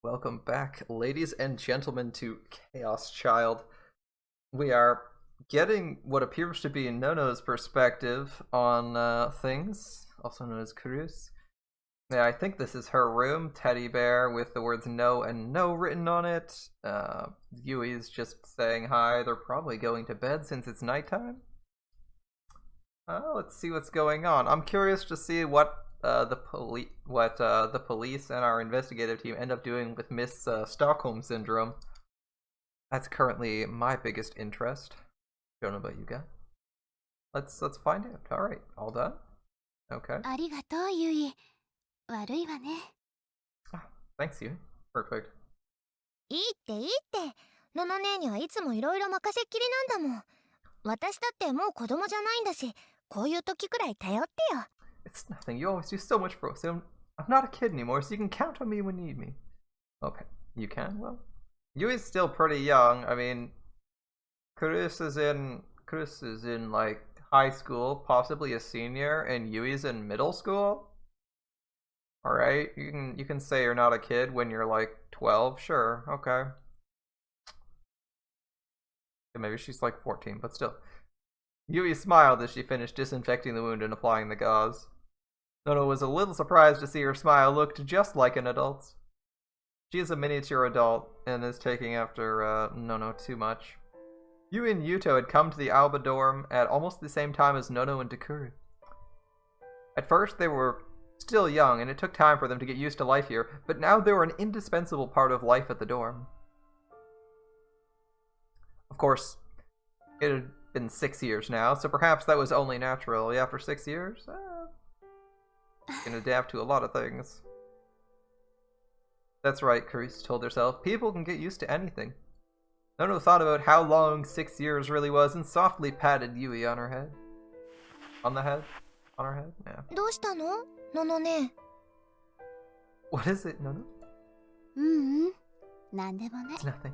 Welcome back, ladies and gentlemen, to Chaos Child. We are getting what appears to be Nono's perspective on things, also known as Kurus. Yeah, I think this is her room, teddy bear with the words no and no written on it. Yui's just saying hi. They're probably going to bed since it's nighttime. Let's see what's going on. I'm curious to see what the police and our investigative team end up doing with Miss Stockholm Syndrome. That's currently my biggest interest. Don't know about you guys. Let's find out. All right, all done. Okay. ありがとう、ユイ。悪いわね。Thanks, you. Perfect. いいっていいって。のの姉にはいつもいろいろ任せっきりなんだもん。私だってもう子供じゃないんだし、こういう時くらい頼ってよ。It's nothing. You always do so much for us. I'm not a kid anymore, so you can count on me when you need me. Okay, you can? Well, Yui's still pretty young. I mean, Chris is in like high school, possibly a senior, and Yui's in middle school. All right, you can say you're not a kid when you're like 12. Sure, okay. Maybe she's like 14, but still. Yui smiled as she finished disinfecting the wound and applying the gauze. Nono was a little surprised to see her smile looked just like an adult's. She is a miniature adult and is taking after Nono too much. Yui and Yuto had come to the Alba dorm at almost the same time as Nono and Takuru. At first, they were still young, and it took time for them to get used to life here, but now they were an indispensable part of life at the dorm. Of course, it had been 6 years now, so perhaps that was only natural. After 6 years, you can adapt to a lot of things. That's right, Carice told herself. People can get used to anything. Nono thought about how long 6 years really was and softly patted Yui on her head. On the head? On her head? Yeah. どうしたの？ののね。What is it, Nono? なんでもない。It's nothing.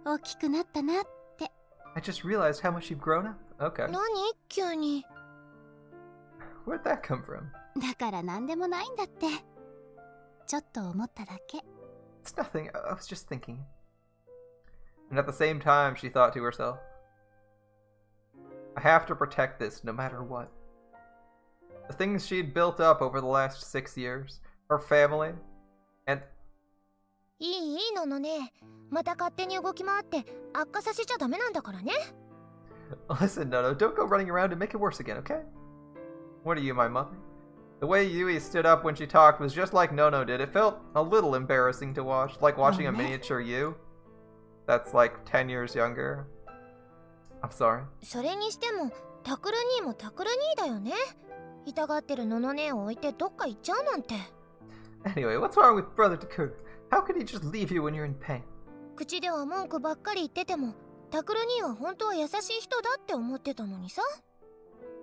大きくなったなって。I just realized how much you've grown up. Okay. 何？急に。Where'd that come from? だからなんでもないんだって。ちょっと思っただけ。It's nothing. I was just thinking. And at the same time, she thought to herself, I have to protect this no matter what. The things she'd built up over the last 6 years, her family, and... いいののね。また勝手に動き回って悪化させちゃダメなんだからね。Listen, Nono, don't go running around and make it worse again, okay? What are you, my mother? The way Yui stood up when she talked was just like Nono did. It felt a little embarrassing to watch, like watching a miniature you. That's like 10 years younger. I'm sorry. それにしても、タクル兄もタクル兄だよね。痛がってるのの姉を置いてどっか行っちゃうなんて。Anyway, what's wrong with Brother Takuru? How could he just leave you when you're in pain? 口では文句ばっかり言ってても、タクル兄は本当は優しい人だって思ってたのにさ。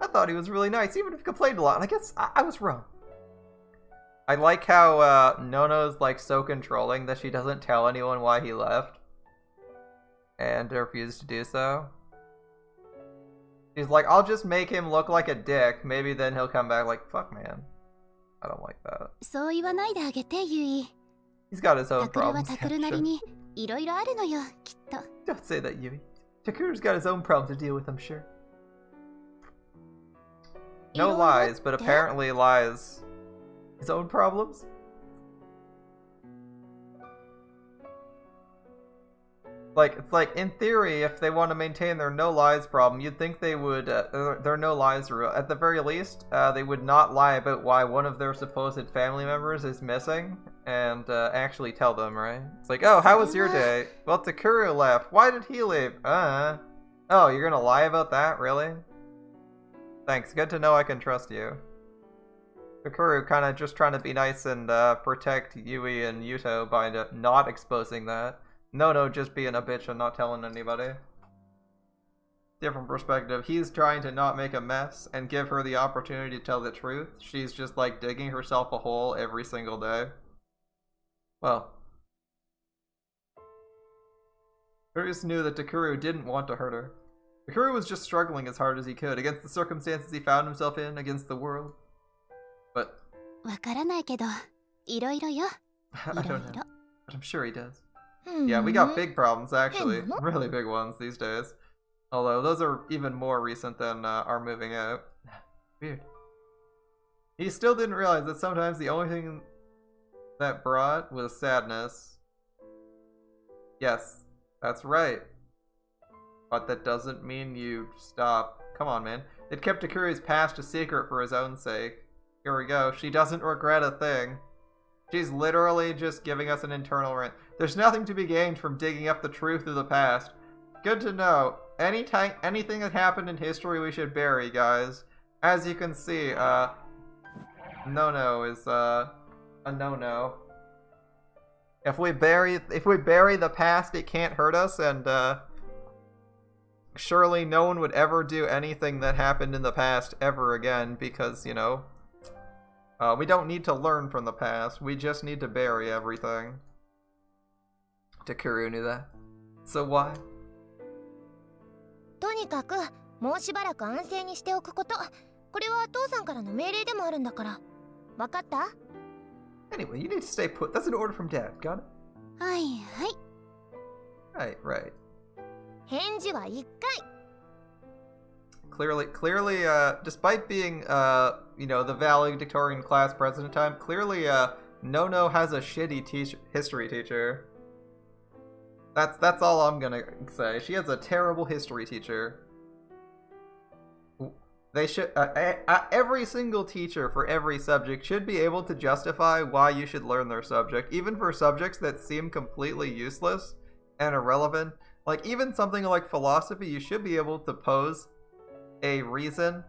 I thought he was really nice, even if he complained a lot, and I guess I was wrong. I like how Nono's like so controlling that she doesn't tell anyone why he left. And refused to do so. She's like, I'll just make him look like a dick. Maybe then he'll come back like, fuck man. I don't like that. そう言わないであげて、ユイ。 He's got his own タクルは problems. タクルなりにいろいろあるのよ、きっと。Don't say that, Yui. Takuru's got his own problems to deal with, I'm sure. No lies, but apparently lies. His own problems? Like, it's like, in theory, if they want to maintain their no lies problem, you'd think they would, their no lies rule. At the very least, they would not lie about why one of their supposed family members is missing, and actually tell them, right? It's like, oh, how was your day? Well, Takuru left. Why did he leave? Oh, you're gonna lie about that? Really? Thanks, good to know I can trust you. Takuru kind of just trying to be nice and protect Yui and Yuto by not exposing that. No, just being a bitch and not telling anybody. Different perspective. He's trying to not make a mess and give her the opportunity to tell the truth. She's just like digging herself a hole every single day. Well, Curious knew that Takuru didn't want to hurt her. Takuru was just struggling as hard as he could against the circumstances he found himself in, against the world. But わからないけど、いろいろよ。I don't know. But I'm sure he does. Yeah, we got big problems, actually. Hey, Really big ones these days. Although, those are even more recent than our moving out. Weird. He still didn't realize that sometimes the only thing that brought was sadness. Yes, that's right. But that doesn't mean you stop. Come on, man. It kept Takuri's past a secret for his own sake. Here we go. She doesn't regret a thing. She's literally just giving us an internal rant. There's nothing to be gained from digging up the truth of the past. Good to know. Anything that happened in history we should bury, guys. As you can see, no-no is, a no-no. If we bury the past, it can't hurt us, and, surely no one would ever do anything that happened in the past ever again, because, you know, we don't need to learn from the past, we just need to bury everything. Takuru knew that. So why? とにかくもうしばらく安静にしておくこと。これは父さんからの命令でもあるんだから。わかった？ Anyway, you need to stay put. That's an order from Dad. Got it? はいはい。Right. 返事は1回。 Clearly, despite being, you know, the valedictorian class president time, clearly, No has a shitty history teacher. That's all I'm gonna say. She has a terrible history teacher. They should, every single teacher for every subject should be able to justify why you should learn their subject, even for subjects that seem completely useless and irrelevant. Like, even something like philosophy, you should be able to pose a reason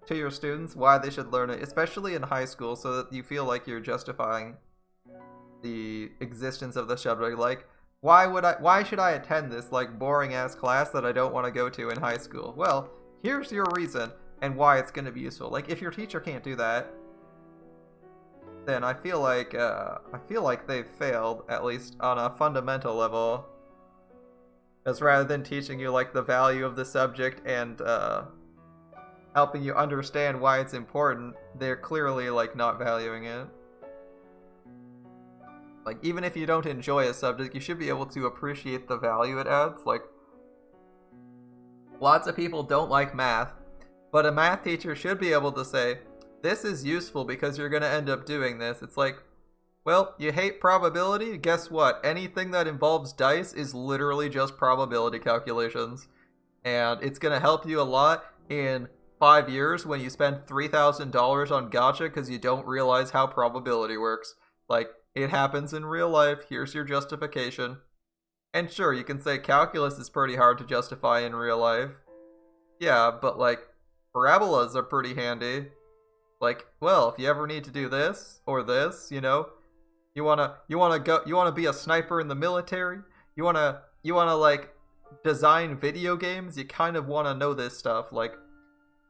to your students why they should learn it, especially in high school, so that you feel like you're justifying the existence of the subject. Like, why should I attend this, like, boring-ass class that I don't want to go to in high school? Well, here's your reason, and why it's going to be useful. Like, if your teacher can't do that, then I feel like they've failed, at least on a fundamental level. Because rather than teaching you, like, the value of the subject and, helping you understand why it's important, they're clearly, like, not valuing it. Like, even if you don't enjoy a subject, you should be able to appreciate the value it adds. Like, lots of people don't like math, but a math teacher should be able to say, this is useful because you're going to end up doing this. It's like, well, you hate probability? Guess what? Anything that involves dice is literally just probability calculations. And it's going to help you a lot in 5 years when you spend $3,000 on gacha because you don't realize how probability works. Like, it happens in real life, here's your justification. And sure, you can say calculus is pretty hard to justify in real life. Yeah, but like, parabolas are pretty handy. Like, well, if you ever need to do this, or this, you know, you wanna be a sniper in the military? You wanna like, design video games? You kind of wanna know this stuff, like,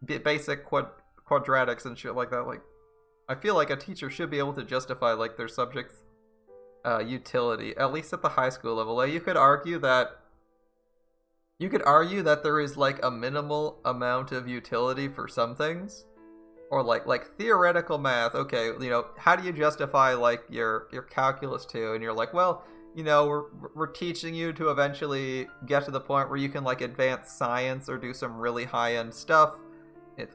basic quadratics and shit like that. Like, I feel like a teacher should be able to justify, like, their subject's utility, at least at the high school level. Like, you could argue that there is, like, a minimal amount of utility for some things, or like theoretical math. Okay, you know, how do you justify, like, your calculus 2? And you're like, well, you know, we're teaching you to eventually get to the point where you can, like, advance science or do some really high-end stuff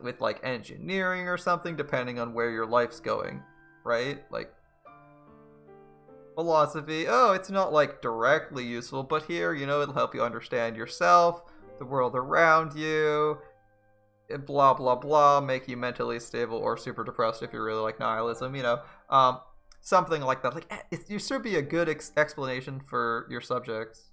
with, like, engineering or something, depending on where your life's going, right? Like, philosophy, oh, it's not, like, directly useful, but here, you know, it'll help you understand yourself, the world around you, blah, blah, blah, make you mentally stable or super depressed if you really like nihilism, you know, something like that. Like, you should be a good explanation for your subjects.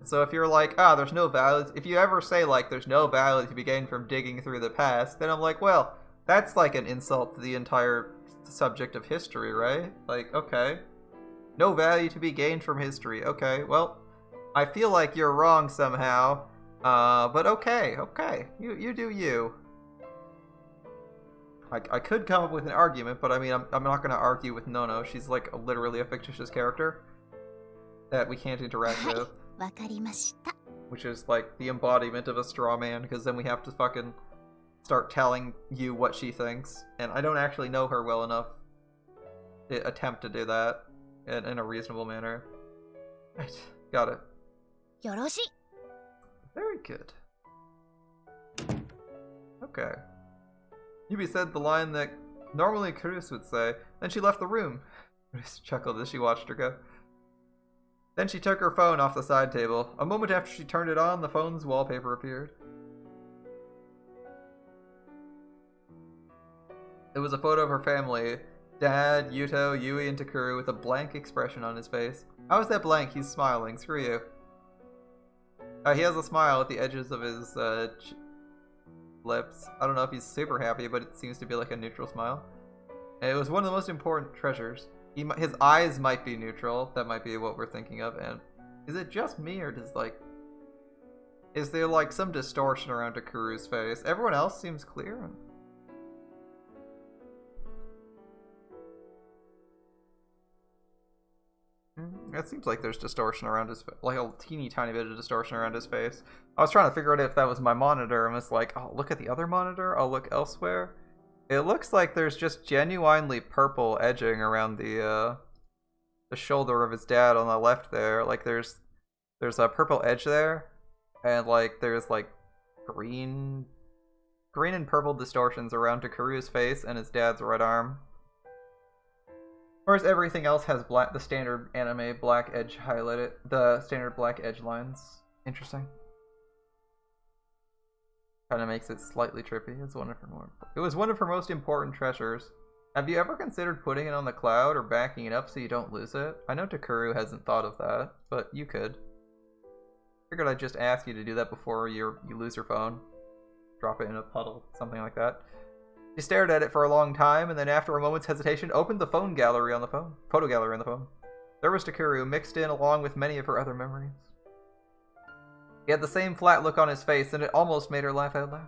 So if you're like, there's no value, if you ever say, like, there's no value to be gained from digging through the past, then I'm like, well, that's like an insult to the entire subject of history, right? Like, okay. No value to be gained from history. Okay, well, I feel like you're wrong somehow. But okay. You do you. I could come up with an argument, but I mean, I'm not going to argue with Nono. She's, like, literally a fictitious character that we can't interact with. Which is, like, the embodiment of a straw man, because then we have to fucking start telling you what she thinks. And I don't actually know her well enough to attempt to do that. in a reasonable manner. Right, got it. よろしい。 Very good. Okay. Yubi said the line that normally Karus would say, then she left the room. Karus chuckled as she watched her go. Then she took her phone off the side table. A moment after she turned it on, the phone's wallpaper appeared. It was a photo of her family. Dad, Yuto, Yui, and Takuru with a blank expression on his face. How is that blank? He's smiling. Screw you. He has a smile at the edges of his lips. I don't know if he's super happy, but it seems to be like a neutral smile. And it was one of the most important treasures. His eyes might be neutral. That might be what we're thinking of. And is it just me, or does is there like some distortion around Takuru's face? Everyone else seems clear. It seems like there's distortion around his face, like a teeny tiny bit of distortion around his face. I was trying to figure out if that was my monitor, and was like, oh, look at the other monitor, I'll look elsewhere. It looks like there's just genuinely purple edging around the shoulder of his dad on the left there. Like there's a purple edge there, and like there's like green and purple distortions around Takuru's face and his dad's right arm. Whereas everything else has the standard anime black edge highlighted, the standard black edge lines. Interesting. Kind of makes it slightly trippy. It was one of her most important treasures. Have you ever considered putting it on the cloud or backing it up so you don't lose it? I know Takuru hasn't thought of that, but you could. Figured I'd just ask you to do that before you lose your phone. Drop it in a puddle, something like that. She stared at it for a long time, and then after a moment's hesitation, opened the photo gallery on the phone. There was Takuru, mixed in along with many of her other memories. He had the same flat look on his face, and it almost made her laugh out loud.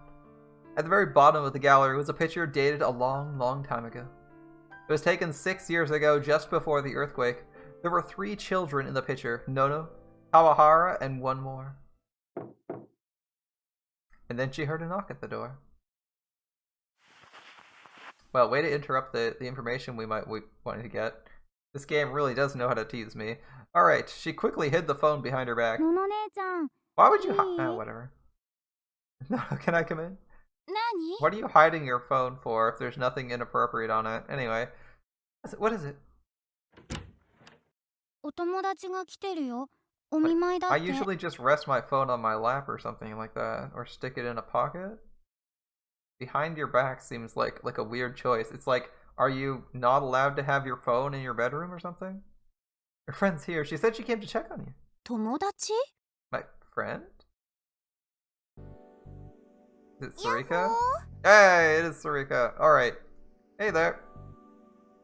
At the very bottom of the gallery was a picture dated a long, long time ago. It was taken 6 years ago, just before the earthquake. There were 3 children in the picture, Nono, Kawahara, and one more. And then she heard a knock at the door. Well, way to interrupt the information we wanted to get. This game really does know how to tease me. Alright, she quickly hid the phone behind her back. Why would you whatever. No, can I come in? What are you hiding your phone for if there's nothing inappropriate on it? Anyway, what is it? I usually just rest my phone on my lap or something like that, or stick it in a pocket. Behind your back seems like a weird choice. It's like, are you not allowed to have your phone in your bedroom or something? Your friend's here. She said she came to check on you. 友達? My friend? Is it Sarika? Hey, it is Sarika. Alright. Hey there.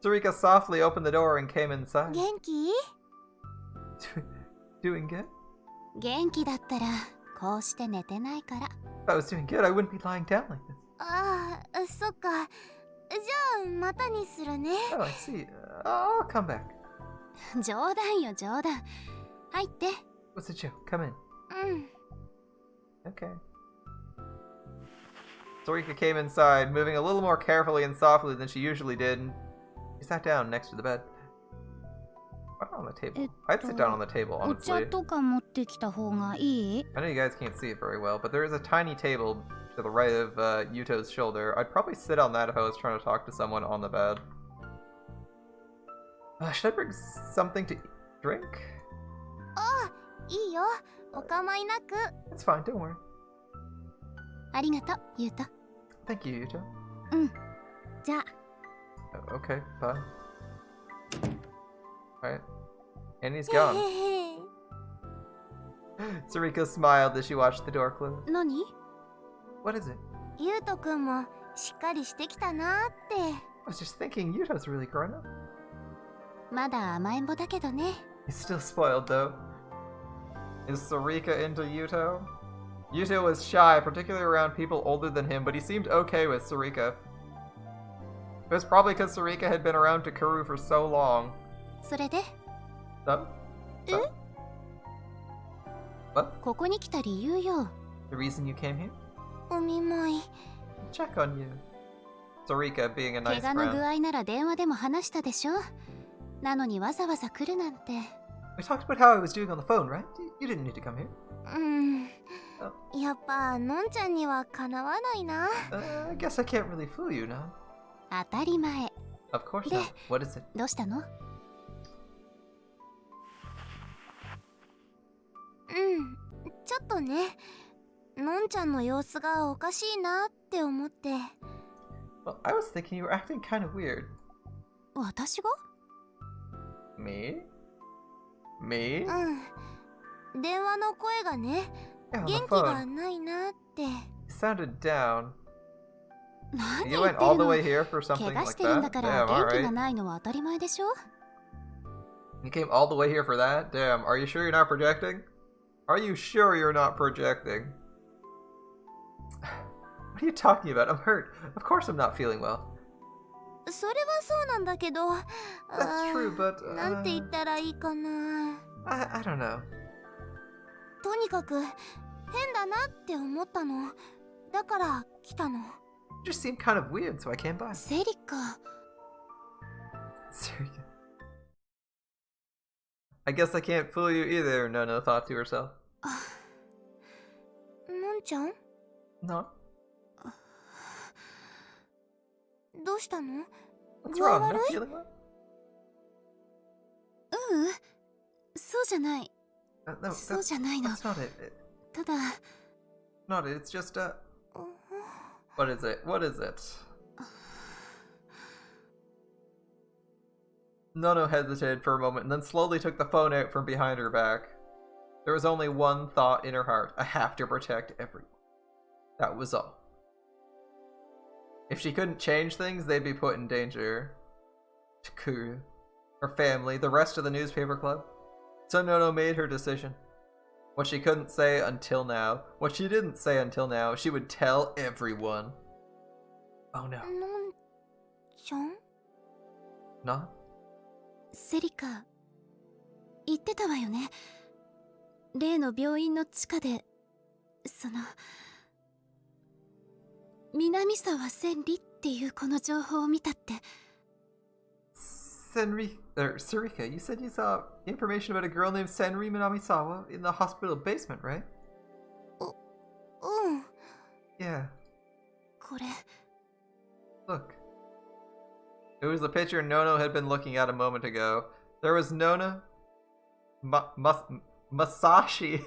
Sarika softly opened the door and came inside. 元気? Doing good? 元気だったらこうして寝てないから。 If I was doing good, I wouldn't be lying down like this. ああ、そっか。じゃあまたにするね。 Oh, I see. I'll come back. 冗談よ、冗談。入って。 What's the joke? Come in. うん。 Okay. Sarika came inside, moving a little more carefully and softly than she usually did. She sat down next to the bed. Why not on the table? I'd sit down on the table, honestly. お茶とか持ってきた方がいい? I know you guys can't see it very well, but there is a tiny table to the right of Yuto's shoulder. I'd probably sit on that if I was trying to talk to someone on the bed. Should I bring something to drink? ああ、いいよ。お構いなく。 It's fine, don't worry. ありがとう、ユウト。 Thank you, Yuto. うん。じゃあ。Okay, bye. Alright. And he's gone. Sarika smiled as she watched the door close. 何? What is it? ユウトくんもしっかりしてきたなって。 I was just thinking Yuto's really grown up. まだ甘えん坊だけどね。 He's still spoiled though. Is Sarika into Yuto? Yuto was shy, particularly around people older than him, but he seemed okay with Sarika. It was probably because Sarika had been around Takuru for so long. それで? So? え? What? ここに来た理由よ。 The reason you came here? お見舞い。 Check on you. Sarika being a nice 怪我の具 friend. 合なら電話でも話したでしょ。なのにわざわざ来るなんて。 We talked about how I was doing on the phone, right? You didn't need to come here. やっぱのんちゃんにはかなわないな。I guess I can't really fool you now. 当たり前。 Of course not. What is it? どうしたの？ちょっとね、のんちゃんの様子がおかしいなって思って。 Well, I was thinking you were acting kind of weird. 私が？ Me? Me? 電話の声がね、 Yeah, on 元 the 気が phone. ないなって。 You sounded down. 何 You 言っ went て all る the の？ way here for 怪 something 我し like てるんだ that? から Damn, 元気が alright. ないのは当たり前でしょ？ You came all the way here for that? Damn, are you sure you're not projecting? Are you sure you're not projecting? What are you talking about? I'm hurt. Of course I'm not feeling well. それはそうなんだけど、 That's true, but なんて言ったらいいかな。 I don't know. とにかく変だなって思ったの。だから来たの。 It just seemed kind of weird, so I came by. セリカ。 Seriously. I guess I can't fool you either, Nono thought to herself. のんちゃん？ No. どうしたの？ What's 具合 wrong? 悪 Not い？ feeling well? そうじゃない。 No, そうじゃないの。 that's not it. ただ、 Not it. It's just What is it? What is it? Nono hesitated for a moment and then slowly took the phone out from behind her back. There was only one thought in her heart. I have to protect everyone. That was all. If she couldn't change things, they'd be put in danger. Takuru, her family, the rest of the newspaper club. So Nono made her decision. What she couldn't say until now, what she didn't say until now, she would tell everyone. Oh no. のんちゃん？ Not? セリカ、言ってたわよね。例の病院の地下で、南沢千里っていうこの情報を見たって。 Sarika, you said you saw information about a girl named Senri Minamisawa in the hospital basement, right? うん。 Yeah. これ。 Look. It was the picture Nono had been looking at a moment ago. There was Nona, Masashi.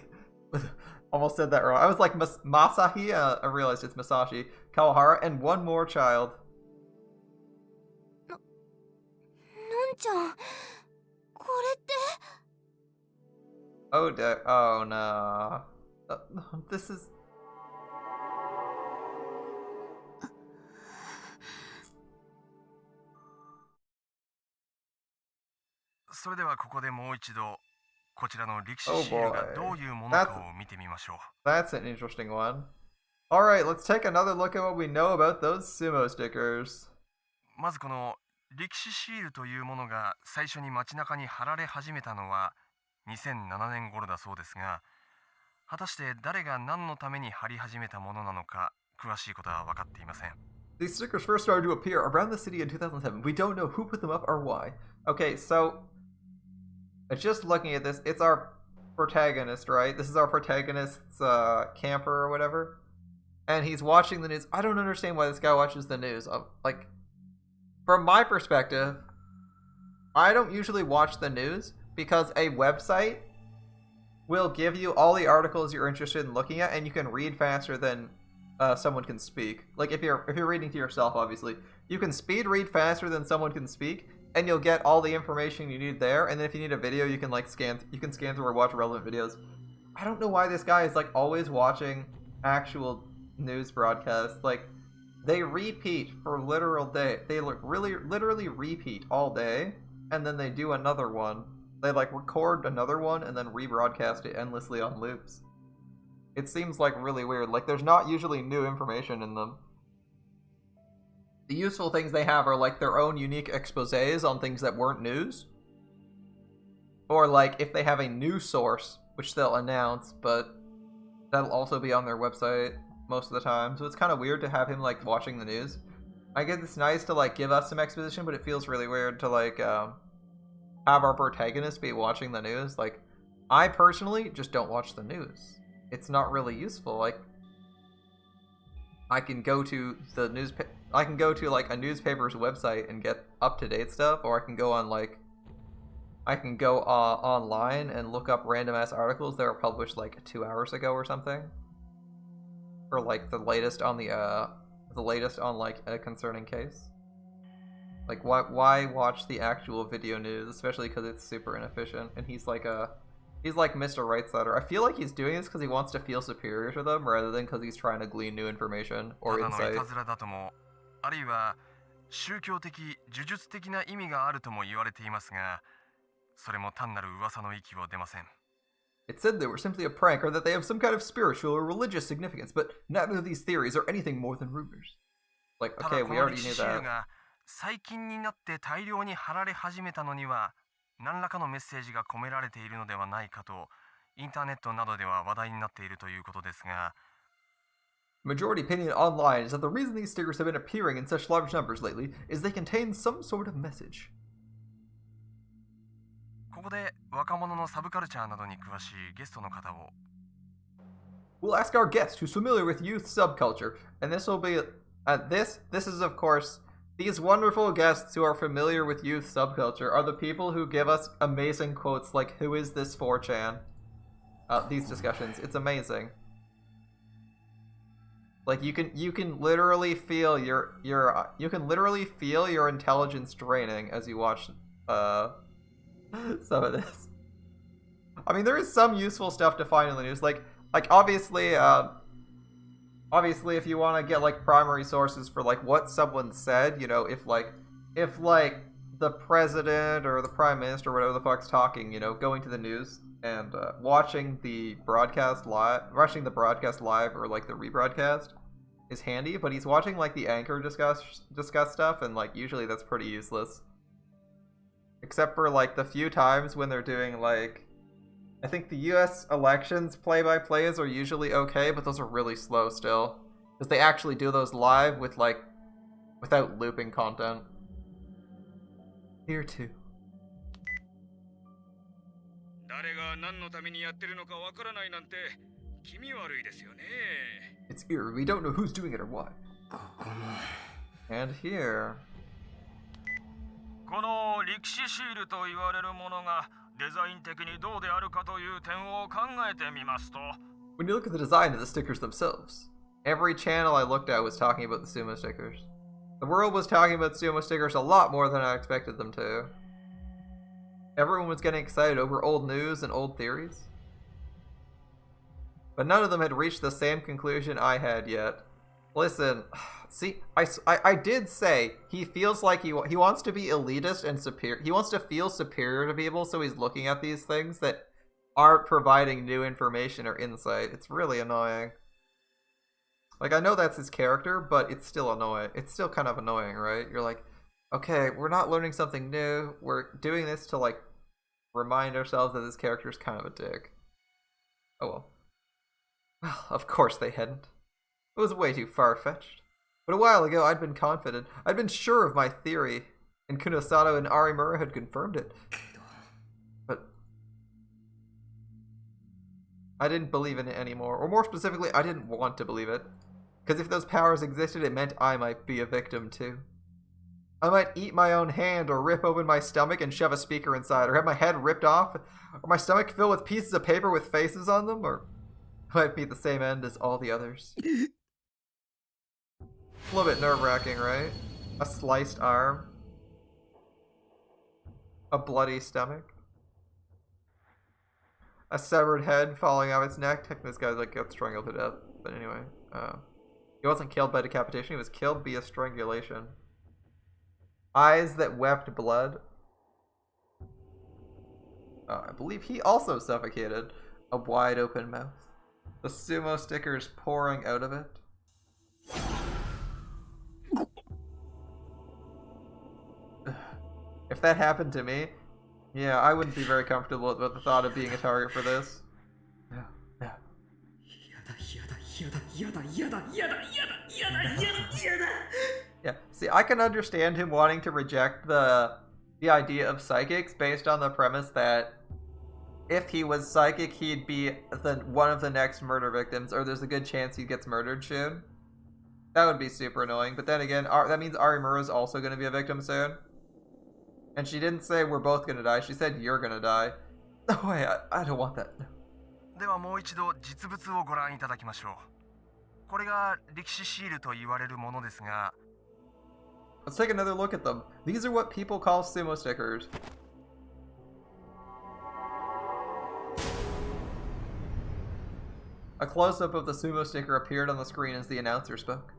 Almost said that wrong. I was like Masahi. I realized it's Masashi, Kawahara, and one more child. のんちゃん、これって。 Oh, oh no. This is. それではここでもう一度こちらの力士シールがどういうものかを見てみましょう。That's an interesting one. Alright, let's take another look at what we know about those sumo stickers. まずこの力士シールというものが最初に街中に貼られ始めたのは2007年頃だそうですが、果たして誰が何のために貼り始めたものなのか詳しいことは分かっていません。 These stickers first started to appear around the city in 2007. We don't know who put them up or why. Okay, so just looking at this, it's our protagonist, right? This is our protagonist's camper or whatever. And he's watching the news. I don't understand why this guy watches the news. Like, from my perspective, I don't usually watch the news because a website will give you all the articles you're interested in looking at, and you can read faster than someone can speak. Like if you're reading to yourself, obviously, you can speed read faster than someone can speak, and you'll get all the information you need there. And then if you need a video, you can like scan through or watch relevant videos. I don't know why this guy is like always watching actual news broadcasts. Like they repeat for literal day. They literally repeat all day, and then they do another one. They like record another one and then rebroadcast it endlessly on loops. It seems like really weird. Like there's not usually new information in them. The useful things they have are like their own unique exposés on things that weren't news. Or like if they have a news source, which they'll announce, but that'll also be on their website most of the time. So it's kind of weird to have him like watching the news. I guess it's nice to like give us some exposition, but it feels really weird to like have our protagonist be watching the news. Like, I personally just don't watch the news. It's not really useful. Like, I can go to like a newspaper's website and get up-to-date stuff, or I can go on like online and look up random ass articles that were published like 2 hours ago or something, or like the latest on like a concerning case. Like, why watch the actual video news, especially because it's super inefficient? And he's like Mr. Right Sider. I feel like he's doing this because he wants to feel superior to them, rather than because he's trying to glean new information or insight. あるいは宗教的、呪術的な意味があるとも言われていますが、それも単なる噂の域を出ません。It said they were simply a prank, or that they have some kind of spiritual or religious significance, but none of these theories are anything more than rumors. Like, okay, we already knew that. 最近になって大量に貼られ始めたのには何らかのメッセージが込められているのではないかとインターネットなどでは話題になっているということですが、 Majority opinion online is that the reason these stickers have been appearing in such large numbers lately is they contain some sort of message. ここで若者のサブカルチャーなどに詳しいゲストの方を We'll ask our guest who's familiar with youth subculture, and this will be this is of course these wonderful guests who are familiar with youth subculture are the people who give us amazing quotes like "Who is this 4chan?" These discussions, it's amazing. Like you can literally feel your intelligence draining as you watch some of this. I mean, there is some useful stuff to find in the news, like obviously if you want to get like primary sources for like what someone said, you know, if the president or the prime minister or whatever the fuck's talking, you know, going to the news and watching the broadcast live or like the rebroadcast is handy, but he's watching like the anchor discuss stuff, and like usually that's pretty useless, except for like the few times when they're doing like, I think the US elections play-by-plays are usually okay, but those are really slow still, because they actually do those live with like without looping content. Here too. It's eerie. We don't know who's doing it or why. And here. この歴史シールと言われるものがデザイン的にどうであるかという点を考えてみますと When you look at the design of the stickers themselves, every channel I looked at was talking about the Sumo stickers. The world was talking about Sumo stickers a lot more than I expected them to. Everyone was getting excited over old news and old theories. But none of them had reached the same conclusion I had yet. Listen, see, I did say he feels like he wants to be elitist and superior. He wants to feel superior to people, so he's looking at these things that aren't providing new information or insight. It's really annoying. Like, I know that's his character, but it's still annoying. It's still kind of annoying, right? You're like, okay, we're not learning something new. We're doing this to, like, remind ourselves that this character's kind of a dick. Oh well. Well, of course they hadn't. It was way too far-fetched. But a while ago, I'd been confident. I'd been sure of my theory, and Kunosato and Arimura had confirmed it. But I didn't believe in it anymore. Or more specifically, I didn't want to believe it. Because if those powers existed, it meant I might be a victim too. I might eat my own hand, or rip open my stomach and shove a speaker inside, or have my head ripped off, or my stomach filled with pieces of paper with faces on them, or I might meet the same end as all the others. A little bit nerve-wracking, right? A sliced arm. A bloody stomach. A severed head falling off its neck. Technically, this guy like got strangled to death. But anyway, he wasn't killed by decapitation. He was killed via strangulation. Eyes that wept blood. I believe he also suffocated. A wide open mouth. The Sumo stickers pouring out of it. If that happened to me, yeah, I wouldn't be very comfortable with the thought of being a target for this. Yeah. Yeah, see, I can understand him wanting to reject the the idea of psychics based on the premise that if he was psychic, he'd be one of the next murder victims, or there's a good chance he gets murdered soon. That would be super annoying. But then again, that means Arimura's also going to be a victim soon. And she didn't say we're both going to die. She said you're going to die. No way, I don't want that. ではもう一度実物をご覧いただきましょう。これが歴史シールと言われるものですが、 Let's take another look at them. These are what people call sumo stickers. A close-up of the sumo sticker appeared on the screen as the announcer spoke.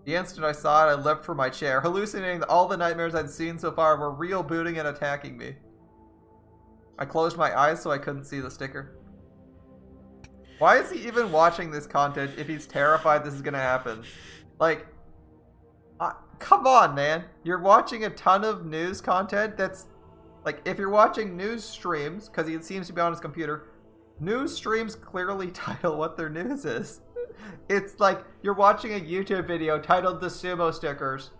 The instant I saw it, I leapt from my chair, hallucinating that all the nightmares I'd seen so far were real booting and attacking me. I closed my eyes so I couldn't see the sticker. Why is he even watching this content if he's terrified this is gonna happen? Like, come on, man. You're watching a ton of news content that's... Like, if you're watching news streams, because he seems to be on his computer, news streams clearly title what their news is. It's like you're watching a YouTube video titled The Sumo Stickers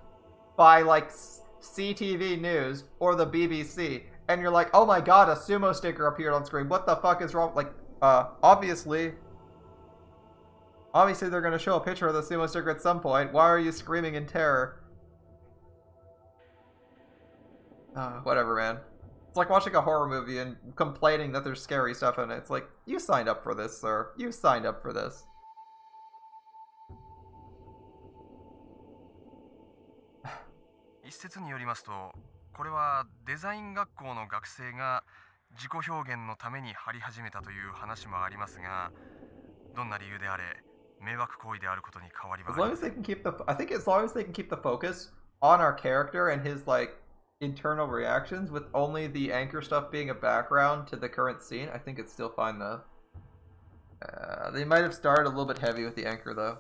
by, like, CTV News or the BBC, and you're like, oh my god, a sumo sticker appeared on screen. What the fuck is wrong? Like, obviously they're going to show a picture of the sumo sticker at some point. Why are you screaming in terror? Whatever, man. It's like watching a horror movie and complaining that there's scary stuff in it. It's like, you signed up for this, sir. You signed up for this.「一説によりますと、これはデザイン学校の学生が自己表現のために貼り始めたという話もありますが、どんな理由であれ迷惑行為であることに変わりはありません。 I think as long as they can keep the focus on our character and his, like, internal reactions, with only the anchor stuff being a background to the current scene, I think it's still fine though. They might have started a little bit heavy with the anchor though.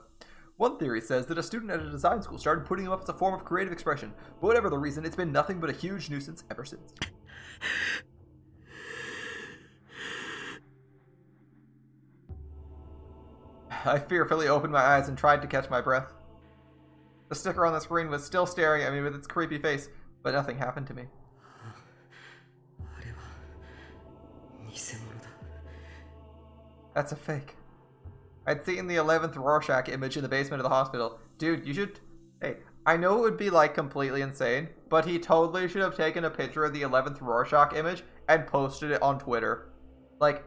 One theory says that a student at a design school started putting them up as a form of creative expression, but whatever the reason, it's been nothing but a huge nuisance ever since. I fearfully opened my eyes and tried to catch my breath. The sticker on the screen was still staring at me with its creepy face, but nothing happened to me. That's a fake. I'd seen the 11th Rorschach image in the basement of the hospital. Dude, you should... Hey, I know it would be, like, completely insane, but he totally should have taken a picture of the 11th Rorschach image and posted it on Twitter. Like,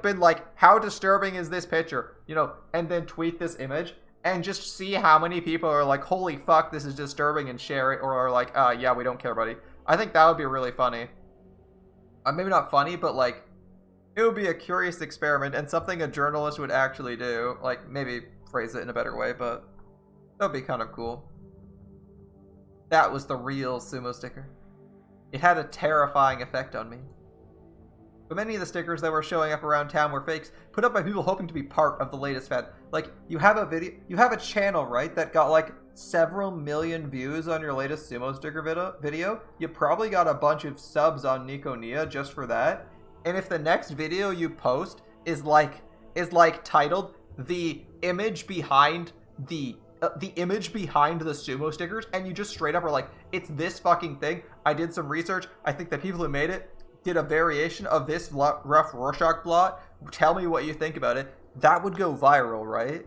been like, how disturbing is this picture? You know, and then tweet this image, and just see how many people are like, holy fuck, this is disturbing, and share it, or are like, yeah, we don't care, buddy. I think that would be really funny. Maybe not funny, but, like, it would be a curious experiment, and something a journalist would actually do. Like, maybe phrase it in a better way, but that would be kind of cool. That was the real sumo sticker. It had a terrifying effect on me. But many of the stickers that were showing up around town were fakes, put up by people hoping to be part of the latest fad. Like, you have a channel, right, that got like several million views on your latest sumo sticker video. You probably got a bunch of subs on Nico Nia just for that. And if the next video you post is like titled the image behind the sumo stickers, and you just straight up are like, it's this fucking thing. I did some research. I think that people who made it did a variation of this rough Rorschach blot. Tell me what you think about it. That would go viral, right?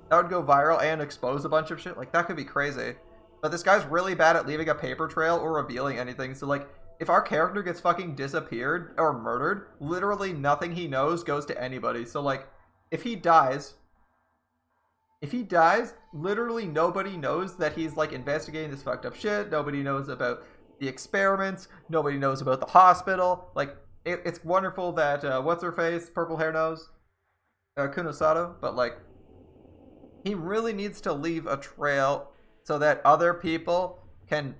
That would go viral and expose a bunch of shit. Like, that could be crazy. But this guy's really bad at leaving a paper trail or revealing anything. So, like, if our character gets fucking disappeared or murdered, literally nothing he knows goes to anybody. So, like, if he dies, literally nobody knows that he's, like, investigating this fucked up shit. Nobody knows about the experiments. Nobody knows about the hospital. Like, it's wonderful that, what's-her-face, purple hair knows? Kunosato. But, like, he really needs to leave a trail so that other people can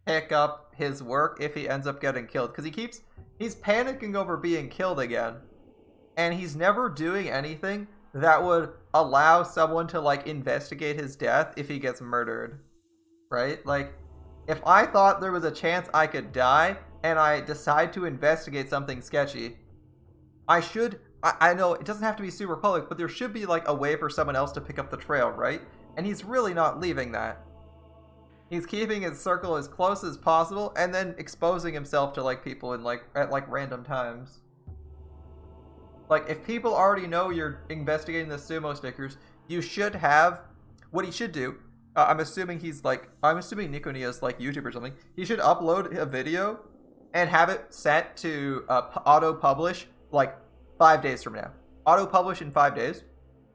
pick up his work if he ends up getting killed. Because he's panicking over being killed again. And he's never doing anything that would allow someone to, like, investigate his death if he gets murdered. Right? Like, if I thought there was a chance I could die, and I decide to investigate something sketchy, I know it doesn't have to be super public, but there should be, like, a way for someone else to pick up the trail, right? And he's really not leaving that. He's keeping his circle as close as possible and then exposing himself to like people in like at like random times. Like if people already know you're investigating the sumo stickers, you should have what he should do. I'm assuming Nikonia's like YouTube or something. He should upload a video and have it set to auto publish like 5 days from now. Auto publish in 5 days,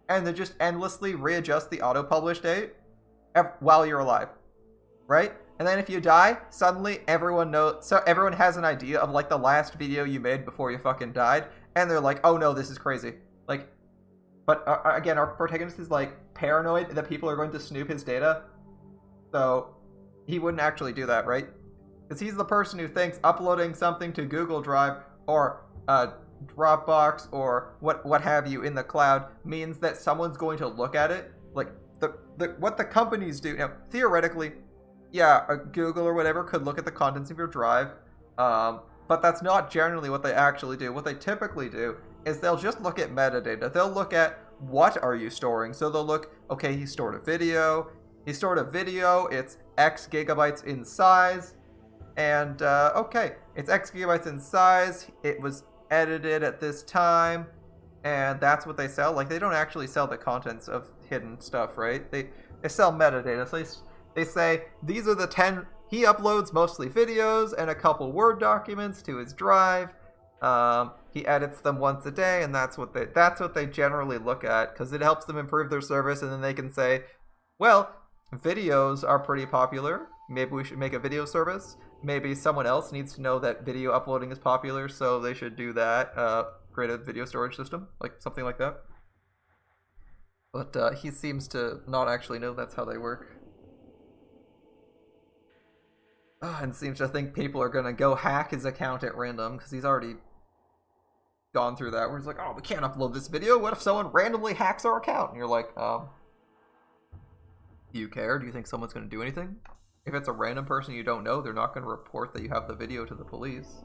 and then just endlessly readjust the auto publish date while you're alive. Right? And then if you die, suddenly everyone knows. So everyone has an idea of like the last video you made before you fucking died, and they're like, "Oh no, this is crazy." Like, but again, our protagonist is like paranoid that people are going to snoop his data, so he wouldn't actually do that, right? Because he's the person who thinks uploading something to Google Drive or Dropbox or what have you in the cloud means that someone's going to look at it. Like what the companies do now, theoretically. Yeah, Google or whatever could look at the contents of your drive, but that's not generally what they actually do. What they typically do is they'll just look at metadata. They'll look at what are you storing. So they'll look, okay, he stored a video. It's X gigabytes in size, and okay, it's X gigabytes in size. It was edited at this time, and that's what they sell. Like they don't actually sell the contents of hidden stuff, right? They sell metadata. So they say, these are the 10... He uploads mostly videos and a couple Word documents to his drive. He edits them once a day, and that's what they generally look at, because it helps them improve their service, and then they can say, well, videos are pretty popular. Maybe we should make a video service. Maybe someone else needs to know that video uploading is popular, so they should do that. Create a video storage system, like something like that. But he seems to not actually know that's how they work. And seems to think people are gonna go hack his account at random because he's already gone through that where he's like, oh, we can't upload this video. What if someone randomly hacks our account? And you're like, do you care? Do you think someone's gonna do anything? If it's a random person you don't know, they're not gonna report that you have the video to the police.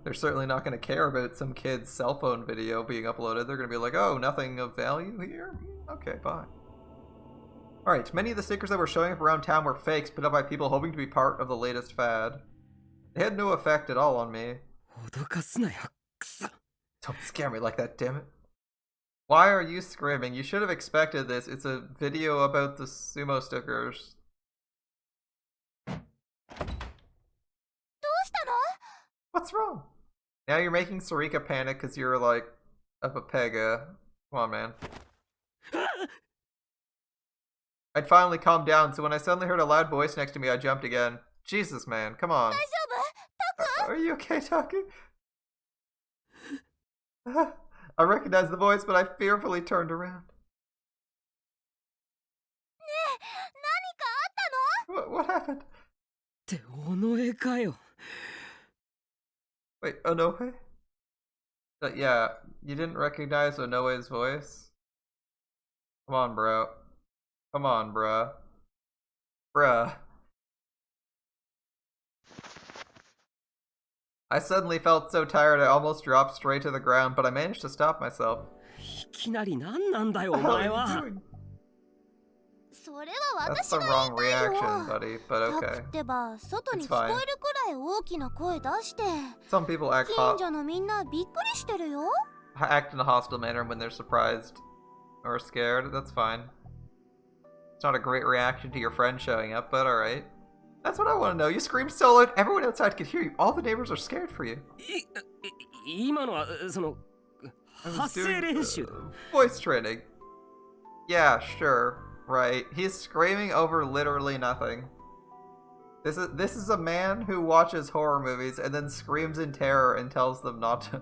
They're certainly not gonna care about some kid's cell phone video being uploaded. They're gonna be like, oh, nothing of value here? Okay, bye. Alright, many of the stickers that were showing up around town were fakes put up by people hoping to be part of the latest fad. They had no effect at all on me. Don't scare me like that, damn it. Why are you screaming? You should have expected this. It's a video about the sumo stickers. What's wrong? Now you're making Sarika panic because you're like a Pepega. Come on, man. I'd finally calmed down, so when I suddenly heard a loud voice next to me, I jumped again. Jesus, man, come on. Are you okay, Taku? I recognized the voice, but I fearfully turned around. What happened? Wait, Onoe? Yeah, you didn't recognize Onoe's voice? Come on, bro. Come on, bruh. Bruh. I suddenly felt so tired I almost dropped straight to the ground, but I managed to stop myself. What the hell are you doing? That's the wrong reaction, buddy, but okay. It's fine. Some people act in a hostile manner when they're surprised or scared. That's fine. It's not a great reaction to your friend showing up, but alright. That's what I want to know. You screamed so loud, everyone outside could hear you. All the neighbors are scared for you. I was doing voice training. Yeah, sure. Right. He's screaming over literally nothing. This is a man who watches horror movies and then screams in terror and tells them not to.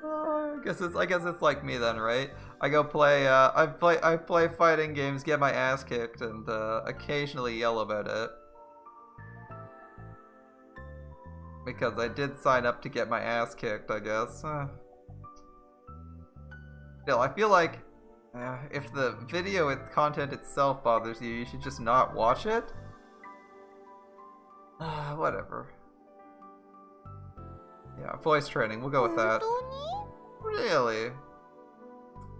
I guess it's like me then, right? I go play I play fighting games, get my ass kicked, and occasionally yell about it. Because I did sign up to get my ass kicked, I guess. Still, I feel like if the video content itself bothers you, you should just not watch it. Whatever. Yeah, voice training, we'll go with that. Really?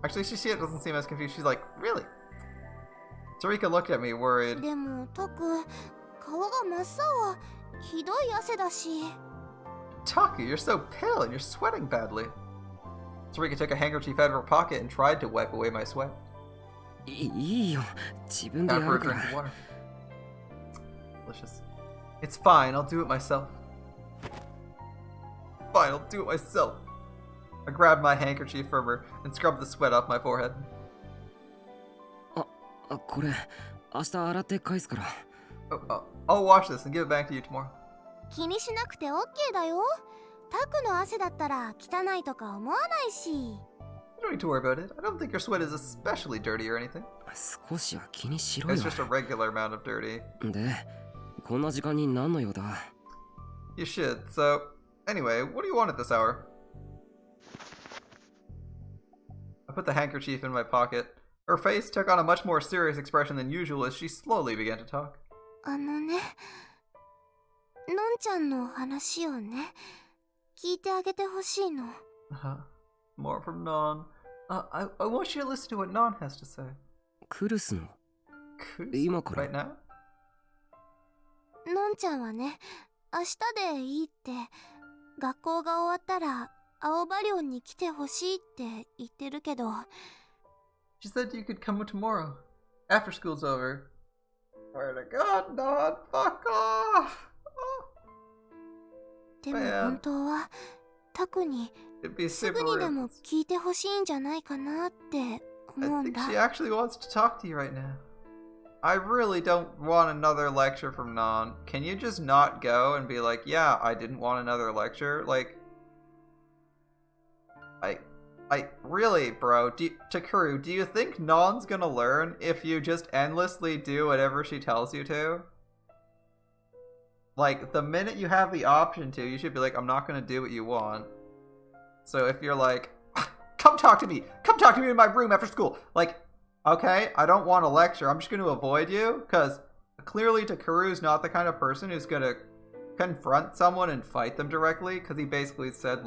Actually, she doesn't seem as confused. She's like, really? Sarika looked at me, worried. でもタク顔が真っ青。ひどい汗だし。 Taku, you're so pale and you're sweating badly. Sarika took a handkerchief out of her pocket and tried to wipe away my sweat. いいよ、自分で Time や for る a か drink ら。 of water. Delicious. It's fine, I'll do it myself. Fine, I'll do it myself. I grabbed my handkerchief from her and scrubbed the sweat off my forehead. これ、明日洗って返すから。I'll wash this and give it back to you tomorrow. 気にしなくて OK だよ。タクの汗だったら汚いとか思わないし。 You don't need to worry about it. I don't think your sweat is especially dirty or anything. 少しは気にしろよ。 It's just a regular amount of dirty. で、こんな時間に何の用だ？ You should. So, anyway, what do you want at this hour? I put the handkerchief in my pocket. Her face took on a much more serious expression than usual as she slowly began to talk. あのね、のんちゃんの話をね、聞いてあげてほしいの。More from Non. I want you to listen to what Non has to say. クルスの Who's 今から right now? のんちゃんはね、明日でいいって、学校が終わったら青葉寮に来てほしいって言ってるけど。 She said you could come tomorrow, after school's over. Swear to God, Non, fuck off! でも本当はタクに It'd be す super ぐにで rude. も聞いてほしいんじゃないかなって I 思うん think だ。 she actually wants to talk to you right now. I really don't want another lecture from Non. Can you just not go and be like, yeah, I didn't want another lecture? Like, I really, bro, Takuru, do you think Non's gonna learn if you just endlessly do whatever she tells you to? Like, the minute you have the option to, you should be like, I'm not gonna do what you want. So if you're like, come talk to me in my room after school, like, okay, I don't want a lecture, I'm just gonna avoid you, because clearly Takuru's not the kind of person who's gonna confront someone and fight them directly, because he basically said,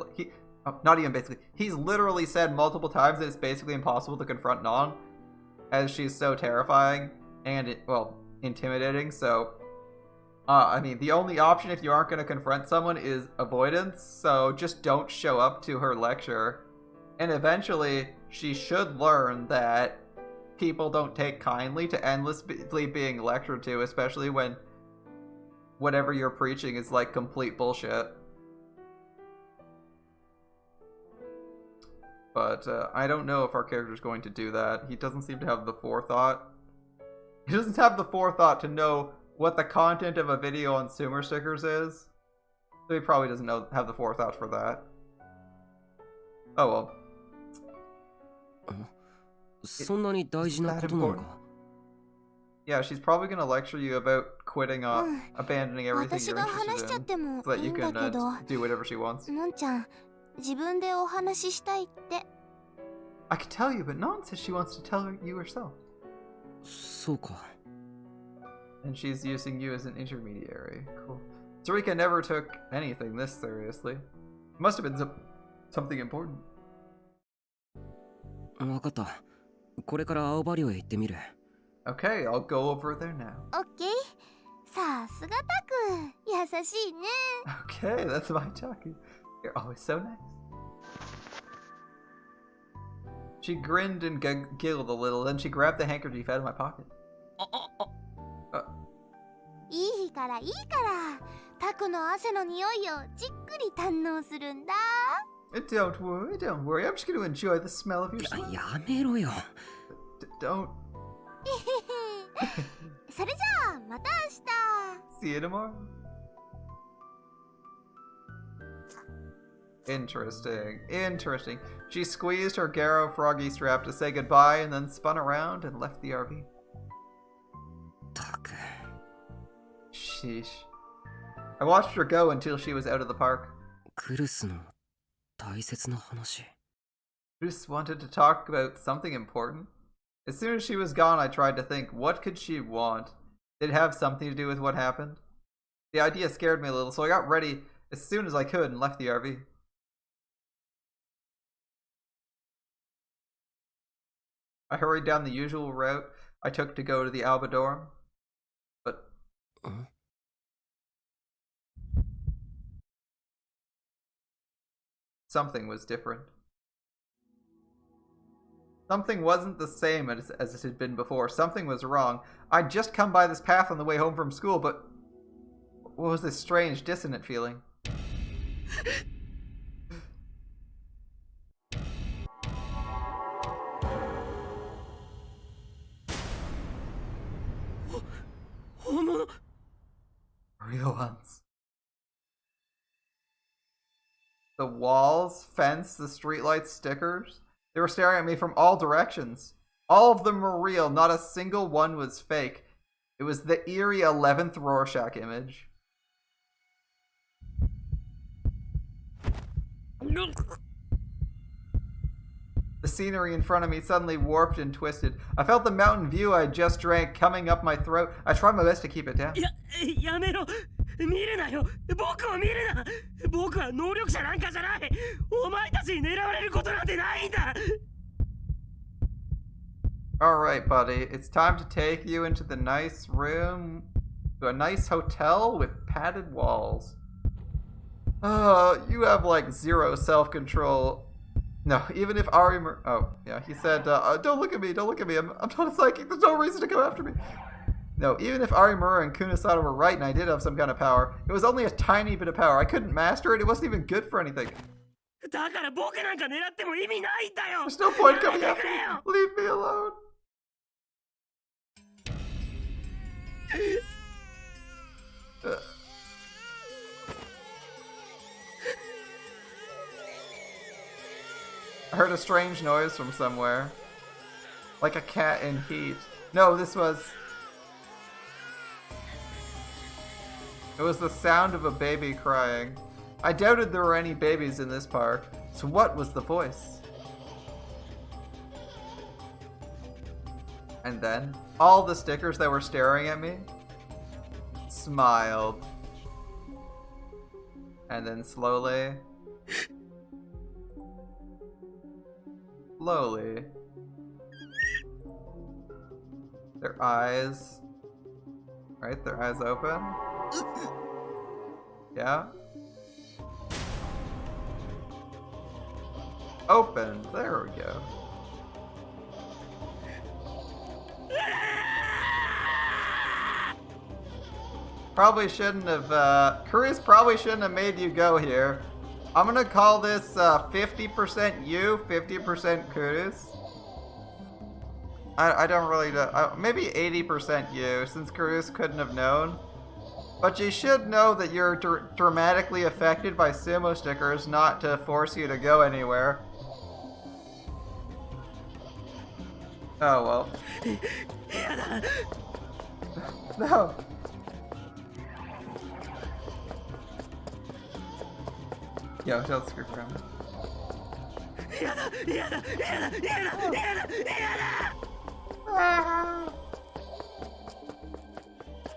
not even basically, he's literally said multiple times that it's basically impossible to confront Non, as she's so terrifying and, intimidating, so, I mean, the only option if you aren't going to confront someone is avoidance, so just don't show up to her lecture, and eventually, she should learn that people don't take kindly to endlessly being lectured to, especially when whatever you're preaching is, like, complete bullshit. But I don't know if our character's going to do that. He doesn't seem to have the forethought. He doesn't have the forethought to know what the content of a video on Sumo stickers is. So he probably doesn't have the forethought for that. Oh well. そんなに大事なことなのか？ Yeah, she's probably going to lecture you about quitting, abandoning everything 私 you're が話し interested ちゃっ in, ても so that いい you んだ can けど、 do whatever she wants. のんちゃん、自分でお話ししたいって。 I could tell you, but Non says she wants to tell you herself. そうか。 And she's using you as an intermediary. Cool. Sarika never took anything this seriously. It must have been something important. わかった。これから青葉寮へ行ってみる。Okay, I'll go over there now. オッケー。さすがタク、優しいね。 Okay, that's my Taku. You're always so nice. She grinned and giggled a little, then she grabbed the handkerchief out of my pocket. いいからいいから、タクの汗の匂いをじっくり堪能するんだ。 Don't worry. I'm just going to enjoy the smell of your sweat. やめろよ。Don't. それじゃあまた明日。 See you tomorrow. Interesting. She squeezed her Garo froggy strap to say goodbye and then spun around and left the RV. たく。 Sheesh. I watched her go until she was out of the park. クルスの大切な話。 Bruce wanted to talk about something important. As soon as she was gone, I tried to think, what could she want? Did it have something to do with what happened? The idea scared me a little, so I got ready as soon as I could and left the RV. I hurried down the usual route I took to go to the Alba dorm. But... something was different. Something wasn't the same as it had been before. Something was wrong. I'd just come by this path on the way home from school, but what was this strange, dissonant feeling? Real ones. The walls, fence, the streetlights, stickers. They were staring at me from all directions. All of them were real, not a single one was fake. It was the eerie 11th Rorschach image. The scenery in front of me suddenly warped and twisted. I felt the mountain view I just drank coming up my throat. I tried my best to keep it down. やめろ見るなよ僕を見るな僕は能力者なんかじゃないお前たちに狙われることなんてないんだ Alright, buddy. It's time to take you into the nice room. To a nice hotel with padded walls. You have like zero self-control. No, even if Ari... oh, yeah, he said, don't look at me, don't look at me. I'm not a psychic. There's no reason to come after me. No, even if Arimura and Kunisada were right and I did have some kind of power, it was only a tiny bit of power. I couldn't master it. It wasn't even good for anything. だから僕なんか狙っても意味ないんだよ There's no point coming after me. Leave me alone. I heard a strange noise from somewhere. Like a cat in heat. No, this was... it was the sound of a baby crying. I doubted there were any babies in this park. So what was the voice? And then, all the stickers that were staring at me smiled. And then slowly... slowly... their eyes... right, their eyes open. Yeah? Open. There we go. Probably shouldn't have, Cruz probably shouldn't have made you go here. I'm gonna call this 50% you, 50% Cruz. I don't really know. Maybe 80% you, since Cruz couldn't have known. But you should know that you're dramatically affected by Sumo stickers, not to force you to go anywhere. Oh well. No. Yo, don't screw around.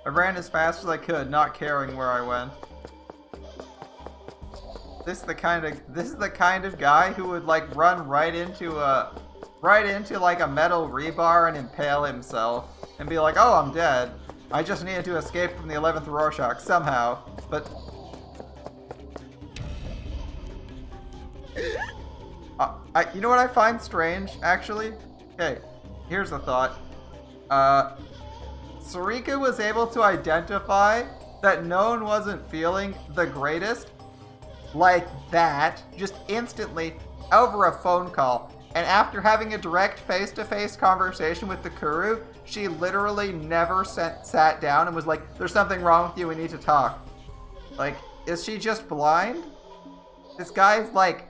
I ran as fast as I could, not caring where I went. This is the kind of guy who would like run right into like a metal rebar and impale himself and be like, "Oh, I'm dead. I just needed to escape from the 11th Rorschach somehow." But you know what I find strange, actually? Okay, here's a thought. Sarika was able to identify that no one wasn't feeling the greatest like that, just instantly, over a phone call. And after having a direct face-to-face conversation with the Kuru, she literally never sat down and was like, "There's something wrong with you, we need to talk." Like, is she just blind? This guy's like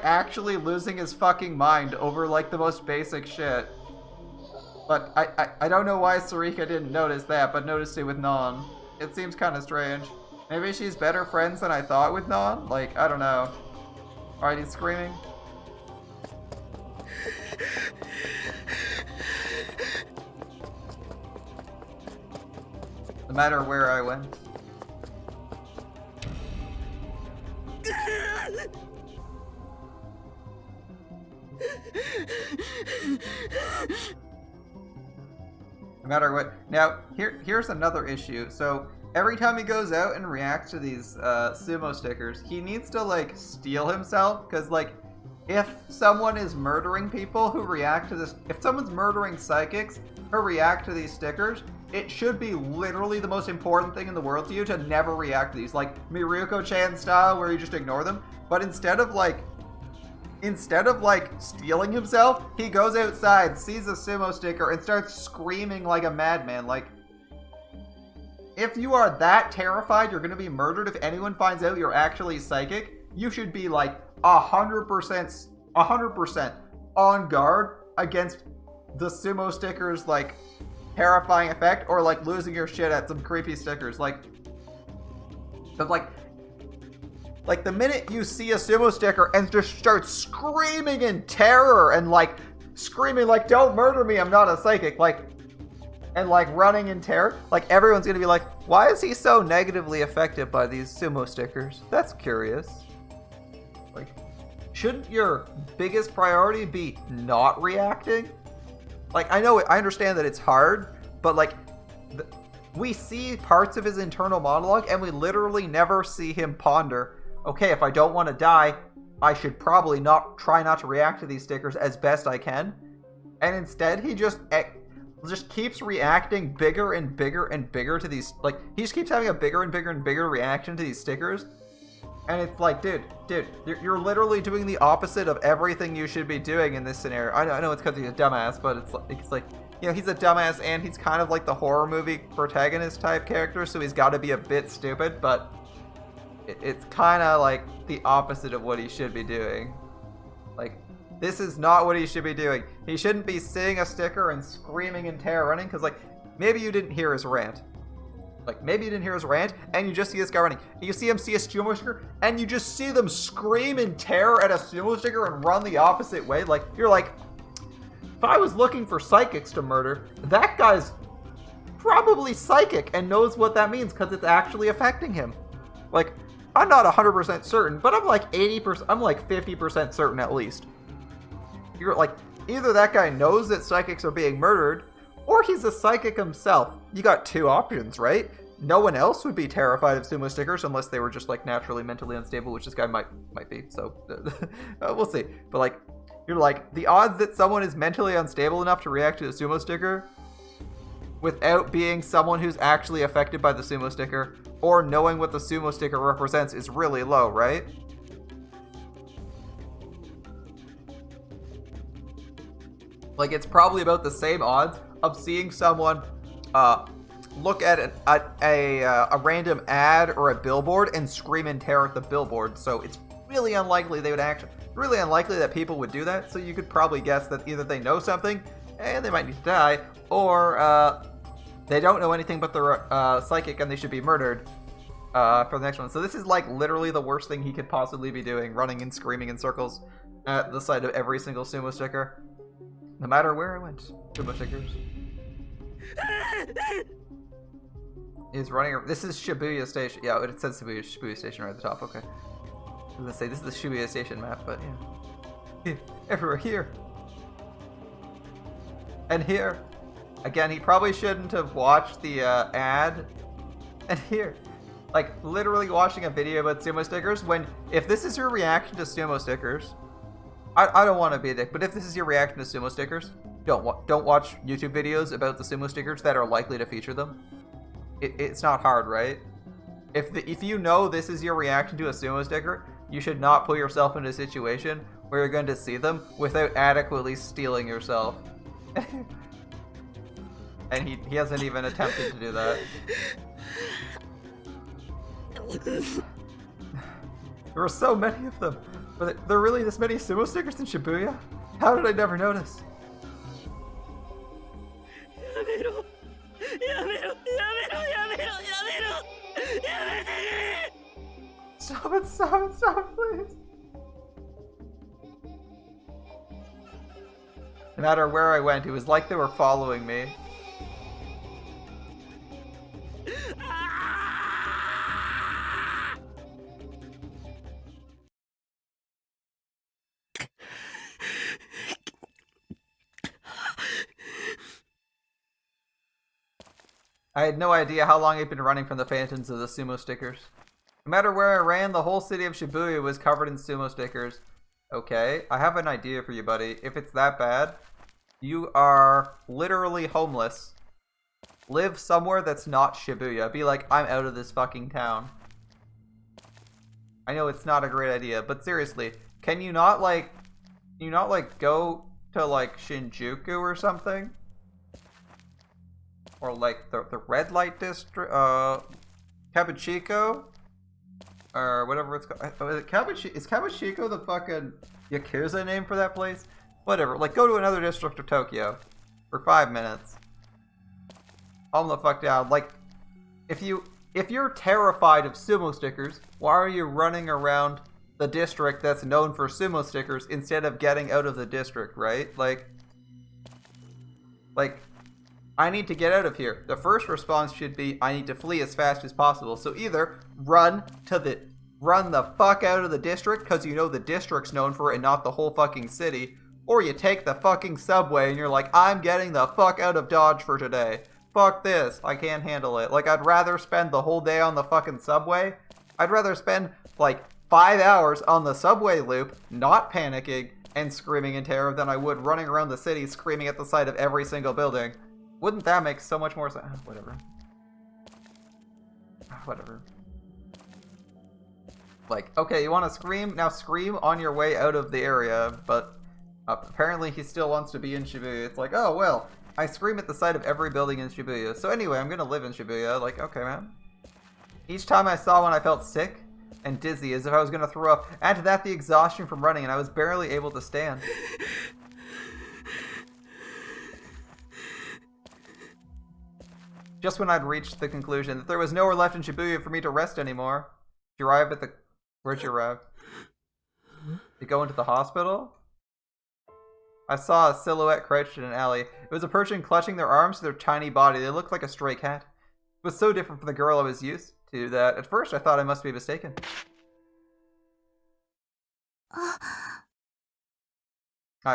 actually losing his fucking mind over like the most basic shit. But I don't know why Sarika didn't notice that, but noticed it with Non. It seems kind of strange. Maybe she's better friends than I thought with Non? Like, I don't know. Alright, he's screaming. No matter where I went. No matter what. Now, here's another issue. So every time he goes out and reacts to these sumo stickers, he needs to like steel himself, because like if someone is murdering people who react to this, if someone's murdering psychics who react to these stickers, it should be literally the most important thing in the world to you to never react to these, like Miruko-chan style, where you just ignore them. But instead of like stealing himself, he goes outside, sees a sumo sticker, and starts screaming like a madman. Like, if you are that terrified you're gonna be murdered if anyone finds out you're actually psychic, you should be like 100% on guard against the sumo stickers like terrifying effect, or like losing your shit at some creepy stickers. Like, cause like the minute you see a sumo sticker and just start screaming in terror and like screaming like, don't murder me, I'm not a psychic, like, and like running in terror, like everyone's gonna be like, why is he so negatively affected by these sumo stickers? That's curious. Like, shouldn't your biggest priority be not reacting? Like, I understand that it's hard, but like, we see parts of his internal monologue and we literally never see him ponder, okay, if I don't want to die, I should probably try not to react to these stickers as best I can. And instead, he just keeps reacting bigger and bigger and bigger to these, like, he just keeps having a bigger and bigger and bigger reaction to these stickers. And it's like, dude, you're literally doing the opposite of everything you should be doing in this scenario. I know it's because he's a dumbass, but it's like, you know, he's a dumbass and he's kind of like the horror movie protagonist type character, so he's got to be a bit stupid, but it's kind of like the opposite of what he should be doing. Like, this is not what he should be doing. He shouldn't be seeing a sticker and screaming in terror running, because like, maybe you didn't hear his rant. Like, maybe you didn't hear his rant, and you just see this guy running. And you see him see a sumo sticker, and you just see them scream in terror at a sumo sticker and run the opposite way. Like, you're like, if I was looking for psychics to murder, that guy's probably psychic and knows what that means because it's actually affecting him. Like, I'm not 100% certain, but I'm like 80%, I'm like 50% certain at least. You're like, either that guy knows that psychics are being murdered, or he's a psychic himself. You got two options, right? No one else would be terrified of sumo stickers unless they were just like naturally mentally unstable, which this guy might be. So we'll see. But like, you're like, the odds that someone is mentally unstable enough to react to a sumo sticker without being someone who's actually affected by the sumo sticker or knowing what the sumo sticker represents is really low, right? Like, it's probably about the same odds of seeing someone look at a random ad or a billboard and scream in terror at the billboard. So it's really unlikely that people would do that. So you could probably guess that either they know something and they might need to die, or they don't know anything but they're psychic and they should be murdered for the next one. So this is like literally the worst thing he could possibly be doing, running and screaming in circles at the sight of every single sumo sticker. No matter where I went, sumo stickers. He's running. This is Shibuya Station. Yeah, it says Shibuya Station right at the top. Okay. I was gonna say this is the Shibuya Station map, but yeah. Everywhere here. And here. Again, he probably shouldn't have watched the ad. And here. Like, literally watching a video about sumo stickers when, if this is your reaction to sumo stickers, I don't want to be a dick, but if this is your reaction to sumo stickers, don't watch YouTube videos about the sumo stickers that are likely to feature them. It's not hard, right? If you know this is your reaction to a sumo sticker, you should not put yourself in a situation where you're going to see them without adequately stealing yourself. And he hasn't even attempted to do that. There were so many of them. Were there really this many sumo stickers in Shibuya? How did I never notice? Stop it, please. No matter where I went, it was like they were following me. I had no idea how long I'd been running from the phantoms of the sumo stickers. No matter where I ran, the whole city of Shibuya was covered in sumo stickers. Okay, I have an idea for you, buddy. If it's that bad, you are literally homeless. Live somewhere that's not Shibuya. Be like, I'm out of this fucking town. I know it's not a great idea, but seriously, can you not like go to like Shinjuku or something? Or like the red light district, Kabuchiko? Or whatever it's called. Is Kabuchiko the fucking Yakuza name for that place? Whatever, like go to another district of Tokyo for 5 minutes. Calm the fuck down. Like, if you're terrified of sumo stickers, why are you running around the district that's known for sumo stickers instead of getting out of the district, right? Like, I need to get out of here. The first response should be, I need to flee as fast as possible. So either run the fuck out of the district because you know the district's known for it and not the whole fucking city, or you take the fucking subway and you're like, I'm getting the fuck out of Dodge for today. Fuck this. I can't handle it. Like, I'd rather spend the whole day on the fucking subway. I'd rather spend, like, 5 hours on the subway loop, not panicking and screaming in terror than I would running around the city screaming at the sight of every single building. Wouldn't that make so much more sense? Whatever. Whatever. Like, okay, you want to scream? Now scream on your way out of the area, but apparently he still wants to be in Shibuya. It's like, oh, well, I scream at the sight of every building in Shibuya. So anyway, I'm gonna live in Shibuya. Like, okay, man. Each time I saw one, I felt sick and dizzy, as if I was gonna throw up. Add to that the exhaustion from running, and I was barely able to stand. Just when I'd reached the conclusion that there was nowhere left in Shibuya for me to rest anymore. You arrive at the... Where'd you arrive? You go into the hospital? I saw a silhouette crouched in an alley. It was a person clutching their arms to their tiny body. They looked like a stray cat. It was so different from the girl I was used to that at first I thought I must be mistaken. Hi,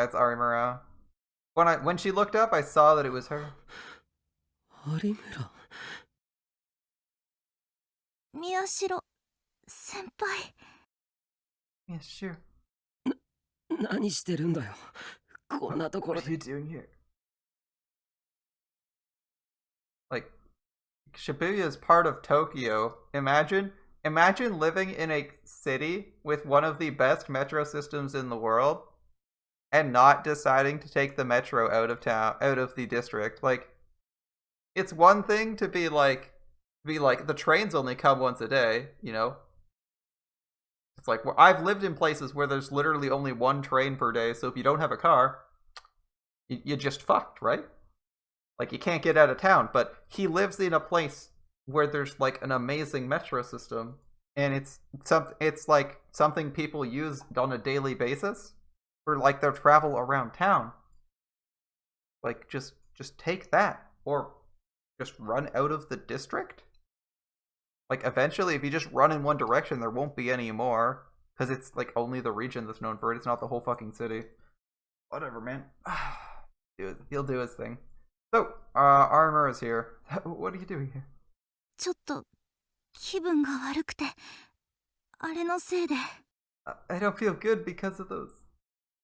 it's Arimura. When she looked up, I saw that it was her. Arimura. Miyashiro senpai. Yeah, sure. 何してるんだよ。こんなところ What are you doing here? Like, Shibuya is part of Tokyo. Imagine living in a city with one of the best metro systems in the world and not deciding to take the metro out of town, out of the district. Like, it's one thing to be like the trains only come once a day, you know? It's like, well, I've lived in places where there's literally only one train per day, so if you don't have a car, you're just fucked, right? Like, you can't get out of town. But he lives in a place where there's like an amazing metro system, and it's like something people use on a daily basis for like their travel around town. Like, just take that, or just run out of the district. Like, eventually, if you just run in one direction, there won't be any more. Because it's, like, only the region that's known for it. It's not the whole fucking city. Whatever, man. He'll do his thing. So, Armor is here. What are you doing here? ちょっと気分が悪くて、あれのせいで。I don't feel good because of those.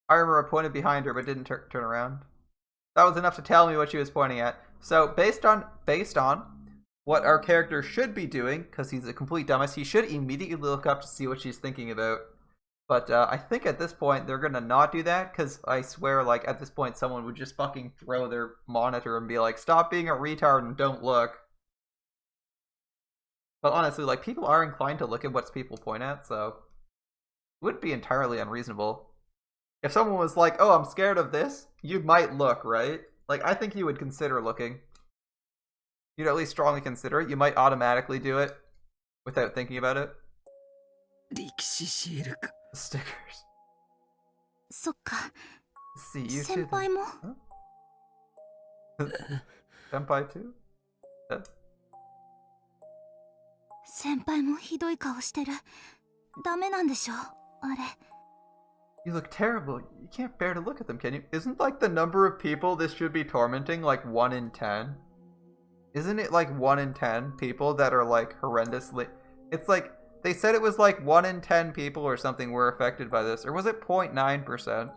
Armor pointed behind her but didn't turn around. That was enough to tell me what she was pointing at. So, based on what our character should be doing, because he's a complete dumbass, he should immediately look up to see what she's thinking about. But I think at this point they're gonna not do that, because I swear, like, at this point someone would just fucking throw their monitor and be like, stop being a retard and don't look. But honestly, like, people are inclined to look at what people point at, so it wouldn't be entirely unreasonable. If someone was like, oh, I'm scared of this, you might look, right? Like, I think you would consider looking. You'd at least strongly consider it. You might automatically do it without thinking about it. 力士シールか。 Stickers. そっか。 See, you 先 too. 輩も Senpai too? 先輩もひどい顔してる。ダメなんでしょあれ。 You look terrible. You can't bear to look at them, can you? Isn't like the number of people this should be tormenting like 1 in 10? Isn't it like 1 in 10 people that are like horrendously... It's like, they said it was like 1 in 10 people or something were affected by this. Or was it 0.9%?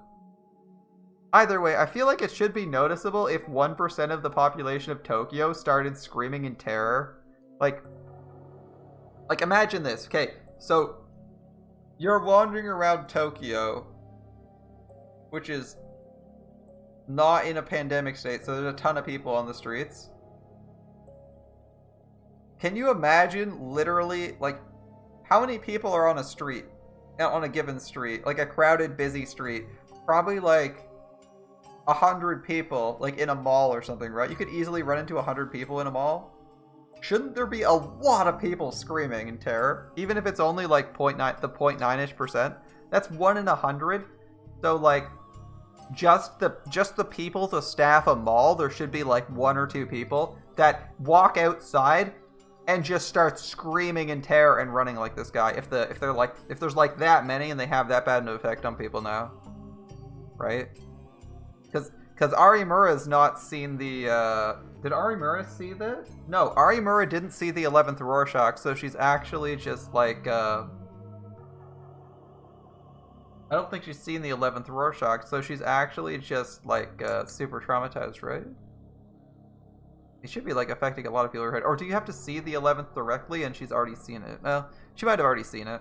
Either way, I feel like it should be noticeable if 1% of the population of Tokyo started screaming in terror. Like imagine this. Okay, so you're wandering around Tokyo, which is not in a pandemic state, so there's a ton of people on the streets. Can you imagine literally, like, how many people are on a street? On a given street? Like a crowded, busy street. Probably like 100 people, like in a mall or something, right? You could easily run into 100 people in a mall. Shouldn't there be a lot of people screaming in terror? Even if it's only like 0.9-ish%? That's 1 in 100. So like, just the people to staff a mall, there should be like 1 or 2 people that walk outside and just start screaming in terror and running like this guy. If there's like that many and they have that bad an effect on people now, right? Because Arimura's not seen the. Did Arimura see this? No, Arimura didn't see the 11th Rorschach, so she's actually just like. I don't think she's seen the 11th Rorschach, so she's actually just like super traumatized, right? It should be like affecting a lot of people. Or do you have to see the 11th directly and she's already seen it? Well, she might have already seen it.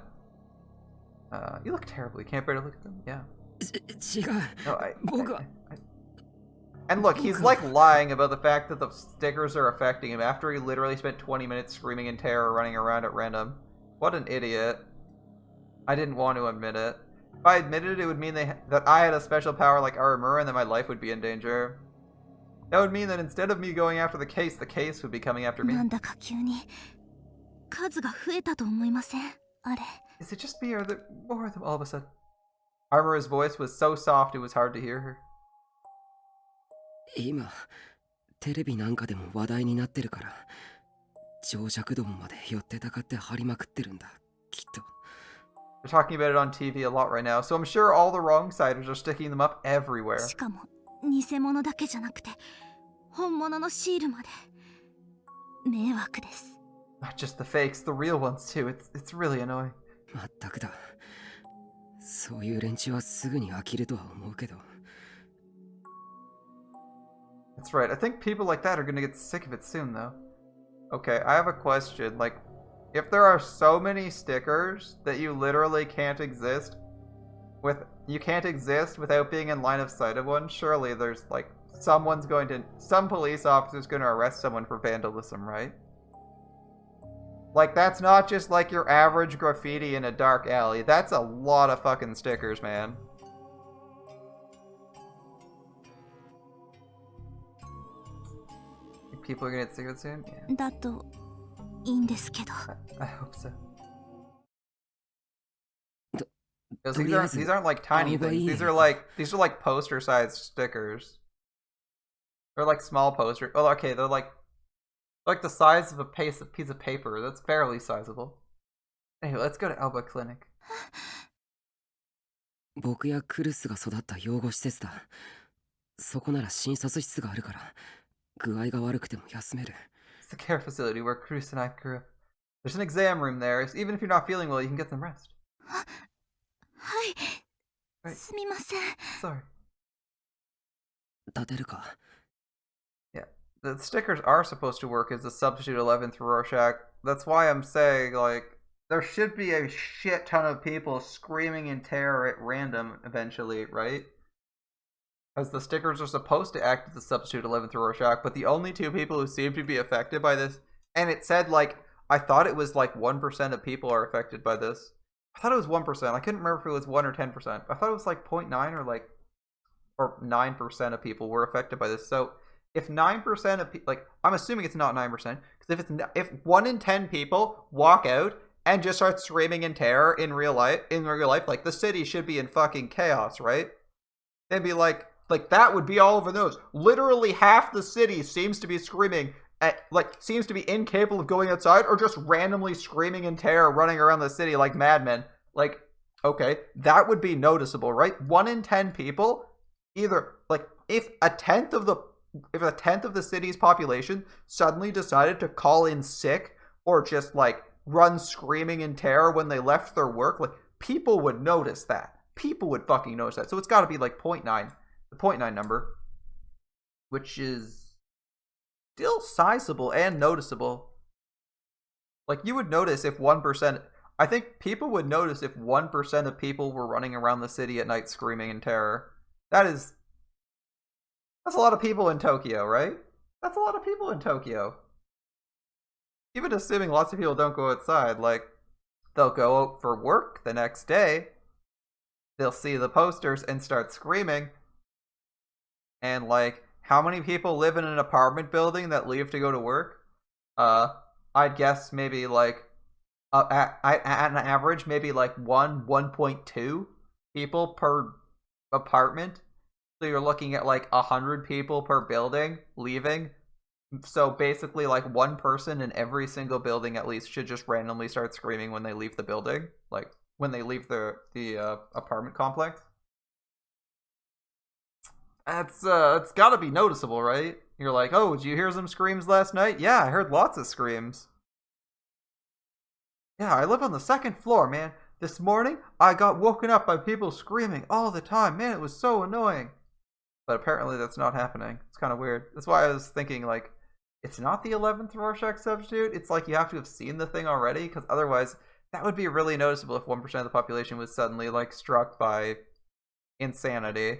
You look terrible. You can't bear to look at them. Yeah. No, and look, he's like lying about the fact that the stickers are affecting him after he literally spent 20 minutes screaming in terror running around at random. What an idiot. I didn't want to admit it. If I admitted it, it would mean that I had a special power like Arimura and that my life would be in danger. That would mean that instead of me going after the case would be coming after me. Is it just me or are there more of them all of a sudden? Arimura's voice was so soft it was hard to hear her. 今テレビなんかでも話題になってるから情弱度まで寄ってたかって張りまくってるんだきっと They're talking about it on TV a lot right now, so I'm sure all the wrong-siders are sticking them up everywhere. しかも偽物だけじゃなくて本物のシールまで迷惑です Not just the fakes, the real ones too. It's really annoying. まったくだそういう連中はすぐに飽きるとは思うけど That's right. I think people like that are gonna get sick of it soon, though. Okay, I have a question. Like, if there are so many stickers that you literally can't exist without being in line of sight of one, surely there's like some police officer's gonna arrest someone for vandalism, right? Like, that's not just like your average graffiti in a dark alley. That's a lot of fucking stickers, man. People are gonna get sick of it soon? Yeah. だといいんですけど I hope so. と Because とりあえず these aren't like tiny things. These are like poster-sized stickers. They're like small posters. Oh, okay, they're like the size of a piece of paper. That's fairly sizable. Anyway, let's go to Alba Clinic. 僕やクルスが育った養護施設だそこなら診察室があるから具合が悪くても休める It's the care facility where Cruz and I grew up. There's an exam room there. Even if you're not feeling well, you can get some rest. はい、Right. すみません Sorry. 立てるか Yeah. The stickers are supposed to work as a substitute 11th Rorschach. That's why I'm saying, like, there should be a shit ton of people screaming in terror at random eventually, right? Because the stickers are supposed to act as the substitute 11th Rorschach, but the only 2 people who seem to be affected by this, and it said, like, I thought it was like 1% of people are affected by this. I thought it was 1%. I couldn't remember if it was 1 or 10%. I thought it was like 0.9 or 9% of people were affected by this. So if 9% of people, like, I'm assuming it's not 9%, because if 1 in 10 people walk out and just start screaming in terror in real life, like, the city should be in fucking chaos, right? They'd be like that would be all over the news. Literally half the city seems to be screaming seems to be incapable of going outside or just randomly screaming in terror running around the city like madmen. Like, okay, that would be noticeable, right? 1 in 10 people, either, like, if a tenth of the if a tenth of the city's population suddenly decided to call in sick or just like run screaming in terror when they left their work, like people would notice that. People would fucking notice that. So it's got to be like 0.9, the 0.9 number, which is still sizable and noticeable. Like you would notice if 1%. I think people would notice if 1% of people were running around the city at night screaming in terror. That's a lot of people in Tokyo, right? That's a lot of people in Tokyo. Even assuming lots of people don't go outside, like, they'll go out for work the next day, they'll see the posters and start screaming, and, like, how many people live in an apartment building that leave to go to work? I'd guess maybe, like, at an average, maybe, like, 1.2 people per apartment. So you're looking at like 100 people per building leaving. So basically like one person in every single building at least should just randomly start screaming when they leave the building. Like when they leave the apartment complex. It's gotta be noticeable, right? You're like, oh, did you hear some screams last night? Yeah, I heard lots of screams. Yeah, I live on the second floor, man. This morning, I got woken up by people screaming all the time. Man, it was so annoying. But apparently that's not happening. It's kind of weird. That's why I was thinking, like, it's not the 11th Rorschach substitute. It's like you have to have seen the thing already, because otherwise that would be really noticeable if 1% of the population was suddenly, like, struck by insanity.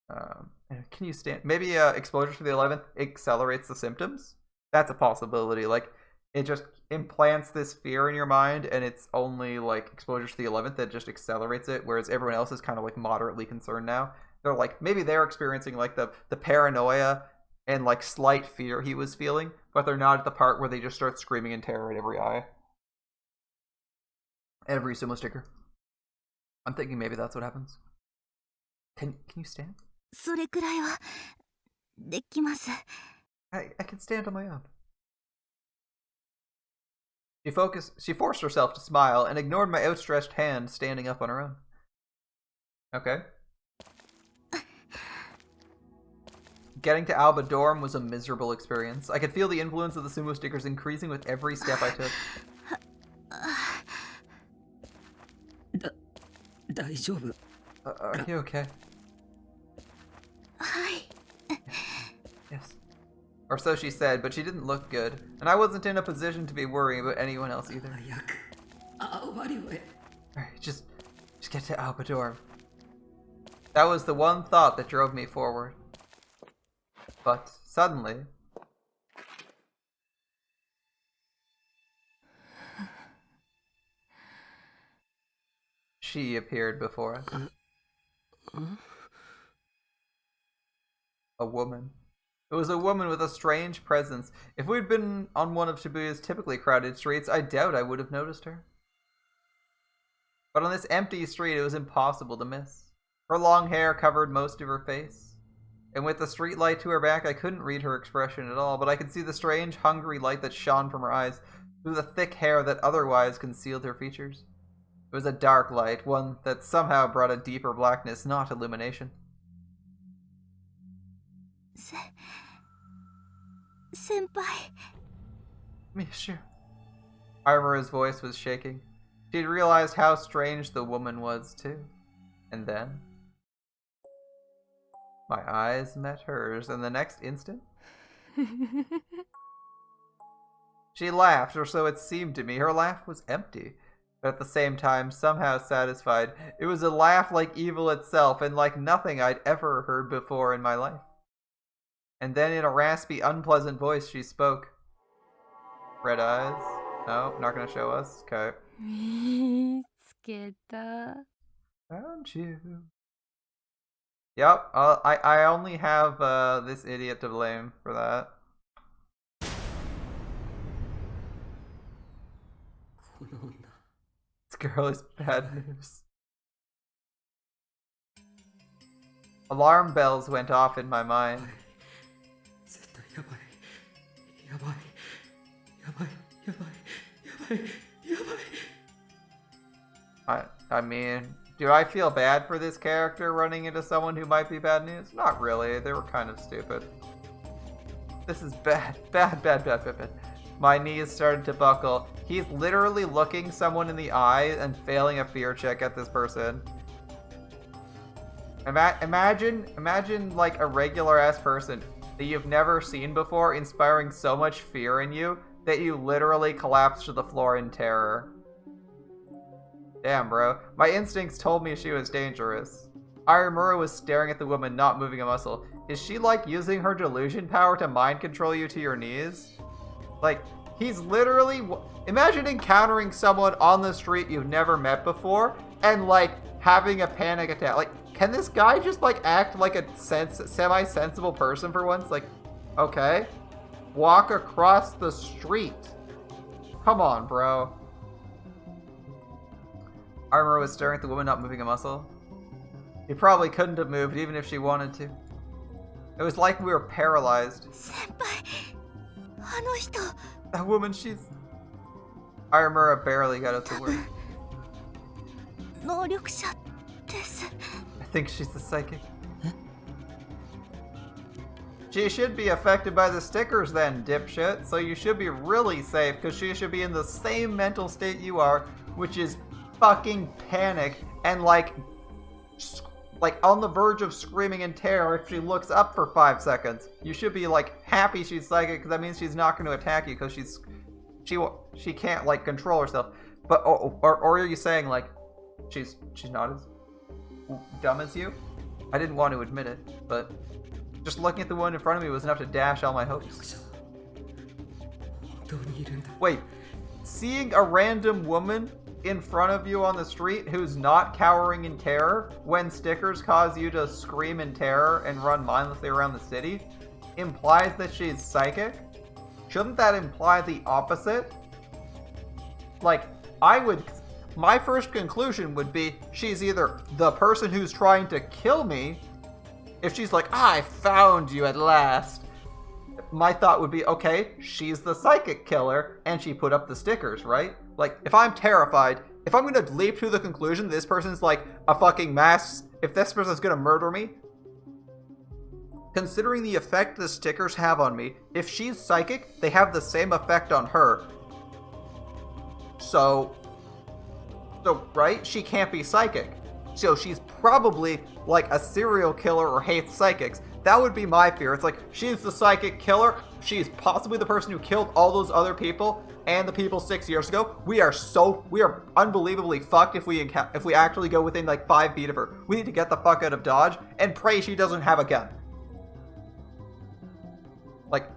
Can you stand... Maybe exposure to the 11th accelerates the symptoms? That's a possibility. Like, it just implants this fear in your mind, and it's only like exposure to the 11th that just accelerates it, whereas everyone else is kind of like moderately concerned now. They're like, maybe they're experiencing like the paranoia and like slight fear he was feeling, but they're not at the part where they just start screaming in terror at every eye. Every Sumo sticker. I'm thinking maybe that's what happens. Can you stand? それくらいはできます。 I can stand on my own. She forced herself to smile and ignored my outstretched hand standing up on her own. Okay. Getting to Alba Dorm was a miserable experience. I could feel the influence of the sumo stickers increasing with every step I took. 大丈夫 Are you okay? はい。 Yes. Or so she said, but she didn't look good, and I wasn't in a position to be worrying about anyone else either. 早く青葉寮へ Alright, just get to Alba Dorm. That was the one thought that drove me forward. But suddenly... she appeared before us. A woman. It was a woman with a strange presence. If we'd been on one of Shibuya's typically crowded streets, I doubt I would have noticed her. But on this empty street, it was impossible to miss. Her long hair covered most of her face. And with the street light to her back, I couldn't read her expression at all, but I could see the strange, hungry light that shone from her eyes through the thick hair that otherwise concealed her features. It was a dark light, one that somehow brought a deeper blackness, not illumination. 先輩。 Monsieur. Armora's voice was shaking. She'd realized how strange the woman was, too. And then... my eyes met hers, and the next instant... she laughed, or so it seemed to me. Her laugh was empty, but at the same time somehow satisfied. It was a laugh like evil itself, and like nothing I'd ever heard before in my life. And then in a raspy, unpleasant voice she spoke. Red eyes? No, not gonna show us. Okay. 見つけた。 Found you. Yep, I only have this idiot to blame for that. この女 This girl is bad news. Alarm bells went off in my mind. 絶対やばいやばいやばいやばいやばいやばい I mean, Do I feel bad for this character running into someone who might be bad news? Not really. They were kind of stupid. This is bad. Bad. My knees started to buckle. He's literally looking someone in the eye and failing a fear check at this person. Imagine like a regular-ass person that you've never seen before inspiring so much fear in you that you literally collapse to the floor in terror. Damn, bro. My instincts told me she was dangerous. Aramura was staring at the woman, not moving a muscle. Is she, like, using her delusion power to mind control you to your knees? Like, he's literally... Imagine encountering someone on the street you've never met before and, like, having a panic attack. Like, can this guy just, like, act like a semi-sensible person for once? Like, okay. Walk across the street. Come on, bro. Armor was staring at the woman, not moving a muscle. He probably couldn't have moved, even if she wanted to. It was like we were paralyzed. Senpai, あの人。 That woman, she's... Armura barely got out the word. 能力者です。 I think she's the psychic. She should be affected by the stickers then, dipshit. So you should be really safe, because she should be in the same mental state you are, which is fucking panic and like on the verge of screaming in terror if she looks up for 5 seconds. You should be like happy she's psychic, because that means she's not going to attack you, because she can't like control herself. But or are you saying like she's not as dumb as you? I didn't want to admit it, but just looking at the one in front of me was enough to dash all my hopes. Wait, seeing a random woman in front of you on the street who's not cowering in terror when stickers cause you to scream in terror and run mindlessly around the city implies that she's psychic? Shouldn't that imply the opposite? Like, my first conclusion would be she's either the person who's trying to kill me. If she's like, I found you at last, my thought would be, okay, she's the psychic killer, and she put up the stickers, right? Like, if I'm terrified, if I'm gonna leap to the conclusion this person's like a fucking mass, if this person's gonna murder me, considering the effect the stickers have on me, if she's psychic, they have the same effect on her. So, right? She can't be psychic. So she's probably like a serial killer or hates psychics. That would be my fear. It's like, she's the psychic killer. She's possibly the person who killed all those other people and the people 6 years ago. We are unbelievably fucked if we actually go within like 5 feet of her. We need to get the fuck out of Dodge and pray she doesn't have a gun. Like,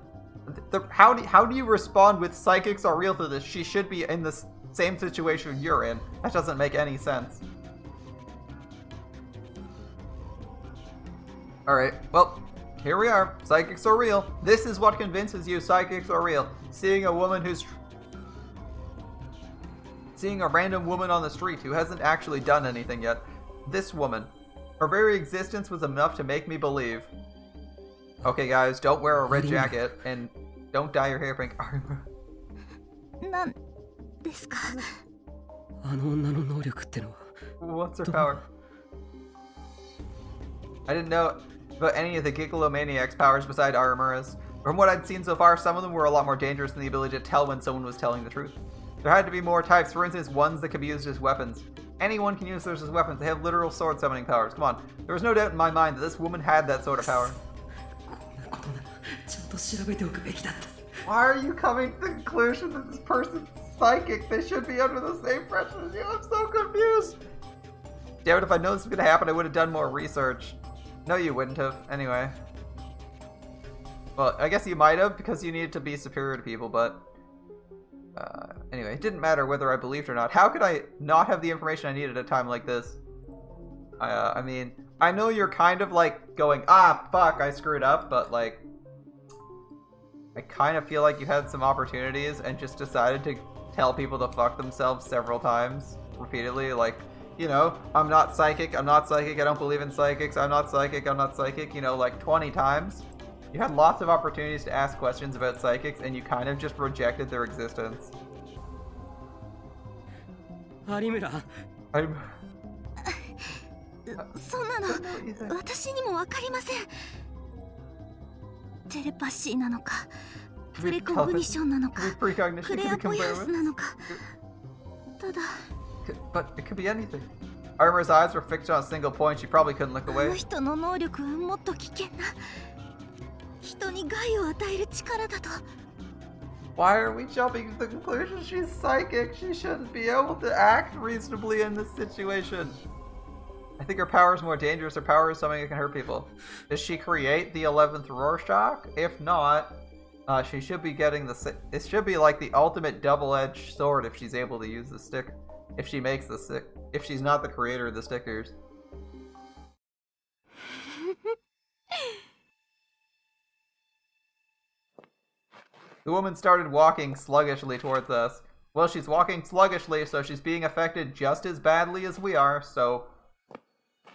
how do you respond with psychics are real to this? She should be in the same situation you're in. That doesn't make any sense. Alright, well, here we are. Psychics are real. This is what convinces you psychics are real. Seeing a random woman on the street who hasn't actually done anything yet. This woman. Her very existence was enough to make me believe. Okay guys, don't wear a red jacket and don't dye your hair pink. なんですか? あの女の能力ってのは What's her power? I didn't know about any of the Gigalomaniac's powers beside Aramura's. From what I'd seen so far, some of them were a lot more dangerous than the ability to tell when someone was telling the truth. There had to be more types, for instance, ones that could be used as weapons. Anyone can use those as weapons. They have literal sword summoning powers. Come on. There was no doubt in my mind that this woman had that sort of power. Why are you coming to the conclusion that this person's psychic? They should be under the same pressure as you. I'm so confused. Damn it, if I know this was gonna happen, I would have done more research. No, you wouldn't have. Anyway. Well, I guess you might have, because you needed to be superior to people, but... anyway, it didn't matter whether I believed or not. How could I not have the information I needed at a time like this? I mean, I know you're kind of like going, ah, fuck, I screwed up, but like... I kind of feel like you had some opportunities and just decided to tell people to fuck themselves several times, repeatedly, like... You know, I'm not psychic, I don't believe in psychics, I'm not psychic, you know, like 20 times. You had lots of opportunities to ask questions about psychics, and you kind of just rejected their existence. そんなの Don't know what you think. 私にもわかりません。テレパシーなのか、プレコグニションなのか、 Could be precognition, ク it レ could ア be ポヤンス clairvoyance. なのか。ただ But it could be anything. Armor's eyes were fixed on a single point. She probably couldn't look あの away. 人の能力はもっと危険な、人に害を与える力だと。 Why are we jumping to the conclusion she's psychic? She shouldn't be able to act reasonably in this situation. I think her power is more dangerous. Her power is something that can hurt people. Does she create the 11th Rorschach? If not, she should be getting the... It should be like the ultimate double-edged sword if she's able to use the stick. If she makes the stick. If she's not the creator of the stickers. The woman started walking sluggishly towards us. Well, she's walking sluggishly, so she's being affected just as badly as we are, so...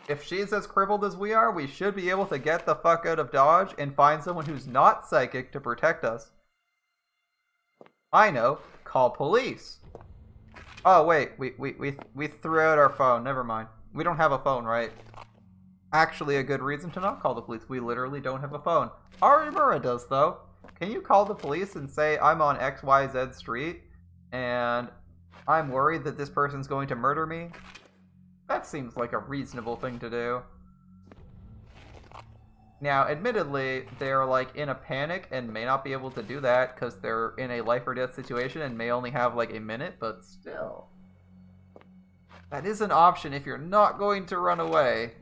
If she's as crippled as we are, we should be able to get the fuck out of Dodge and find someone who's not psychic to protect us. I know. Call police. Oh, wait. We threw out our phone. Never mind. We don't have a phone, right? Actually, a good reason to not call the police. We literally don't have a phone. Arimura does, though. Can you call the police and say, I'm on XYZ street, and I'm worried that this person's going to murder me? That seems like a reasonable thing to do. Now, admittedly, they're like in a panic and may not be able to do that because they're in a life or death situation and may only have like a minute, but still. That is an option if you're not going to run away.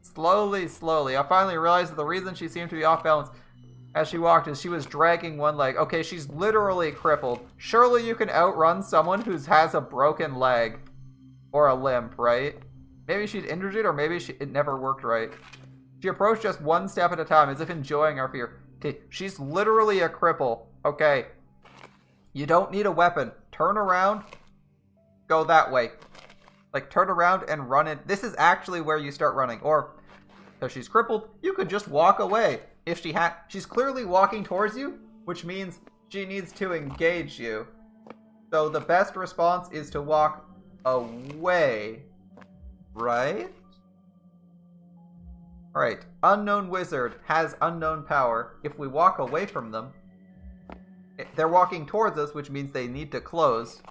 Slowly, slowly. I finally realized that the reason she seemed to be off balance as she walked is she was dragging one leg. Okay, she's literally crippled. Surely you can outrun someone who has a broken leg. Or a limp, right? Maybe she'd injured it, or maybe it never worked right. She approached just one step at a time, as if enjoying our fear. Okay, she's literally a cripple. Okay. You don't need a weapon. Turn around. Go that way. Like, turn around and run it. This is actually where you start running. Or, if she's crippled, you could just walk away. If she's clearly walking towards you, which means she needs to engage you. So the best response is to walk away, right? Alright, unknown wizard has unknown power. If we walk away from them, they're walking towards us, which means they need to close.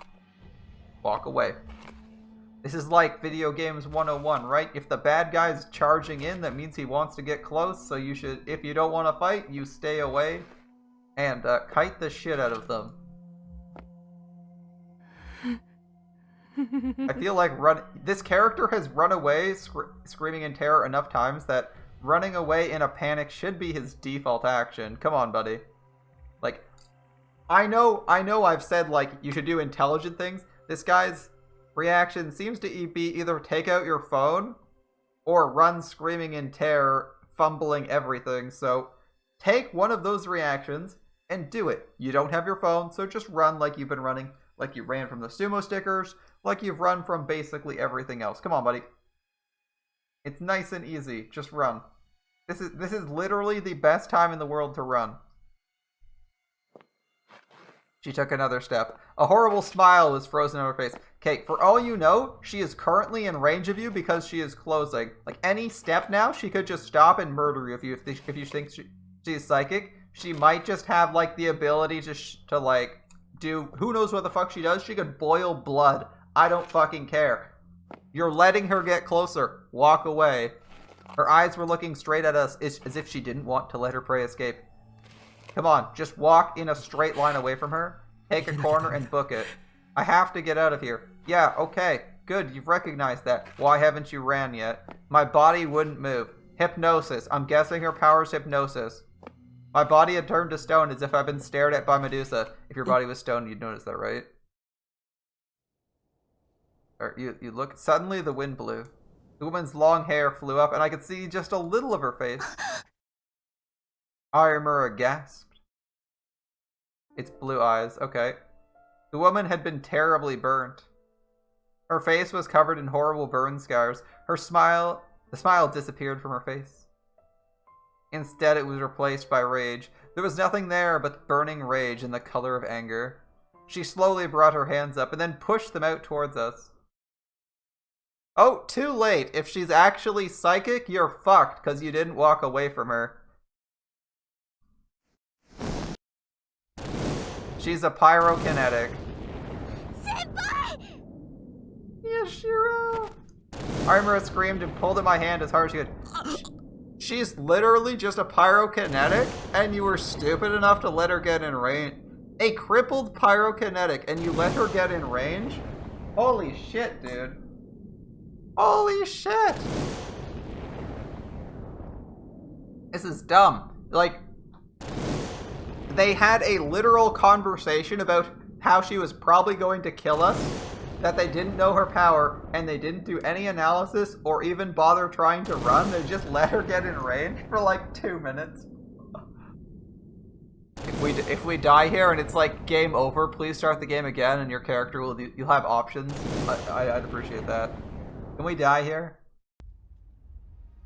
Walk away. This is like video games 101, right? If the bad guy's charging in, that means he wants to get close, so you should, if you don't want to fight, you stay away and kite the shit out of them. I feel like this character has run away screaming in terror enough times that running away in a panic should be his default action. Come on, buddy. Like, I know I've said, like, you should do intelligent things. This guy's reaction seems to be either take out your phone or run screaming in terror, fumbling everything. So take one of those reactions and do it. You don't have your phone, so just run like you've been running, like you ran from the Sumo stickers, like you've run from basically everything else. Come on, buddy. It's nice and easy. Just run. This is literally the best time in the world to run. She took another step. A horrible smile was frozen on her face. Okay, for all you know, she is currently in range of you because she is closing. Like, any step now, she could just stop and murder you if you think she's psychic. She might just have, like, the ability to like, do... Who knows what the fuck she does? She could boil blood. I don't fucking care. You're letting her get closer. Walk away. Her eyes were looking straight at us as if she didn't want to let her prey escape. Come on, just walk in a straight line away from her. Take a corner and book it. I have to get out of here. Yeah, okay. Good, you've recognized that. Why haven't you ran yet? My body wouldn't move. Hypnosis. I'm guessing her power's hypnosis. My body had turned to stone as if I'd been stared at by Medusa. If your body was stone, you'd notice that, right? Or you look. Suddenly the wind blew. The woman's long hair flew up, and I could see just a little of her face. Arimura gasped. Its blue eyes. Okay. The woman had been terribly burnt. Her face was covered in horrible burn scars. The smile disappeared from her face. Instead, it was replaced by rage. There was nothing there but burning rage and the color of anger. She slowly brought her hands up and then pushed them out towards us. Oh, too late. If she's actually psychic, you're fucked because you didn't walk away from her. She's a pyrokinetic. Senpai! Yashiro! Armor screamed and pulled at my hand as hard as she could. She's literally just a pyrokinetic, and you were stupid enough to let her get in range. A crippled pyrokinetic, and you let her get in range? Holy shit, dude. Holy shit! This is dumb. Like, they had a literal conversation about how she was probably going to kill us, that they didn't know her power, and they didn't do any analysis or even bother trying to run. They just let her get in range for like 2 minutes. If we die here and it's like game over, please start the game again and your character will you'll have options. I'd appreciate that. Can we die here?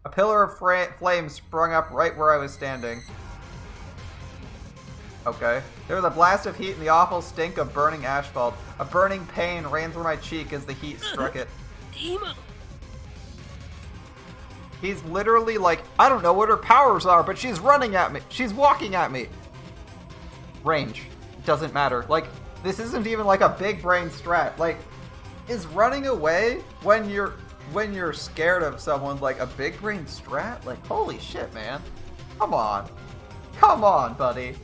A pillar of flame sprung up right where I was standing. Okay. There was a blast of heat and the awful stink of burning asphalt. A burning pain ran through my cheek as the heat struck it. He's literally like, I don't know what her powers are, but she's running at me. She's walking at me. Range. Doesn't matter. Like, this isn't even like a big brain strat. Like, is running away when you're scared of someone like a big brain strat? Like, holy shit, man. Come on. Come on, buddy.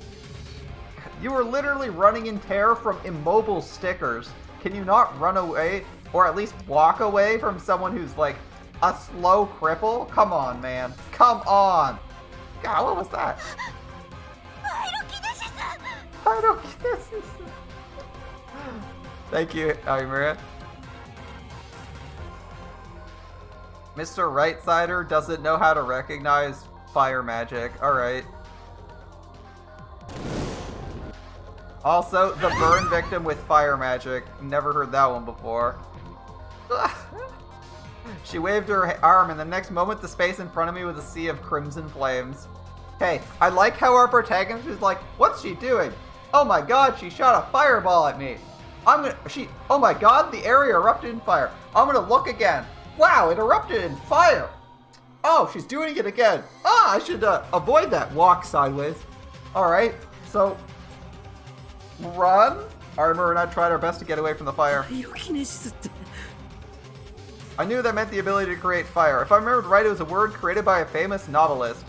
You were literally running in terror from immobile stickers. Can you not run away, or at least walk away from someone who's like a slow cripple? Come on, man. Come on. God, what was that? I don't kiss. Thank you, Aimura. Mr. Right-Sider doesn't know how to recognize fire magic. Alright. Also, the burn victim with fire magic. Never heard that one before. She waved her arm, and the next moment the space in front of me was a sea of crimson flames. Hey, I like how our protagonist is like, what's she doing? Oh my god, she shot a fireball at me. Oh my god, the area erupted in fire. I'm gonna look again. Wow, it erupted in fire. Oh, she's doing it again. Ah, I should avoid that. Walk sideways. Alright, so run. Armor and I tried our best to get away from the fire. I knew that meant the ability to create fire. If I remembered right, it was a word created by a famous novelist.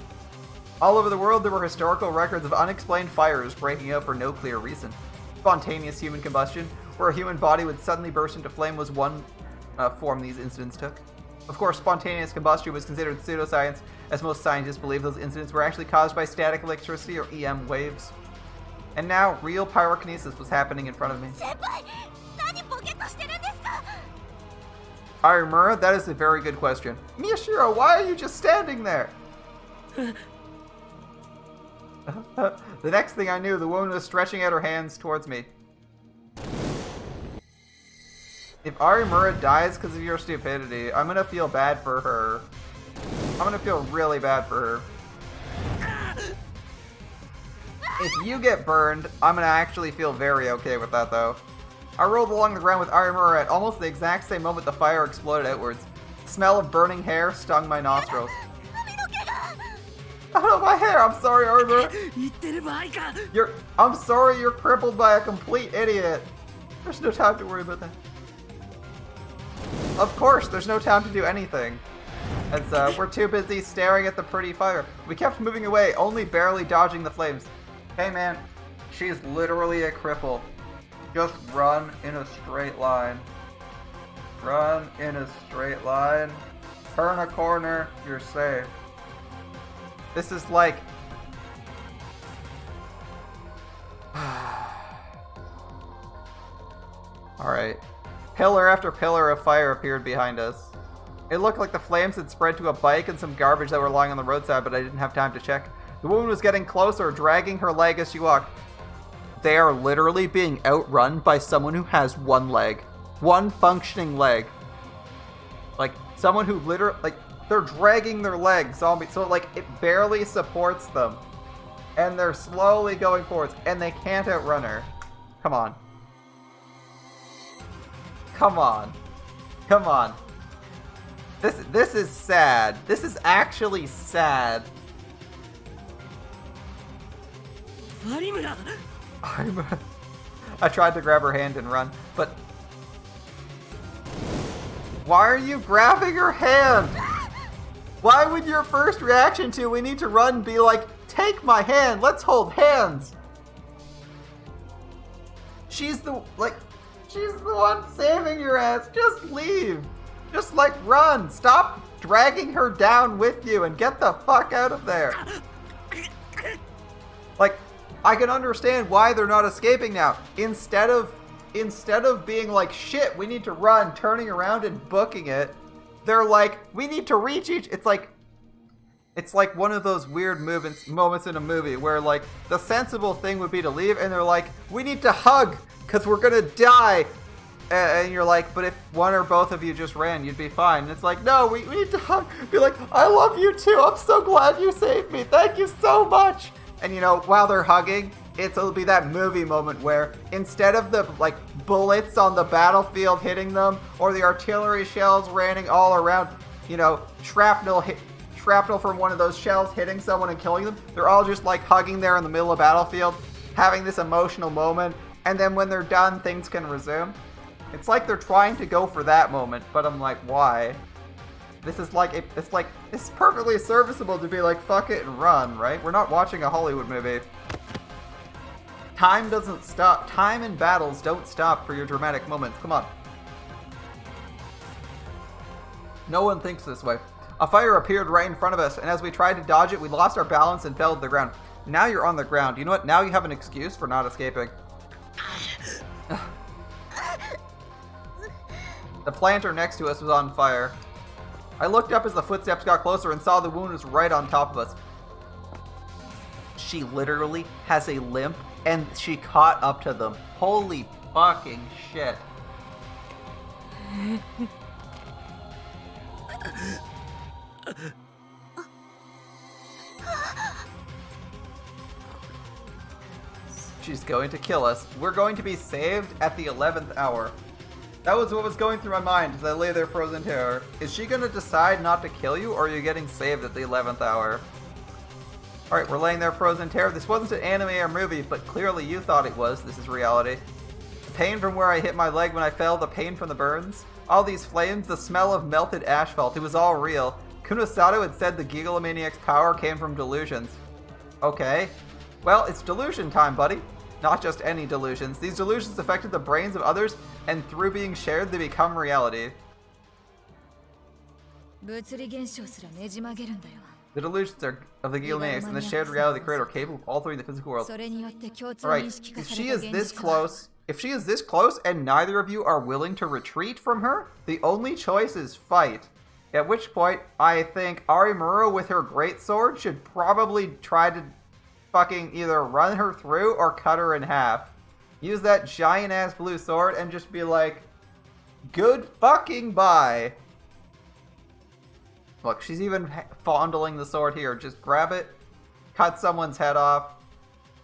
All over the world, there were historical records of unexplained fires breaking out for no clear reason. Spontaneous human combustion, where a human body would suddenly burst into flame, was one form these incidents took. Of course, spontaneous combustion was considered pseudoscience, as most scientists believe those incidents were actually caused by static electricity or EM waves. And now, real pyrokinesis was happening in front of me. Arimura, that is a very good question. Miyashiro, why are you just standing there? The next thing I knew, the woman was stretching out her hands towards me. If Arimura dies because of your stupidity, I'm gonna feel bad for her. I'm gonna feel really bad for her. If you get burned, I'm gonna actually feel very okay with that, though. I rolled along the ground with Arimura at almost the exact same moment the fire exploded outwards. The smell of burning hair stung my nostrils. Oh, my hair! I'm sorry, Arimura. I'm sorry you're crippled by a complete idiot. There's no time to worry about that. Of course, there's no time to do anything. As we're too busy staring at the pretty fire. We kept moving away, only barely dodging the flames. Hey man, she's literally a cripple. Just run in a straight line. Run in a straight line. Turn a corner, you're safe. This is like... Alright. Pillar after pillar of fire appeared behind us. It looked like the flames had spread to a bike and some garbage that were lying on the roadside, but I didn't have time to check. The woman was getting closer, dragging her leg as she walked. They are literally being outrun by someone who has one leg. One functioning leg. Like, someone who literally... Like, they're dragging their leg, zombie, so like, it barely supports them. And they're slowly going forwards, and they can't outrun her. Come on. Come on. Come on. This is sad. This is actually sad. 有村 I tried to grab her hand and run, but why are you grabbing her hand? Why would your first reaction to we need to run be like, take my hand, let's hold hands? She's the one saving your ass. Just leave. Just like run. Stop dragging her down with you and get the fuck out of there. Like, I can understand why they're not escaping now. Instead of being like, shit, we need to run, turning around and booking it, they're like, we need to reach each. It's like one of those weird moments in a movie where like the sensible thing would be to leave, and they're like, we need to hug because we're gonna die. And you're like, but if one or both of you just ran, you'd be fine. And it's like, no, we need to hug. Be like, I love you too. I'm so glad you saved me. Thank you so much. And you know, while they're hugging, it'll be that movie moment where instead of the like bullets on the battlefield hitting them or the artillery shells raining all around, you know, shrapnel from one of those shells hitting someone and killing them, they're all just like hugging there in the middle of the battlefield, having this emotional moment, and then when they're done, things can resume. It's like they're trying to go for that moment, but I'm like, why? This is like, it's perfectly serviceable to be like, fuck it and run, right? We're not watching a Hollywood movie. Time doesn't stop. Time and battles don't stop for your dramatic moments. Come on. No one thinks this way. A fire appeared right in front of us, and as we tried to dodge it, we lost our balance and fell to the ground. Now you're on the ground. You know what? Now you have an excuse for not escaping. The planter next to us was on fire. I looked up as the footsteps got closer and saw the wound was right on top of us. She literally has a limp and she caught up to them. Holy fucking shit. She's going to kill us. We're going to be saved at the 11th hour. That was what was going through my mind as I lay there frozen in terror. Is she going to decide not to kill you, or are you getting saved at the 11th hour? Alright, we're laying there frozen in terror. This wasn't an anime or movie, but clearly you thought it was. This is reality. The pain from where I hit my leg when I fell, the pain from the burns, all these flames, the smell of melted asphalt, it was all real. Kunosato had said the Gigalomaniac's power came from delusions. Okay. Well, it's delusion time, buddy. Not just any delusions. These delusions affected the brains of others, and through being shared, they become reality. The delusions of the Gigalomaniacs and the shared reality creator are capable of altering the physical world. Alright, if she is this close and neither of you are willing to retreat from her, the only choice is fight. At which point, I think Arimura with her greatsword should probably try to fucking either run her through or cut her in half. Use that giant ass blue sword and just be like, good fucking bye. Look, she's even fondling the sword here. Just grab it, cut someone's head off,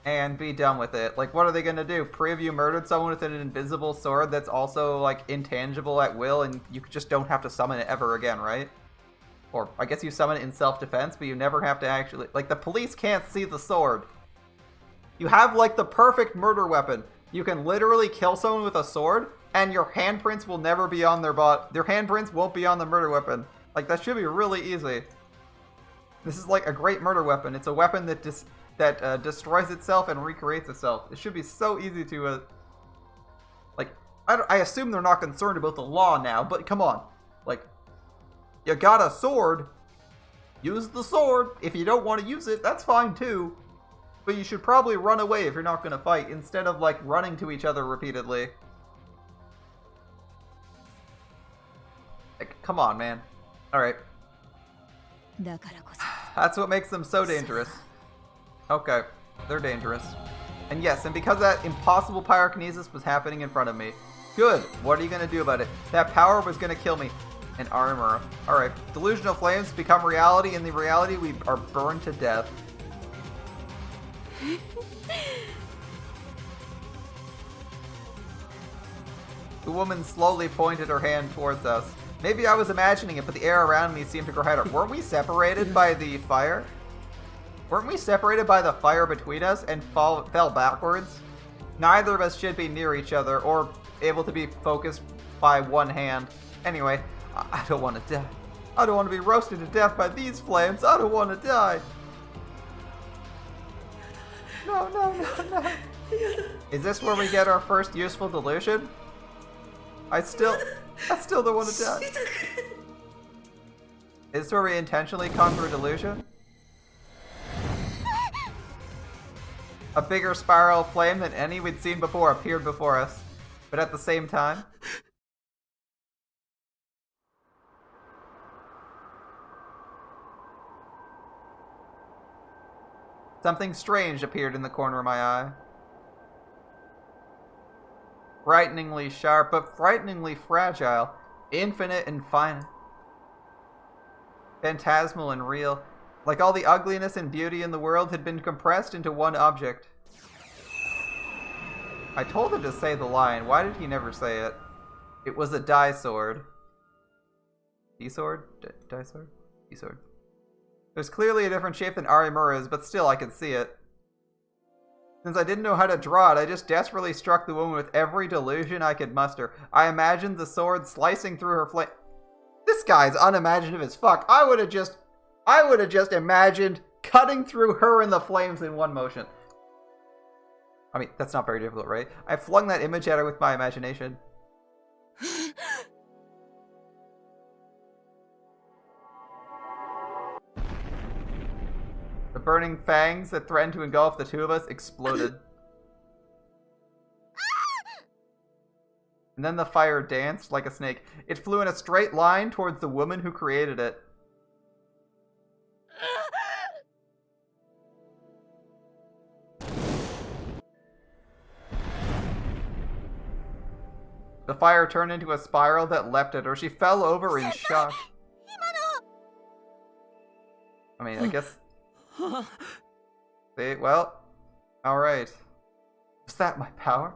and be done with it. Like, what are they gonna do? Prove you murdered someone with an invisible sword that's also, like, intangible at will, and you just don't have to summon it ever again, right? Or, I guess you summon it in self-defense, but you never have to actually... Like, the police can't see the sword. You have, like, the perfect murder weapon. You can literally kill someone with a sword, and your handprints will never be on their body. Their handprints won't be on the murder weapon. Like, that should be really easy. This is, like, a great murder weapon. It's a weapon that destroys itself and recreates itself. It should be so easy to, like, I assume they're not concerned about the law now, but come on. Like, you got a sword, use the sword. If you don't want to use it, that's fine too. But you should probably run away if you're not going to fight, instead of, like, running to each other repeatedly. Like, come on, man. Alright. That's what makes them so dangerous. Okay, they're dangerous. And yes, and because that impossible pyrokinesis was happening in front of me. Good, what are you going to do about it? That power was going to kill me. And Arimura. Alright, delusional flames become reality, and in reality we are burned to death. The woman slowly pointed her hand towards us. Maybe I was imagining it, but the air around me seemed to grow hotter. Weren't we separated by the fire? Weren't we separated by the fire between us and fell backwards? Neither of us should be near each other or able to be focused by one hand. Anyway, I don't want to die. I don't want to be roasted to death by these flames. I don't want to die. No, no, no, no. Is this where we get our first useful delusion? I still don't want to die. Is this where we intentionally conquer a delusion? A bigger spiral of flame than any we'd seen before appeared before us. But at the same time... something strange appeared in the corner of my eye. Frighteningly sharp, but frighteningly fragile. Infinite and finite. Phantasmal and real. Like all the ugliness and beauty in the world had been compressed into one object. I told him to say the line. Why did he never say it? It was a die sword. D-sword? Die-sword? D-sword. It was clearly a different shape than Arimura's, but still I could see it. Since I didn't know how to draw it, I just desperately struck the woman with every delusion I could muster. I imagined the sword slicing through her flame. This guy's unimaginative as fuck. I would have just imagined cutting through her in the flames in one motion. I mean, that's not very difficult, right? I flung that image at her with my imagination. The burning fangs that threatened to engulf the two of us exploded. And then the fire danced like a snake. It flew in a straight line towards the woman who created it. The fire turned into a spiral that leapt at her. She fell over in shock. I mean, I guess... See, well, alright. Was that my power?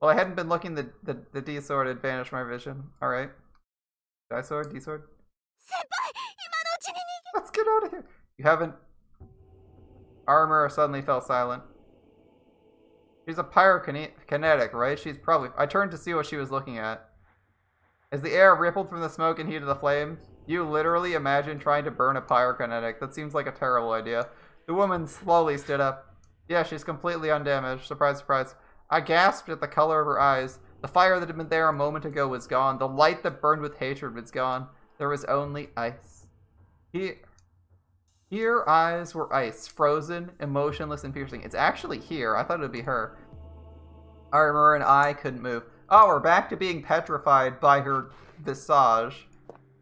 Well, I hadn't been looking. The D-sword had vanished my vision. Alright. Die-sword? D-sword? Let's get out of here! You haven't... Armor suddenly fell silent. She's a pyrokinetic, right? She's probably... I turned to see what she was looking at. As the air rippled from the smoke and heat of the flames, you literally imagine trying to burn a pyrokinetic. That seems like a terrible idea. The woman slowly stood up. Yeah, she's completely undamaged. Surprise, surprise. I gasped at the color of her eyes. The fire that had been there a moment ago was gone. The light that burned with hatred was gone. There was only ice. Here, eyes were ice, frozen, emotionless, and piercing. It's actually here. I thought it would be her. Armor and I couldn't move. Oh, we're back to being petrified by her visage.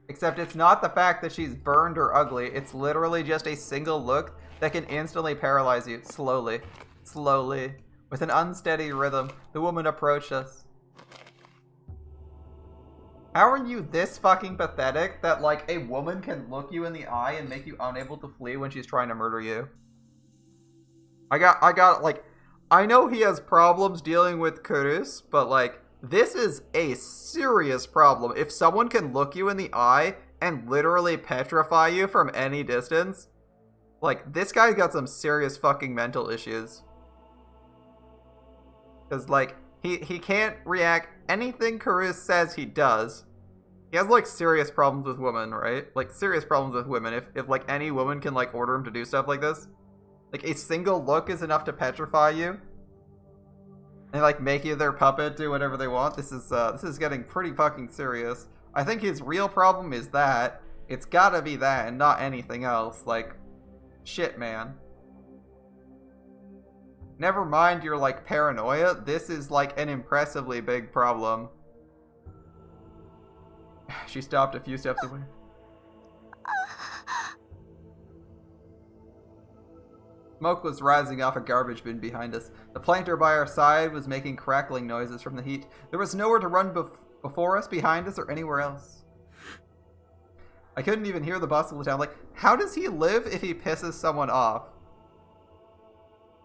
Except it's not the fact that she's burned or ugly. It's literally just a single look that can instantly paralyze you. Slowly. Slowly. With an unsteady rhythm, the woman approached us. How are you this fucking pathetic that, like, a woman can look you in the eye and make you unable to flee when she's trying to murder you? I got, like, I know he has problems dealing with Kurus, but, like, this is a serious problem. If someone can look you in the eye and literally petrify you from any distance, like, this guy's got some serious fucking mental issues. Because, like, he can't react. Anything Kurus says he does. He has, like, serious problems with women, right? Like, serious problems with women. If like, any woman can, like, order him to do stuff like this. Like, a single look is enough to petrify you. And, like, make you their puppet, do whatever they want. This is getting pretty fucking serious. I think his real problem is that. It's gotta be that and not anything else. Like, shit, man. Never mind your, like, paranoia. This is, like, an impressively big problem. She stopped a few steps away. Smoke was rising off a garbage bin behind us. The planter by our side was making crackling noises from the heat. There was nowhere to run before us, behind us, or anywhere else. I couldn't even hear the bustle of the town. Like, how does he live if he pisses someone off?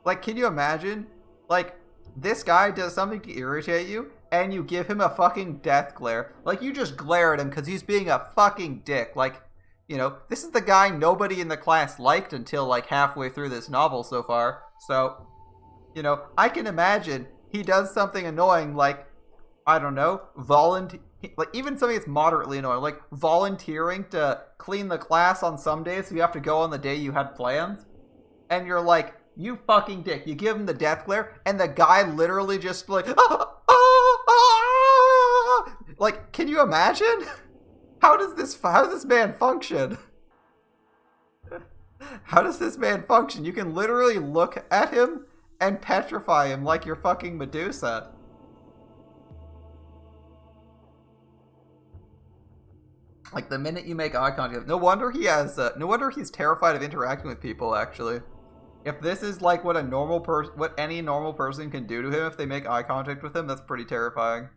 Like, can you imagine? Like, this guy does something to irritate you, and you give him a fucking death glare. Like, you just glare at him because he's being a fucking dick. Like, you know, this is the guy nobody in the class liked until, like, halfway through this novel so far. So, you know, I can imagine he does something annoying, like, I don't know, like, even something that's moderately annoying, like volunteering to clean the class on some days so you have to go on the day you had plans. And you're like, you fucking dick. You give him the death glare, and the guy literally just like, like, can you imagine? How does this man function? How does this man function? You can literally look at him and petrify him like you're fucking Medusa. Like, the minute you make eye contact, no wonder he's terrified of interacting with people, actually. If this is like what any normal person can do to him if they make eye contact with him, that's pretty terrifying.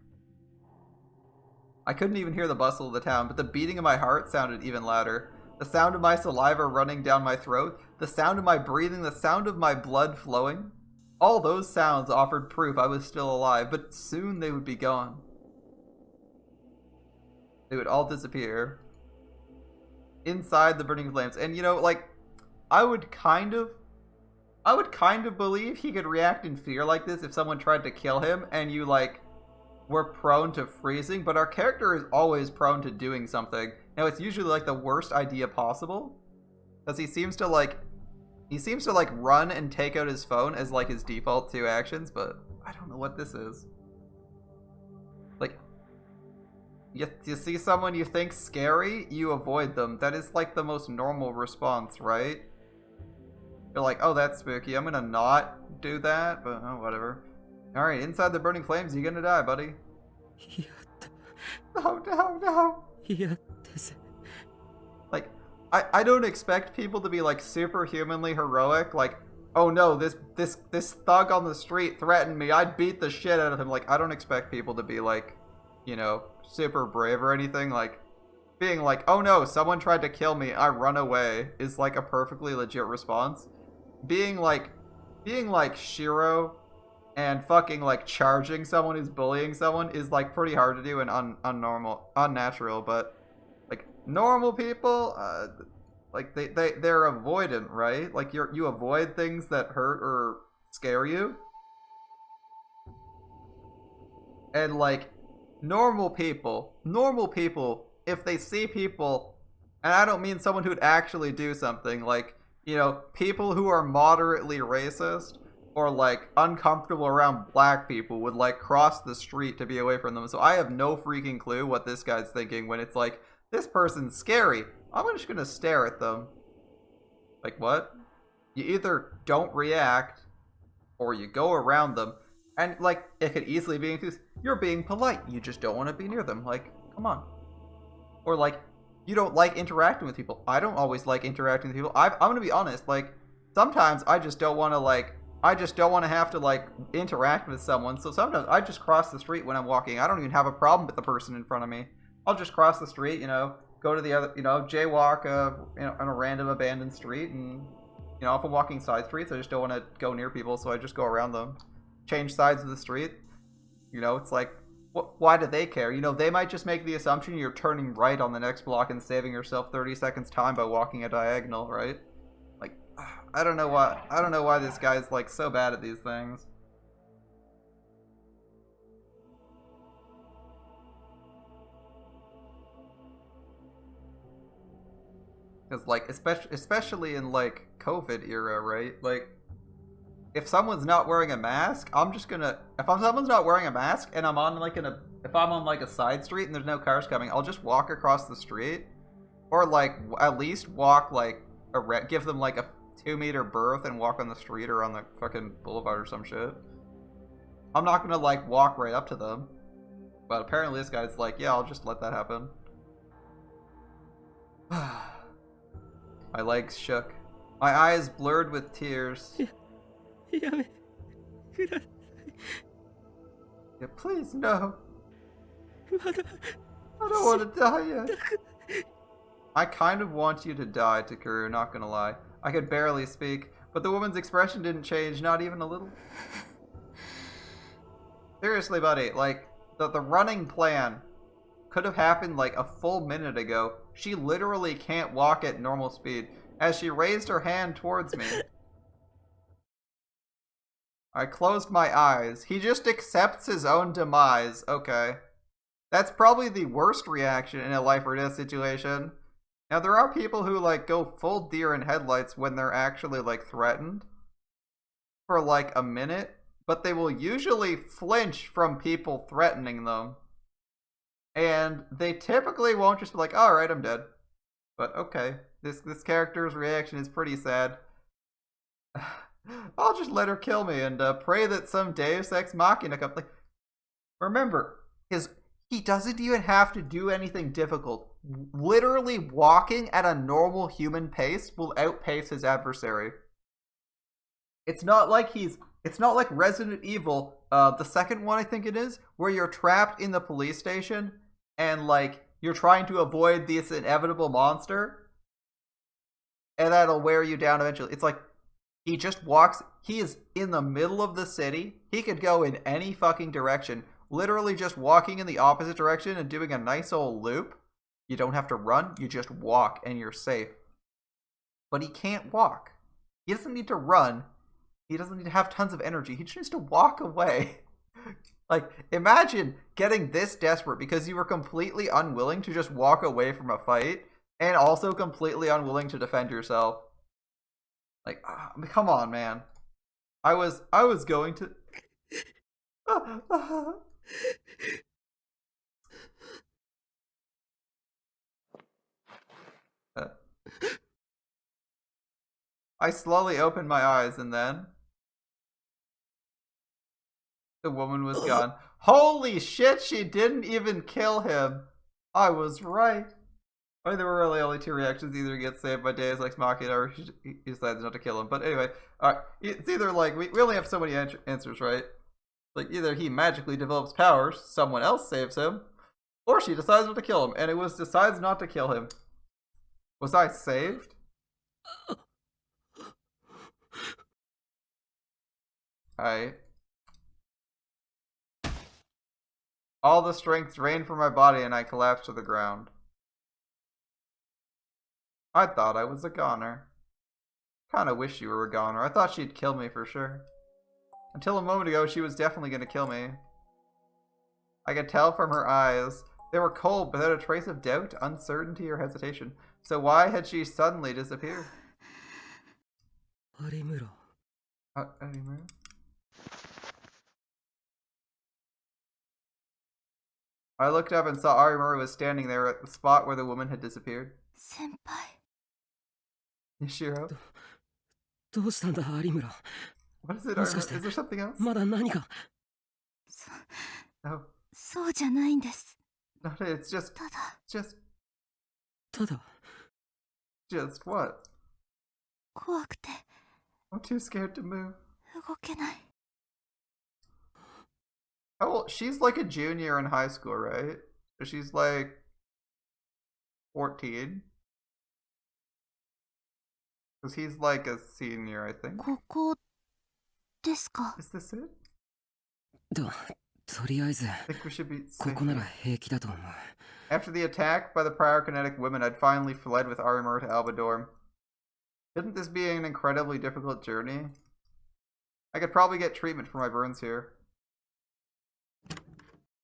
I couldn't even hear the bustle of the town, but the beating of my heart sounded even louder. The sound of my saliva running down my throat, the sound of my breathing, the sound of my blood flowing. All those sounds offered proof I was still alive, but soon they would be gone. They would all disappear. Inside the burning flames. And you know, like, I would kind of believe he could react in fear like this if someone tried to kill him and you, like, were prone to freezing, but our character is always prone to doing something. Now, it's usually, like, the worst idea possible. Because he seems to, like, run and take out his phone as, like, his default 2 actions, but I don't know what this is. Like, you see someone you think scary, you avoid them. That is, like, the most normal response, right? You're like, oh, that's spooky. I'm gonna not do that, but oh, whatever. Alright, inside the burning flames, you're gonna die, buddy. No. Like, I don't expect people to be, like, superhumanly heroic. Like, oh no, this thug on the street threatened me. I'd beat the shit out of him. Like, I don't expect people to be, like, you know, super brave or anything. Like, being like, oh no, someone tried to kill me, I run away, is, like, a perfectly legit response. Being like Shiro and fucking, like, charging someone who's bullying someone is, like, pretty hard to do and unnatural, but, like, normal people, like, they're avoidant, right? Like, you avoid things that hurt or scare you. And, like, normal people, if they see people, and I don't mean someone who'd actually do something, like, you know, people who are moderately racist or, like, uncomfortable around black people would, like, cross the street to be away from them. So I have no freaking clue what this guy's thinking when it's like, this person's scary. I'm just gonna stare at them. Like, what? You either don't react or you go around them. And, like, it could easily be inclusive. You're being polite. You just don't want to be near them. Like, come on. Or, like, you don't like interacting with people. I don't always like interacting with people. I'm going to be honest. Like, sometimes I just don't want to, like, have to, like, interact with someone. So sometimes I just cross the street when I'm walking. I don't even have a problem with the person in front of me. I'll just cross the street, you know, go to the other, you know, jaywalk, you know, on a random abandoned street. And, you know, if I'm walking side streets, I just don't want to go near people. So I just go around them. Change sides of the street. You know, it's like, why do they care? You know, they might just make the assumption you're turning right on the next block and saving yourself 30 seconds time by walking a diagonal, right? Like, I don't know why this guy's, like, so bad at these things. Because, like, especially in, like, COVID era, right? Like, if someone's not wearing a mask, I'm just gonna... If someone's not wearing a mask and I'm on, like, if I'm on, like, a side street and there's no cars coming, I'll just walk across the street. Or, like, at least walk, like, give them, like, a 2-meter berth and walk on the street or on the fucking boulevard or some shit. I'm not gonna, like, walk right up to them. But apparently this guy's like, yeah, I'll just let that happen. My legs shook. My eyes blurred with tears. Yeah, please, no. I don't want to die yet. I kind of want you to die, Takuru, not gonna lie. I could barely speak, but the woman's expression didn't change, not even a little. Seriously, buddy, like, the running plan could have happened like a full minute ago. She literally can't walk at normal speed. As she raised her hand towards me, I closed my eyes. He just accepts his own demise. Okay. That's probably the worst reaction in a life or death situation. Now, there are people who, like, go full deer in headlights when they're actually, like, threatened for, like, a minute, but they will usually flinch from people threatening them. And they typically won't just be like, alright, I'm dead. But, okay. This character's reaction is pretty sad. I'll just let her kill me and pray that some Deus Ex Machina comes. Like, remember, he doesn't even have to do anything difficult. Literally walking at a normal human pace will outpace his adversary. It's not like Resident Evil, the second one I think it is, where you're trapped in the police station and like you're trying to avoid this inevitable monster and that'll wear you down eventually. It's like he just walks, he is in the middle of the city. He could go in any fucking direction. Literally just walking in the opposite direction and doing a nice old loop. You don't have to run, you just walk and you're safe. But he can't walk. He doesn't need to run. He doesn't need to have tons of energy. He just needs to walk away. Like, imagine getting this desperate because you were completely unwilling to just walk away from a fight and also completely unwilling to defend yourself. Like, come on, man. I was going to... I slowly opened my eyes and then... the woman was gone. Holy shit, she didn't even kill him. I was right. I mean, there were really only two reactions. Either he gets saved by Deus Ex Machina or he decides not to kill him. But anyway, it's either like, we only have so many answers, right? Like, either he magically develops powers, someone else saves him, or she decides not to kill him. And it was decides not to kill him. Was I saved? All the strength drained from my body and I collapsed to the ground. I thought I was a goner. Kinda wish you were a goner. I thought she'd kill me for sure. Until a moment ago, she was definitely gonna kill me. I could tell from her eyes. They were cold, without a trace of doubt, uncertainty, or hesitation. So why had she suddenly disappeared? Arimura. Arimura? I looked up and saw Arimura was standing there at the spot where the woman had disappeared. Senpai. Nishiro? どうしたんだ、有村。 What is it, もしかして Arimura? Is there something else? まだ何か。No. そうじゃないんです。 No, it's just... ただ ただ、 Just what? 怖くて I'm too scared to move. 動けない。 How old? She's like a junior in high school, right? So she's like 14. Because he's like a senior, I think. ここですか。 Is this it? とりあえず、 I think we should be こ safe. こなら平気だと思う。 After the attack by the pyrokinetic women, I'd finally fled with Arimura to Albador. Shouldn't this be an incredibly difficult journey? I could probably get treatment for my burns here.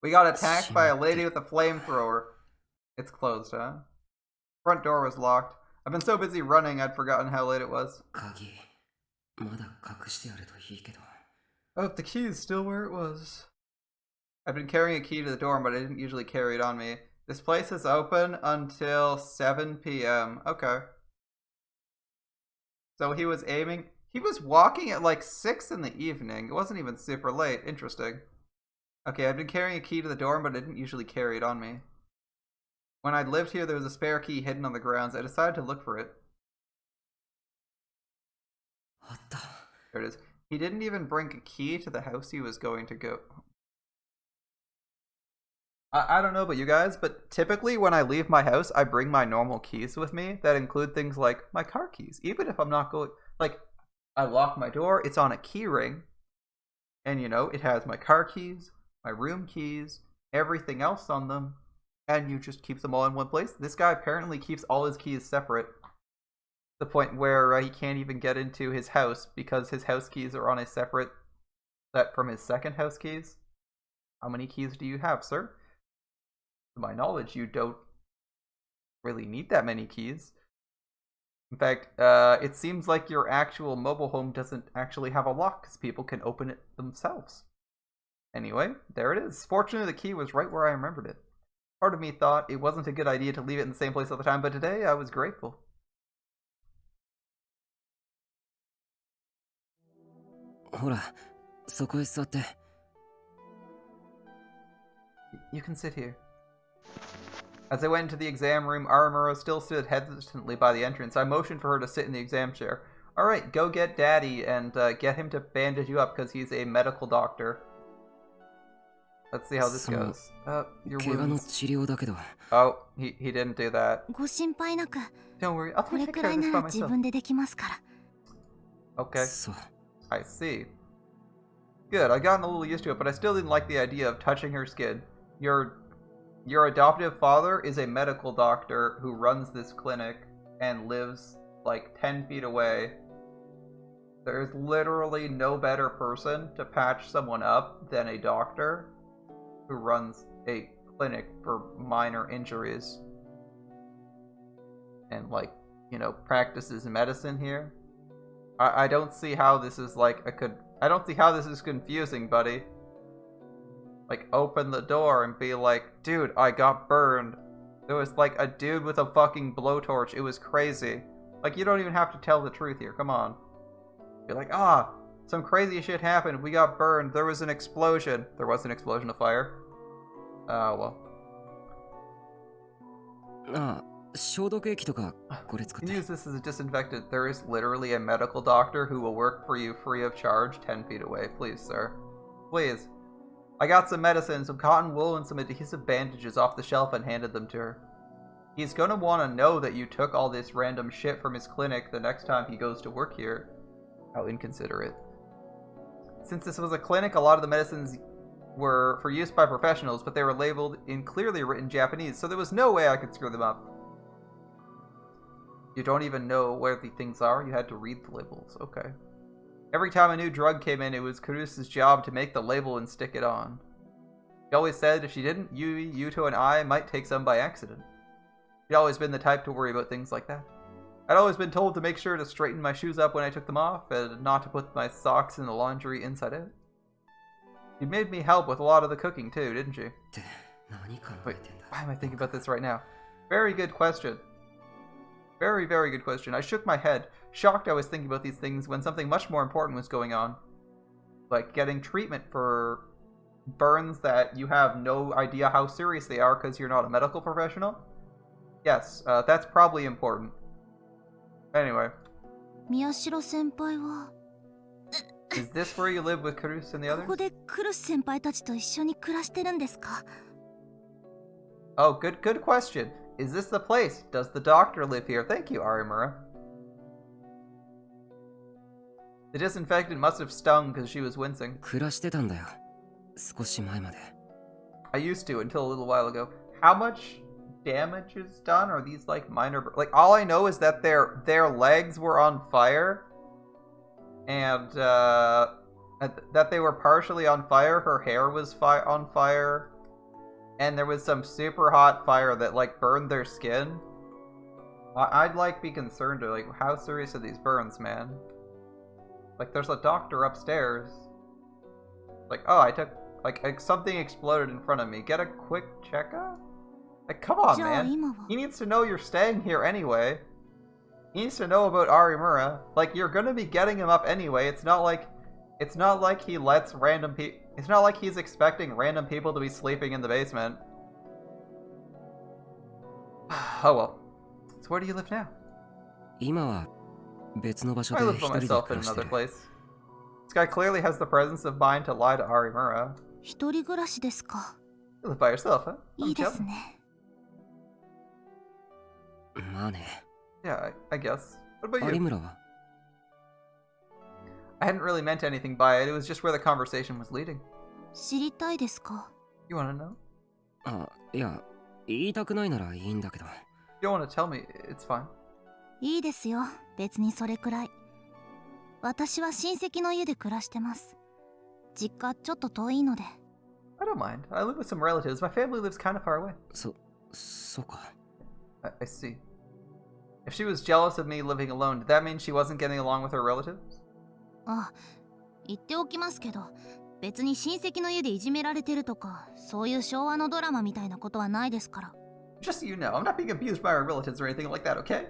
We got attacked by a lady with a flamethrower. It's closed, huh? Front door was locked. I've been so busy running, I'd forgotten how late it was. 鍵、まだ隠してあるといいけど。 Oh, if the key is still where it was. I've been carrying a key to the dorm, but I didn't usually carry it on me. This place is open until 7 p.m. Okay. So he was walking at like 6 in the evening. It wasn't even super late. Interesting. Okay, I've been carrying a key to the dorm, but I didn't usually carry it on me. When I lived here, there was a spare key hidden on the grounds. I decided to look for it. あった。 There it is. He didn't even bring a key to the house he was going to go. I don't know about you guys, but typically when I leave my house, I bring my normal keys with me that include things like my car keys. Even if I'm not going... Like, I lock my door, it's on a key ring. And, you know, it has my car keys, my room keys, everything else on them, and you just keep them all in one place. This guy apparently keeps all his keys separate. The point where he can't even get into his house because his house keys are on a separate set from his second house keys. How many keys do you have, sir? To my knowledge, you don't really need that many keys. In fact, it seems like your actual mobile home doesn't actually have a lock because people can open it themselves. Anyway, there it is. Fortunately, the key was right where I remembered it. Part of me thought it wasn't a good idea to leave it in the same place all the time, but today I was grateful. You can sit here. As I went into the exam room, Aramura still stood hesitantly by the entrance. I motioned for her to sit in the exam chair. Alright, go get Daddy and get him to bandage you up because he's a medical doctor. Let's see how this goes. Your wounds. Oh, he didn't do that. Don't worry, I'll take care of this by myself. Okay, I see. Good, I'd gotten a little used to it, but I still didn't like the idea of touching her skin. Your adoptive father is a medical doctor who runs this clinic and lives like 10 feet away. There's literally no better person to patch someone up than a doctor who runs a clinic for minor injuries and, like, you know, practices medicine here. I don't see how this is like I don't see how this is confusing, buddy. Like, open the door and be like, dude, I got burned. There was like a dude with a fucking blowtorch. It was crazy. Like, you don't even have to tell the truth here. Come on. You're like, some crazy shit happened. We got burned. There was an explosion. There was an explosion of fire. Oh, well. Use this as a disinfectant. There is literally a medical doctor who will work for you free of charge 10 feet away. Please, sir. Please. I got some medicine, some cotton wool, and some adhesive bandages off the shelf and handed them to her. He's gonna want to know that you took all this random shit from his clinic the next time he goes to work here. How inconsiderate. Since this was a clinic, a lot of the medicines were for use by professionals, but they were labeled in clearly written Japanese, so there was no way I could screw them up. You don't even know where the things are? You had to read the labels. Okay. Every time a new drug came in, it was Carusa's job to make the label and stick it on. She always said if she didn't, Yui, Yuto, and I might take some by accident. She'd always been the type to worry about things like that. I'd always been told to make sure to straighten my shoes up when I took them off, and not to put my socks in the laundry inside out. She made me help with a lot of the cooking too, didn't she? Wait, why am I thinking about this right now? Very good question. Very, very good question. I shook my head, shocked I was thinking about these things when something much more important was going on. Like getting treatment for burns that you have no idea how serious they are because you're not a medical professional. Yes, that's probably important. Anyway. Is this where you live with Kurusu and the others? Oh, good question. Is this the place? Does the doctor live here? Thank you, Arimura. The disinfectant must have stung because she was wincing. I used to until a little while ago. How much damage is done? Are these like minor... Like, all I know is that their legs were on fire. And that they were partially on fire. Her hair was on fire. And there was some super hot fire that, like, burned their skin. I'd, like, be concerned, like, how serious are these burns, man? Like, there's a doctor upstairs. Like, oh, I took, like something exploded in front of me. Get a quick checkup? Like, come on, man. He needs to know you're staying here anyway. He needs to know about Arimura. Like, you're gonna be getting him up anyway. It's not like he lets random people... It's not like he's expecting random people to be sleeping in the basement. Oh well. So where do you live now? I live by myself in another place. This guy clearly has the presence of mind to lie to Arimura. You live by yourself, huh? I'm jealous. Yeah, I guess. What about you? I hadn't really meant anything by it. It was just where the conversation was leading. 知りたいですか？ You wanna know? あ、いや、言いたくないならいいんだけど。You don't wanna tell me, it's fine. いいですよ、別にそれくらい。私は親戚の家で暮らしてます。実家ちょっと遠いので。I don't mind. I live with some relatives. My family lives kind of far away. そうか。I see. If she was jealous of me living alone, did that mean she wasn't getting along with her relatives? あ、言っておきますけど、別に親戚の家でいじめられてるとか、そういう昭和のドラマみたいなことはないですから。Just so you know, I'm not being abused by our relatives or anything like that, okay?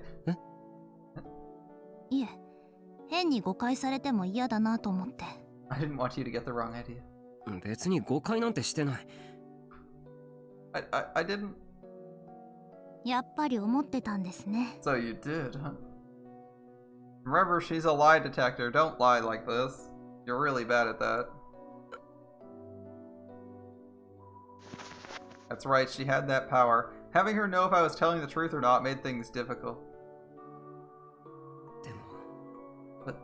いえ、変に誤解されても嫌だなと思って。I didn't want you to get the wrong idea. 別に誤解なんてしてない。I didn't. やっぱり思ってたんですね。So you did, huh? Remember, she's a lie detector. Don't lie like this. You're really bad at that. That's right, she had that power. Having her know if I was telling the truth or not made things difficult. でも、 But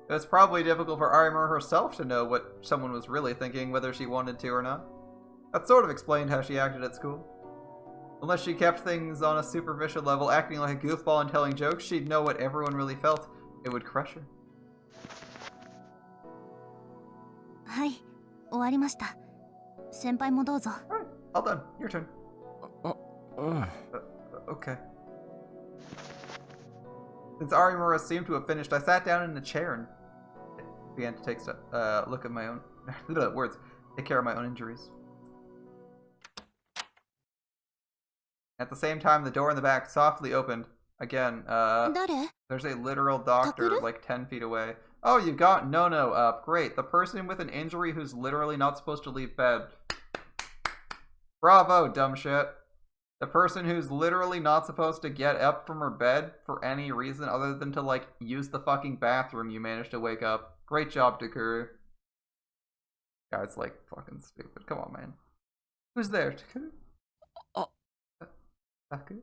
it was probably difficult for Arima herself to know what someone was really thinking, whether she wanted to or not. That sort of explained how she acted at school. Unless she kept things on a superficial level, acting like a goofball and telling jokes, she'd know what everyone really felt. It would crush her. はい、終わりました。先輩もどうぞ。Alright, all done. Your turn. うん。Okay. Since Arimura seemed to have finished, I sat down in a chair and began to take look at my own words, take care of my own injuries. At the same time, the door in the back softly opened. Again, 誰？ there's a literal doctor Takuru? like 10 feet away. Oh, you got Nono up. Great. The person with an injury who's literally not supposed to leave bed. Bravo, dumb shit. The person who's literally not supposed to get up from her bed for any reason other than to, like, use the fucking bathroom, you managed to wake up. Great job, Takuru. Guy's, like, fucking stupid. Come on, man. Who's there, Takuru? Takuru?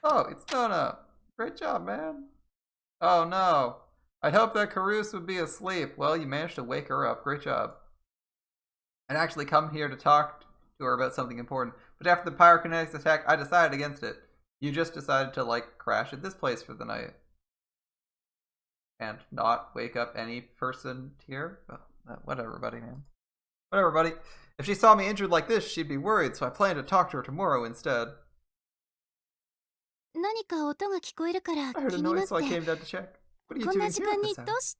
Oh, it's Nono. Great job, man. Oh, no. I'd hoped that Karus would be asleep. Well, you managed to wake her up. Great job. I'd actually come here to talk to her about something important, but after the pyrokinetics attack, I decided against it. You just decided to, like, crash at this place for the night. And not wake up any person here? Well, whatever, buddy, man. Whatever, buddy. If she saw me injured like this, she'd be worried, so I plan to talk to her tomorrow instead. 何か音が聞こえるから I 気 heard a になっ noise, so I て。 came down to check. What are you こん doing な here 時 at 間 this に time? どうし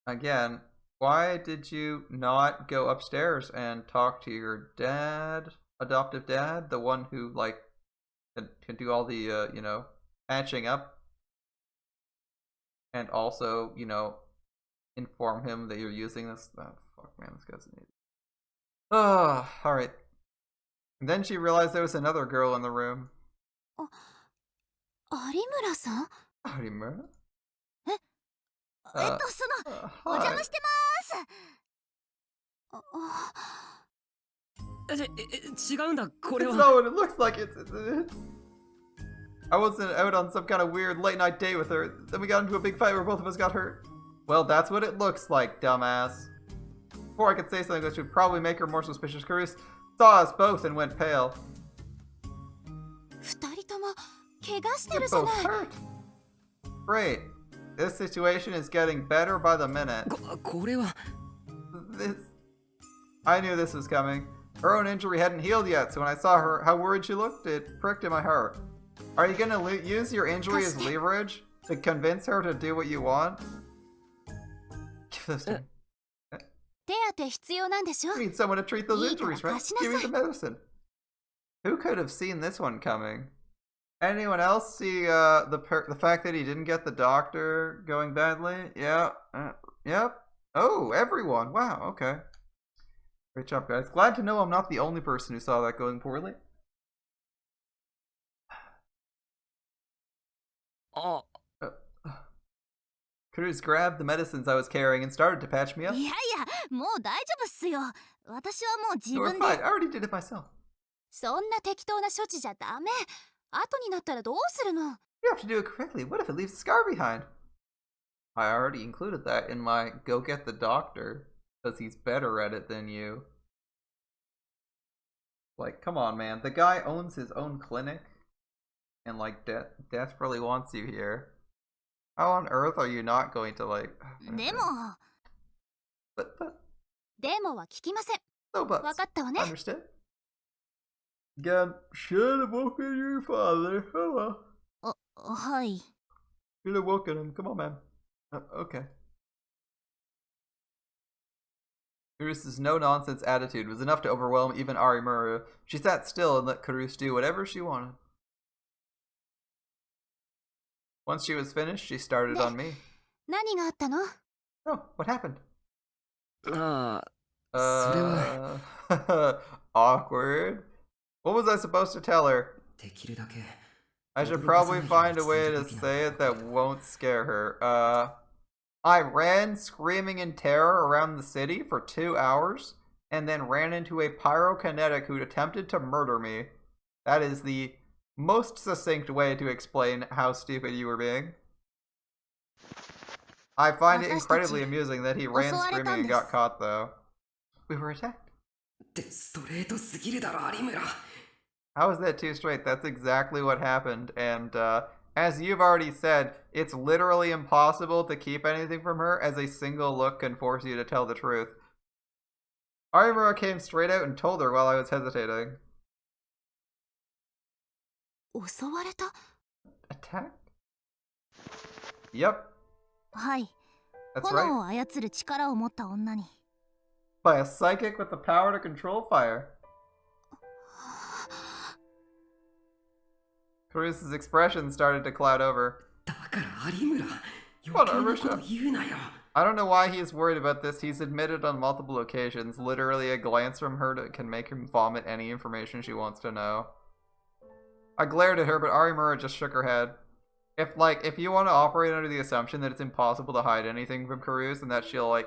Again, why did you not go upstairs and talk to your dad, adoptive dad, the one who, like, can do all the, you know, patching up? And also, you know, inform him that you're using this? Oh, fuck, man, this guy's an idiot. Oh, alright. And then she realized there was another girl in the room. 有村さん？ Arimura? その、お邪魔してまーす。違うんだ、これ It's は。 not what it looks like. It's I wasn't out on some kind of weird late night date with her. Then we got into a big fight where both of us got hurt. Well, that's what it looks like, dumbass. Before I could say something which would probably make her more suspicious, Carus saw us both and went pale. 二人とも怪我してる You're じゃ both ない。 hurt. Great. This situation is getting better by the minute. これは。 This... I knew this was coming. Her own injury hadn't healed yet, so when I saw her, how worried she looked, it pricked in my heart. Are you gonna use your injury as leverage to convince her to do what you want? Give this to me. 手当て必要なんでしょ？ You need someone to treat those いいから injuries, right? 貸しなさい。 Give me the medicine. Who could have seen this one coming? Anyone else see the fact that he didn't get the doctor going badly? Yeah. Yep. Oh, everyone. Wow. Okay. Great job, guys. Glad to know I'm not the only person who saw that going poorly. あ、 Cruz grabbed the medicines I was carrying and started to patch me up. いやいや、もう大丈夫っすよ。私はもう自 No, we're 分 fine. で。 I already did it myself. そんな適当な処置じゃダメ。後になったらどうするの？ You have to do it correctly. What if it leaves a scar behind? I already included that in my go get the doctor, because he's better at it than you. Like, come on, man. The guy owns his own clinic, and, like, desperately wants you here. How on earth are you not going to, like... でも But, でもは聞きません。 no buts. わかったわね。 Understood? God, should have woken your father. Oh well. はい。 Should have woken him. Come on, man. Okay. Karusa's no-nonsense attitude was enough to overwhelm even Arimura. She sat still and let Karus do whatever she wanted. Once she was finished, she started on me. 何があったの？ Oh, what happened? ああ、それは Awkward. What was I supposed to tell her? できるだけ I should probably find a way to say it that won't scare her. I ran screaming in terror around the city for 2 hours, and then ran into a pyrokinetic who attempted to murder me. That is the most succinct way to explain how stupid you were being. I find it incredibly amusing that he ran screaming and got caught, though. We were attacked. ってストレートすぎるだろ有村 How is that too straight? That's exactly what happened, and as you've already said, it's literally impossible to keep anything from her, as a single look can force you to tell the truth. Arimura came straight out and told her while I was hesitating. 襲われた？ Attack? Yep, はい。 that's 炎を right. 操る力を持った女に。 By a psychic with the power to control fire. Karusa's expression started to cloud over. だから有村余計なこと言うなよ I don't know why he is worried about this. He's admitted on multiple occasions. Literally, a glance from her can make him vomit any information she wants to know. I glared at her, but Arimura just shook her head. If you want to operate under the assumption that it's impossible to hide anything from Karus and that she'll,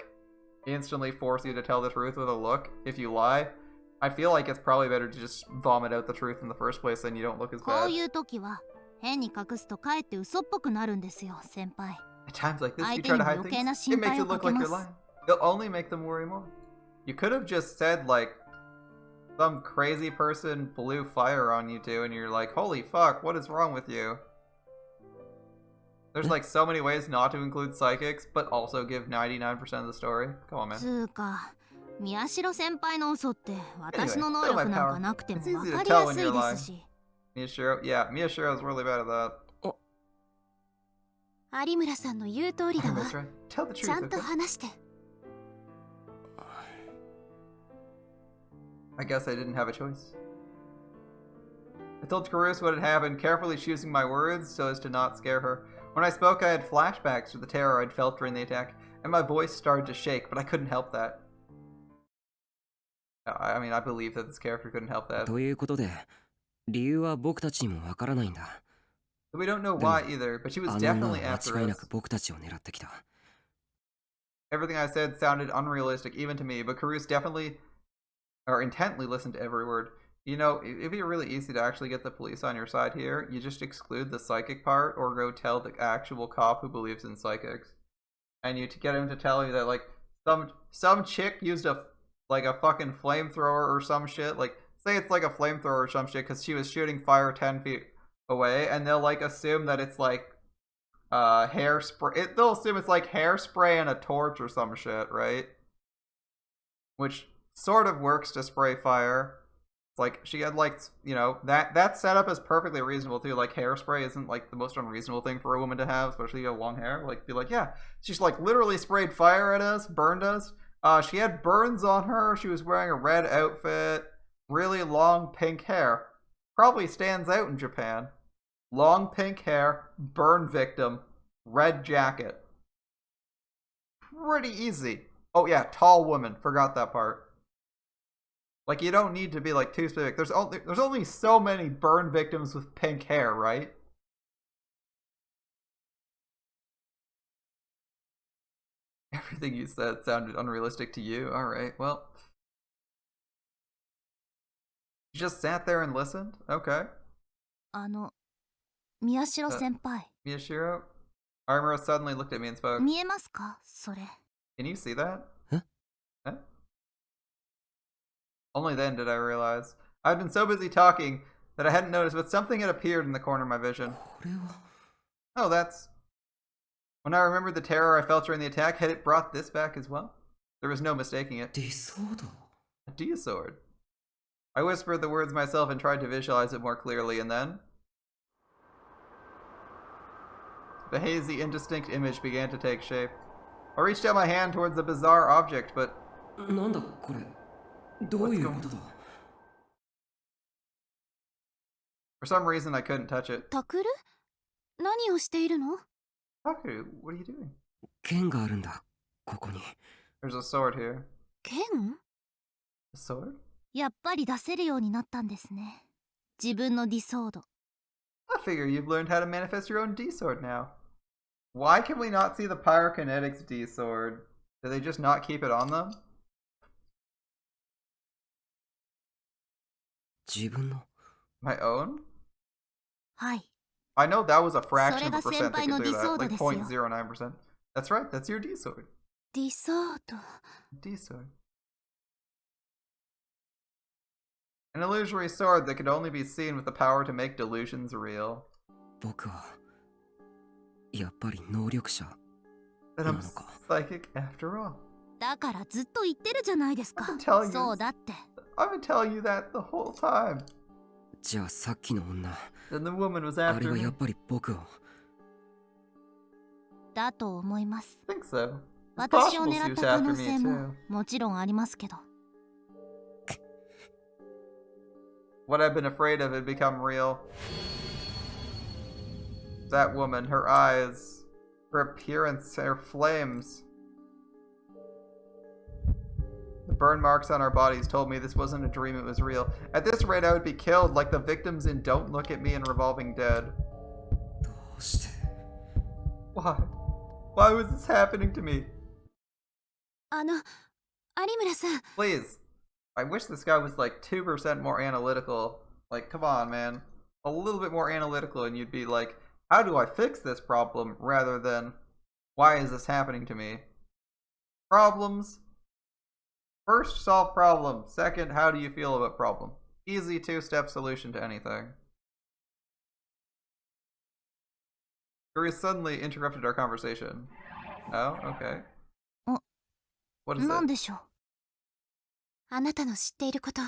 instantly force you to tell the truth with a look if you lie, I feel like it's probably better to just vomit out the truth in the first place, then you don't look as こ bad. ういう時は変に隠すとかえって嘘っぽくなるんですよ、先輩。 At times like this, you 相手 try に to も hide 余計な things. 心 It makes 配 it をか look け like ま you're す。 lying. It'll only make them worry more. You could have just said, some crazy person blew fire on you two, and you're like, holy fuck, what is wrong with you? There's so many ways not to include psychics, but also give 99% of the story. Come on, つ man. うか、宮代先輩の嘘って私 Anyway, の能 still my 力なん power. かなくても It's わ easy か to り tell や when す you're いで lying. すし。 Miyashiro's really bad at that. 有村さんの言う通りだわ。 That's right. Tell the ち truth, ゃんと okay? 話して。 I guess I didn't have a choice. I told Karus what had happened, carefully choosing my words so as to not scare her. When I spoke, I had flashbacks to the terror I'd felt during the attack, and my voice started to shake, but I couldn't help that. I mean, I believe that this character couldn't help that. ということで理由は僕たちにもわからないんだ We don't know why either, but she was あの女は definitely after 間違いな us. く僕たちを狙ってきた Everything I said sounded unrealistic even to me, but Karus definitely, or intently listened to every word. You know, it'd be really easy to actually get the police on your side here. You just exclude the psychic part, or go tell the actual cop who believes in psychics. And you to get him to tell you that, some chick used a fucking flamethrower or some shit. Say it's a flamethrower or some shit because she was shooting fire 10 feet away, and they'll, assume that it's, hairspray. They'll assume it's, hairspray and a torch or some shit, right? Which sort of works to spray fire. It's she had, that setup is perfectly reasonable, too. Hairspray isn't, the most unreasonable thing for a woman to have, especially if you have long hair. Yeah, she's, literally sprayed fire at us, burned us. She had burns on her. She was wearing a red outfit. Really long pink hair. Probably stands out in Japan. Long pink hair, burn victim, red jacket. Pretty easy. Oh yeah, tall woman. Forgot that part. You don't need to be too specific. There's only so many burn victims with pink hair, right? Everything you said sounded unrealistic to you. Alright, well. You just sat there and listened? Okay. 宮代先輩。 Miyashiro? Armor suddenly looked at me and spoke. 見えますかそれ。 Can you see that? Huh? Huh? Only then did I realize. I'd been so busy talking that I hadn't noticed, but something had appeared in the corner of my vision. これは Oh, that's... When I remembered the terror I felt during the attack, had it brought this back as well? There was no mistaking it. ディソード A Dia-sword. I whispered the words myself and tried to visualize it more clearly, and then... The hazy, indistinct image began to take shape. I reached out my hand towards the bizarre object, but... なんだこれどういうことだ For some reason, I couldn't touch it. タクル何をしているの？ Taku, what are you doing? 剣があるんだここに There's a sword here. 剣？ A sword? やっぱり出せるようになったんですね。自分のディソード。 I figure you've learned how to manifest your own D-sword now. Why can we not see the Pyrokinetics D-sword? Do they just not keep it on them? 自分の My own? はい。 I know that was a fraction of a percent that could do that, それが先輩のディソード like ですよ。 0.09%. That's right, that's your D-sword. ディソード。 D-sword. An illusory sword that could only be seen with the power to make delusions real. 僕はやっぱり能力者 That I'm psychic after all. だからずっと言ってるじゃないですか I've been telling you そうだって。 I've been telling you that the whole time. じゃあさっきの女 Then the woman was あれ after は me. やっぱり僕をだと思います I think so. It's 私を possible 狙 she っ was た可 after 能 me 性も too. もちろんありますけど What I've been afraid of had become real. That woman, her eyes, her appearance, her flames. The burn marks on our bodies told me this wasn't a dream, it was real. At this rate, I would be killed like the victims in Don't Look at Me and Revolving Dead. どうして Why? Why was this happening to me? 有村さん Please. I wish this guy was like 2% more analytical. Like, come on, man. A little bit more analytical and you'd be like, how do I fix this problem? Rather than, why is this happening to me? Problems. First, solve problem. Second, how do you feel about problem? Easy two-step solution to anything. Yuri suddenly interrupted our conversation. Oh, okay. What is なん it? でしょうあなたの知っていること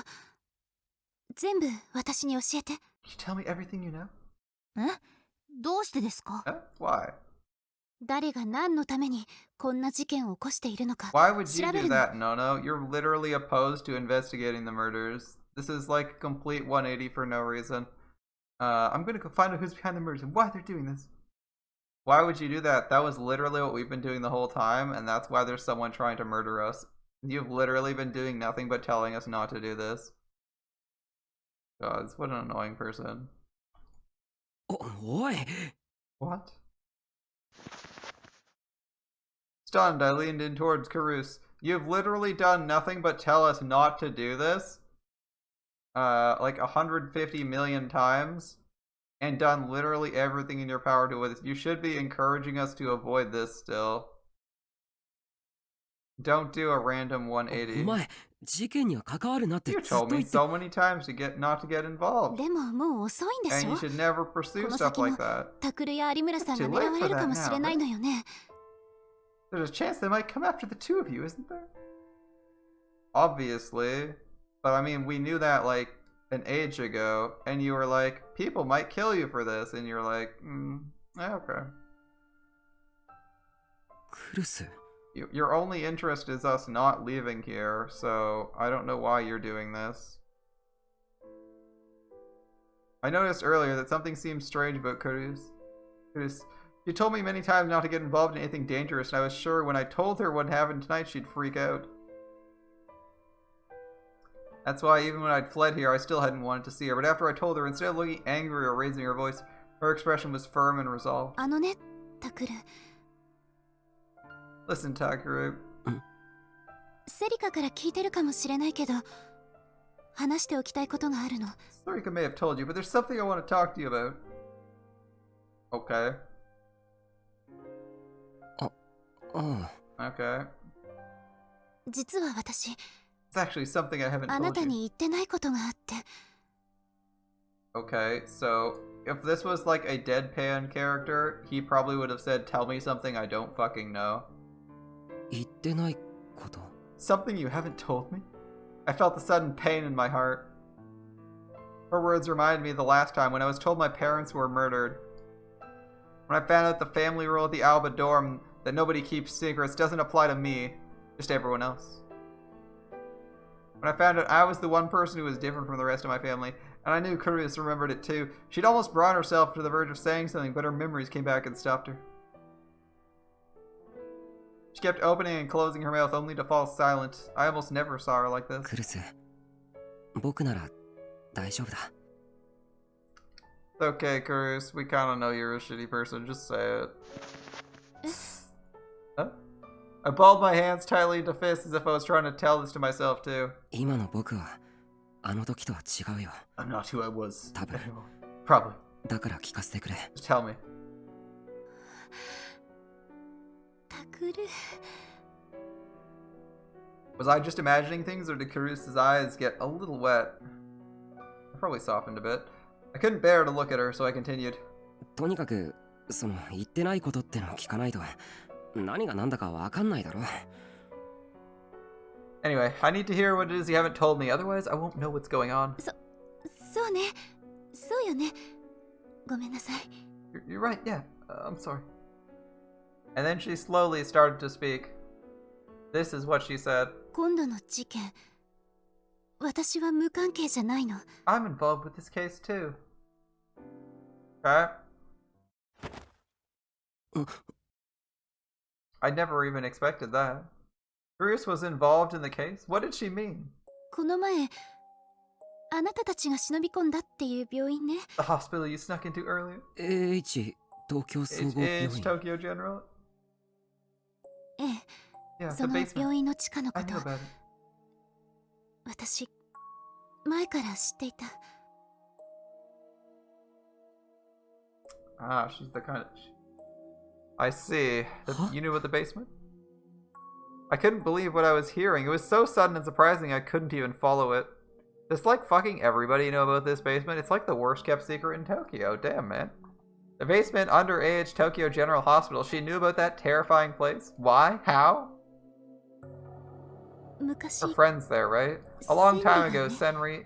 全部私に教えて Can you tell me everything you know? えどうしてですか Huh? Why? 誰が何のためにこんな事件を起こしているのか Why would 調 you べ do るの that, Nono? You're literally opposed to investigating the murders. This is like a complete 180 for no reason. I'm gonna go find out who's behind the murders and why they're doing this. Why would you do that? That was literally what we've been doing the whole time, and that's why there's someone trying to murder us. You've literally been doing nothing but telling us not to do this. Gods, what an annoying person. おい What? Stunned, I leaned in towards Karus. You've literally done nothing but tell us not to do this? Like 150 million times? And done literally everything in your power to avoid this. You should be encouraging us to avoid this still. Don't do a random お 180. 前事件には関わるなって You ずっと told 言 me って so many times to not to get involved. でももう遅いんでし And ょ you should never pursue この stuff 先も like that. タクルや有村さんが Too 狙 late わ for れる that かもしれないのよね There's a chance they might come after the two of you, isn't there? Obviously. But I mean, we knew that like an age ago, and you were like, people might kill you for this, and you're like, okay. クルス Your only interest is us not leaving here, so I don't know why you're doing this. I noticed earlier that something seemed strange about Kurus. She told me many times not to get involved in anything dangerous, and I was sure when I told her what happened tonight, she'd freak out. That's why even when I'd fled here, I still hadn't wanted to see her. But after I told her, instead of looking angry or raising her voice, her expression was firm and resolved. あのねタクル Listen, Takeru. セリカから聞いてるかもしれないけど話しておきたいことがあるの Sorika may have told you, but there's something I want to talk to you about. Okay. あ Okay. 実は私、 It's actually something I haven't あな told た you. に言ってないことがあって。 Okay, so if this was like a deadpan character, he probably would have said, "Tell me something I don't fucking know." 言ってないこと Something you haven't told me? I felt a sudden pain in my heart. Her words reminded me of the last time when I was told my parents were murdered. When I found out the family rule at the Alba dorm that nobody keeps secrets doesn't apply to me, just everyone else. When I found out I was the one person who was different from the rest of my family, and I knew Kurius remembered it too. She'd almost brought herself to the verge of saying something, but her memories came back and stopped her. She kept opening and closing her mouth only to fall silent. I almost never saw her like this. クルス僕なら大丈夫だ It's okay, Kurius. We kind of know you're a shitty person. Just say it. Huh? I balled my hands tightly into fists as if I was trying to tell this to myself too. 今の僕はあの時とは違うよ I'm not who I was. 多分 Probably. だから聞かせてくれ Just tell me. タクル、 Was I just imagining things, or did Kurius' eyes get a little wet? They probably softened a bit. I couldn't bear to look at her, so I continued. とにかくその言ってないことってのを聞かないと何が何だかわかんないだろ Anyway, I need to hear what it is you haven't told me, otherwise I won't know what's going on. そうね、そうよね。ごめんなさい。 You're right, yeah. I'm sorry. And then she slowly started to speak. This is what she said. 今度の事件、私は無関係じゃないの。 I'm involved with this case too. Okay. I never even expected that. Kurius was involved in the case? What did she mean? この前、あなたたちが忍び込んだっていう病院ね。 The hospital you snuck into earlier? AH 東京総合病 HH 院 Tokyo General? ええ、 Yeah, そ the の basement. 病院の地下のこ I と knew、about it. 私、前から知っていた。 Ah, she's the kind of... I see. Huh? You knew about the basement? I couldn't believe what I was hearing. It was so sudden and surprising I couldn't even follow it. Does like fucking everybody know about this basement? It's like the worst kept secret in Tokyo. Damn, man. The basement under AH Tokyo General Hospital. She knew about that terrifying place? Why? How? 昔、 Her friend's there, right? A long time ago, Senri...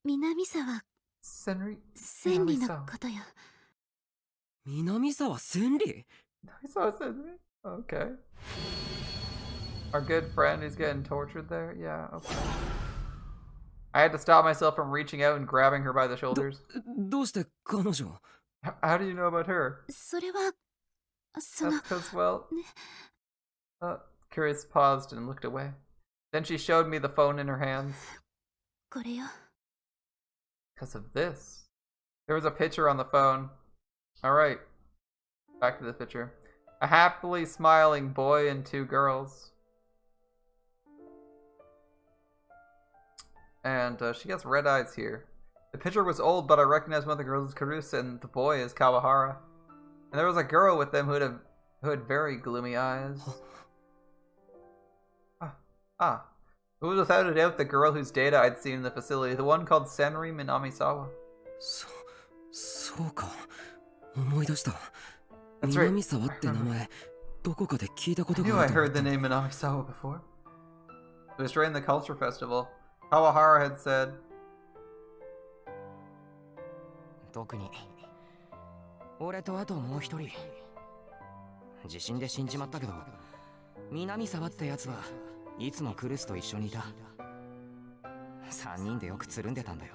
南沢 Senri... 千里のことよ。 南沢千里 I saw Senri. Okay. Our good friend is getting tortured there? Yeah, okay. I had to stop myself from reaching out and grabbing her by the shoulders. どうして彼女 How do you know about her? それは、その That's、because, well... Curious paused and looked away. Then she showed me the phone in her hands. これよ。 Because of this. There was a picture on the phone. Alright. Back to the picture. A happily smiling boy and two girls. And she gets red eyes here. The picture was old, but I recognized one of the girls as Karusa and the boy is Kawahara. And there was a girl with them who had very gloomy eyes. It was without a doubt the girl whose data I'd seen in the facility, the one called Senri Minamisawa. そうか思い出した That's right. 南沢って名前どこかで聞いたこ I と knew があ I ると思っ heard た the name Minamisawa before. It was during the culture festival. Kawahara had said, 特に俺とあともう一人地震で死んじまったけど南沢ってやつはいつもクルスと一緒にいた3人でよくつるんでたんだよ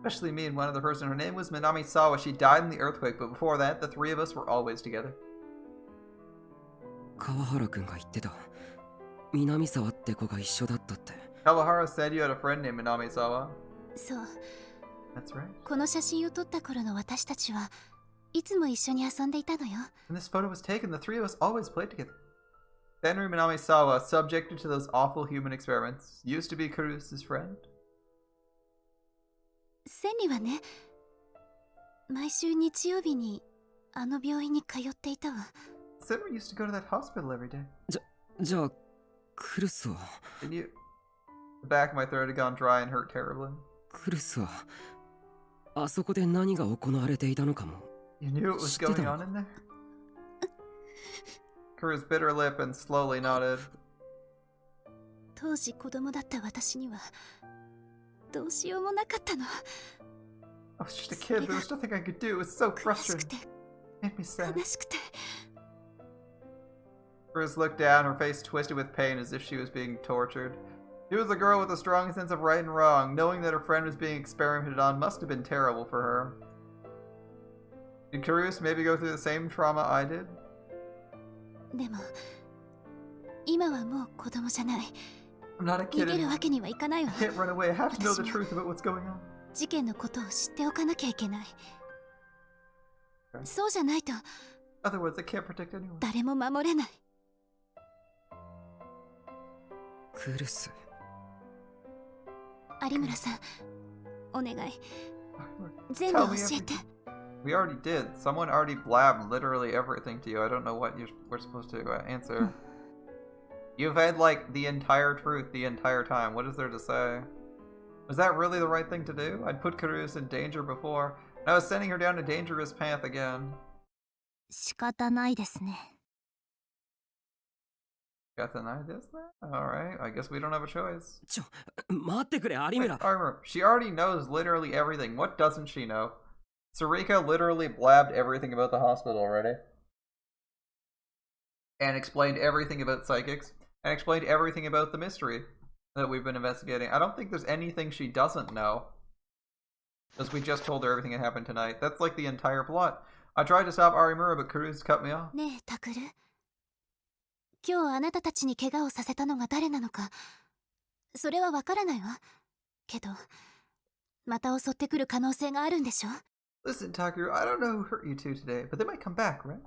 especially me and one other person. Her name was Minamisawa. She died in the earthquake, but before that, the three of us were always together. 川原くんが言ってた南沢って子が一緒だったって Kawahara said you had a friend named Minamisawa. そう、 That's right. この写真を撮った頃の私たちはいつも一緒に遊んでいたのよ。 When this photo was taken, the three of us always played together. Senri Minamisawa, subjected to those awful human experiments, used to be Karusa's friend. 千里はね、毎週日曜日にあの病院に通っていたわ。Said we used to go to that hospital every day. じゃあクルスは And you... The back of my throat had gone dry and hurt terribly. クルスはあそこで何が行われていたのかも You knew what was going on in there? Kuru's bit her lip and slowly nodded. 当時子供だった私にはどうしようもなかったの。 I was just a kid, there was nothing I could do. It was so 悔しく frustrating. て It made me sad. 悲しくて。 Kuru's looked down, her face twisted with pain as if she was being tortured. She was a girl with a strong sense of right and wrong. Knowing that her friend was being experimented on must have been terrible for her. Did Kurus maybe go through the same trauma I did? でも今はもう子供じゃない。 I'm not a 逃 kid げる anymore. わけにはいかないわ。 I can't run away. I have to know the truth about what's going on. 事件のことを知っておかなきゃいけない。 Okay. そうじゃないと Otherwise, I can't protect anyone. 誰も守れない。クルス有村さん、お願い。 Tell 全部 me 教えて。 everything. We already did. Someone already blabbed literally everything to you. I don't know what we're supposed to answer. You've had, like, the entire truth the entire time. What is there to say? Was that really the right thing to do? I'd put Kurus in danger before, and I was sending her down a dangerous path again. 仕方ないですね。 Got the idea, isn't that? Alright, I guess we don't have a choice. 待ってくれ有 Wait, 村 Armor, she already knows literally everything. What doesn't she know? Sarika literally blabbed everything about the hospital already. And explained everything about psychics. And explained everything about the mystery that we've been investigating. I don't think there's anything she doesn't know. Because we just told her everything that happened tonight. That's like the entire plot. I tried to stop Arimura, but Kurus cut me off. ねえタクル、今日あなたたちに怪我をさせたのが誰なのかそれはわからないわ。けどまた襲ってくる可能性があるんでしょ。 Listen, Takuru, I don't know who hurt you two today, but they might come back, right?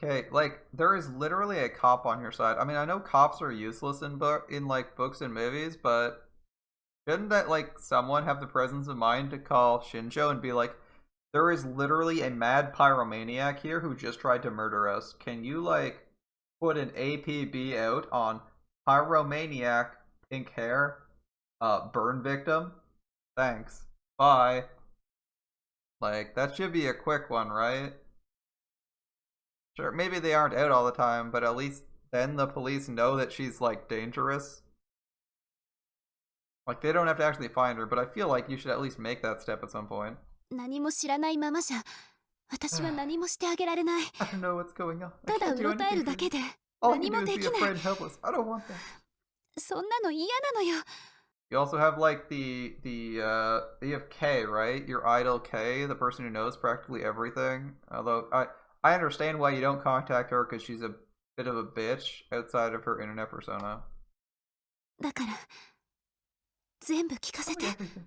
Okay, like, there is literally a cop on your side. I mean, I know cops are useless in like books and movies, but shouldn't that, like, someone have the presence of mind to call Shinjo and be like, there is literally a mad pyromaniac here who just tried to murder us. Can you, like, put an APB out on pyromaniac, pink hair, burn victim? Thanks. Bye. Like, that should be a quick one, right? Sure, maybe they aren't out all the time, but at least then the police know that she's, like, dangerous. Like, they don't have to actually find her, but I feel like you should at least make that step at some point. 何も知らないままじゃ私は何もしてあげられない。 I don't know what's going on. I ただ can't う do ろたえ anything る for だ you. けで All I 何 can も do で is き be a ない。 friend helpless. I don't want that. そんなの嫌なのよ。 You also have like you have K, right? Your idol K, the person who knows practically everything. Although I understand why you don't contact her because she's a bit of a bitch outside of her internet persona. だから全部聞かせ Tell て me everything.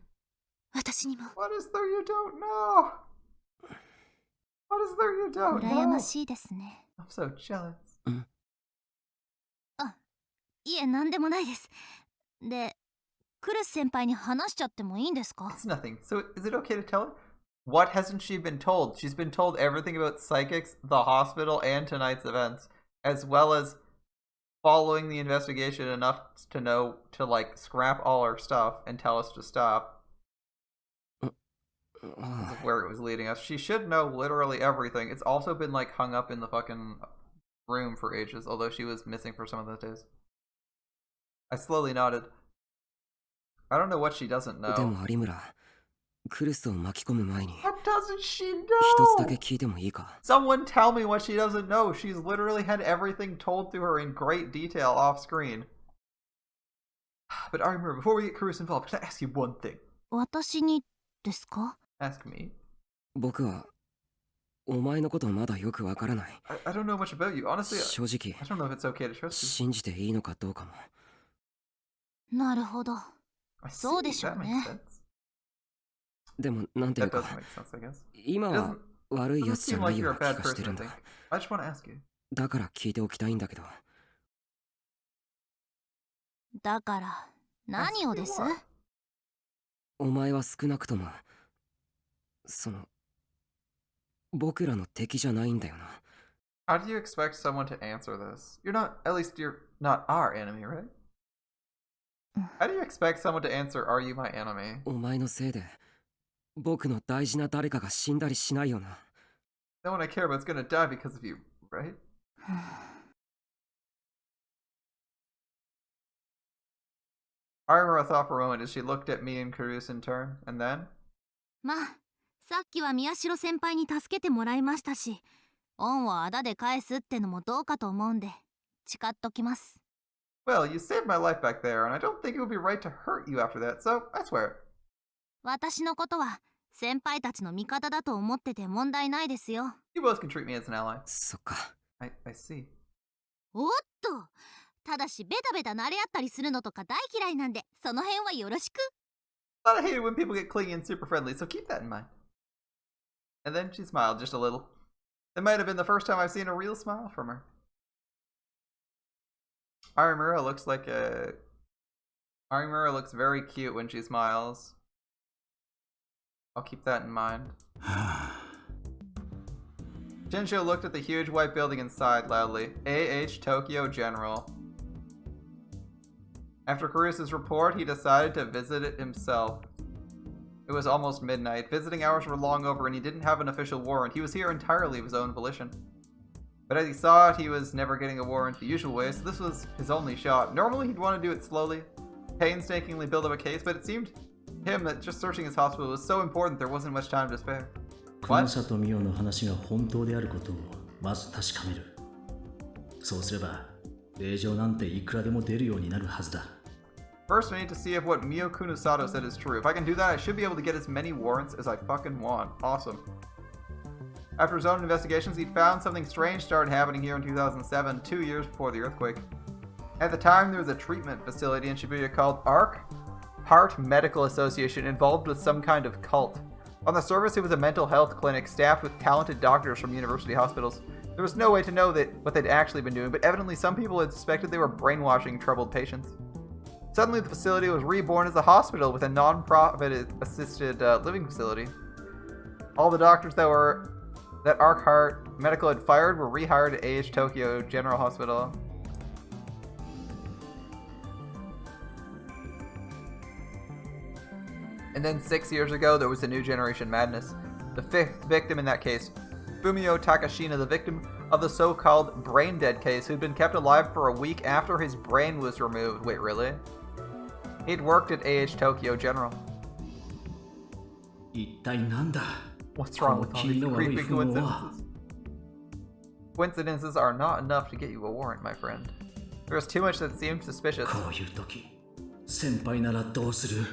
私にも。 What is there you don't know? What is there you don't 羨ま know? しいですね。 I'm so jealous. いえ、なんでもないです。で、クルス先輩に話しちゃってもいいんですか？ It's nothing. So is it okay to tell her? What hasn't she been told? She's been told everything about psychics, the hospital, and tonight's events, as well as following the investigation enough to know to like scrap all her stuff and tell us to stop. Where it was leading us. She should know literally everything. It's also been like hung up in the fucking room for ages, although she was missing for some of those days. I slowly nodded. I don't know what she doesn't で know. も有村クルスを巻き込む前に What doesn't she 一つだけ know? 聞いてもいいか Someone tell me what she doesn't know. She's literally had everything told to her in great detail off screen. But I remember, before we get Cruz involved, can I ask you one thing? 私にですか？ Ask me. 僕はお前のことまだよくわからない I don't know much about you. Honestly, 正直 I don't know if it's okay to trust you. 信じていいのかどうかもなるほど。 I see, そうでしょう that ね。 makes sense. でもなんていう That does か make sense, I guess. 今 It は doesn't, 悪い doesn't やつじゃ seem な like いよ you're う a な気 bad がして person, る I んだ think. I just want to ask you. だから聞いておきたいんだけどだから何をです？ Ask me what? お前は少なくとも僕らの敵じゃないんだよな。How do you expect someone to answer this? At least you're not our enemy, right? How do you expect someone to answer, are you my enemy? お前のせいで僕の大事な誰かが死んだりしないよな。No one I care about is gonna die because of you, right? Arimura thought for a moment as she looked at me and Karus in turn, and then? まあさっきは宮代先輩に助けてもらいましたし、恩をあだで返すってのもどうかと思うんで誓っときます。Well, you saved my life back there, and I don't think it would be right to hurt you after that, so I swear. 私のことは先輩たちの味方だと思ってて問題ないですよ。You both can treat me as an ally. そっか。I see. おっと、ただしベタベタ慣れ合ったりするのとか大嫌いなんで、その辺はよろしく。But I hate it when people get clingy and super friendly, so keep that in mind. And then she smiled just a little. It might have been the first time I've seen a real smile from her. Arimura looks very cute when she smiles. I'll keep that in mind. Shinjo looked at the huge white building and sighed loudly. A.H. Tokyo General. After Karus's report, he decided to visit it himself. It was almost midnight. Visiting hours were long over and he didn't have an official warrant. He was here entirely of his own volition. But as he saw it, he was never getting a warrant the usual way, so this was his only shot. Normally he'd want to do it slowly, painstakingly build up a case, but it seemed to him that just searching his hospital was so important there wasn't much time to spare. この里美代の話が本当であることをまず確かめる。そうすれば令状なんていくらでも出るようになるはずだ。First, I need to see if what Mio Kunosato said is true. If I can do that, I should be able to get as many warrants as I fucking want. Awesome. After his own investigations, he'd found something strange started happening here in 2007, 2 years before the earthquake. At the time, there was a treatment facility in Shibuya called ARC, Heart Medical Association, involved with some kind of cult. On the surface, it was a mental health clinic staffed with talented doctors from university hospitals. There was no way to know what they'd actually been doing, but evidently some people had suspected they were brainwashing troubled patients. Suddenly, the facility was reborn as a hospital with a non-profit assisted living facility. All the doctors that Arc Heart Medical had fired were rehired at AH Tokyo General Hospital. And then 6 years ago, there was the New Generation Madness. The 5th victim in that case, Fumio Takashina, the victim of the so-called brain-dead case, who'd been kept alive for a week after his brain was removed. Wait, really? He'd worked at AH Tokyo General. 一体なんだ What's wrong with all these creepy coincidences? Coincidences are not enough to get you a warrant, my friend. There's too much that seemed suspicious. こういう時先輩ならどうする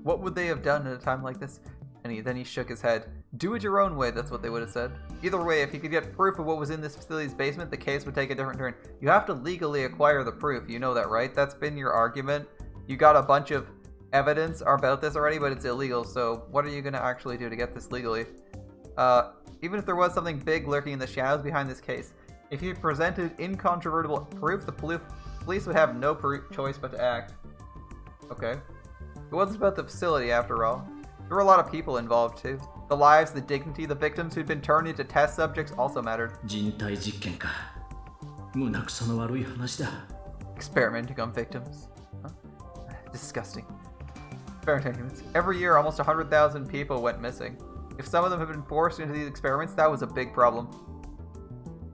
What would they have done at a time like this? And then he shook his head. Do it your own way, that's what they would have said. Either way, if he could get proof of what was in this facility's basement, the case would take a different turn. You have to legally acquire the proof, you know that, right? That's been your argument. You got a bunch of evidence about this already, but it's illegal, so what are you going to actually do to get this legally? Even if there was something big lurking in the shadows behind this case, if you presented incontrovertible proof, the police would have no choice but to act. Okay. It wasn't about the facility after all. There were a lot of people involved too. The lives, the dignity, the victims who'd been turned into test subjects also mattered. 人体実験か胸くその悪い話だ Experimenting on victims. Huh? Disgusting. Experiments. Every year, almost 100,000 people went missing. If some of them had been forced into these experiments, that was a big problem.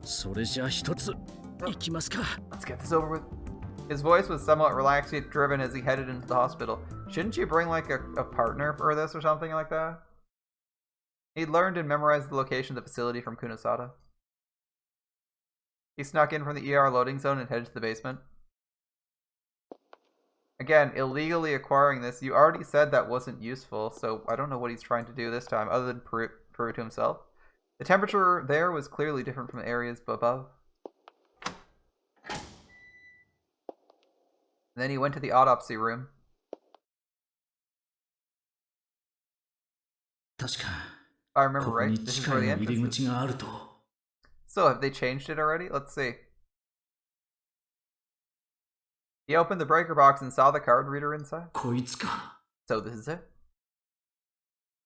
それじゃあ一ついきますか Let's get this over with. His voice was somewhat relaxed yet driven as he headed into the hospital. Shouldn't you bring like a partner for this or something like that? He'd learned and memorized the location of the facility from Kunosada. He snuck in from the ER loading zone and headed to the basement. Again, illegally acquiring this, you already said that wasn't useful, so I don't know what he's trying to do this time other than prove it to himself. The temperature there was clearly different from the areas above. And then he went to the autopsy room. 確か If I remember ここ right, に this 地 is 下 where へ the の入り entrance 口 is. があると So, have they changed it already? Let's see. He opened the breaker box and saw the card reader inside. こいつか So this is it.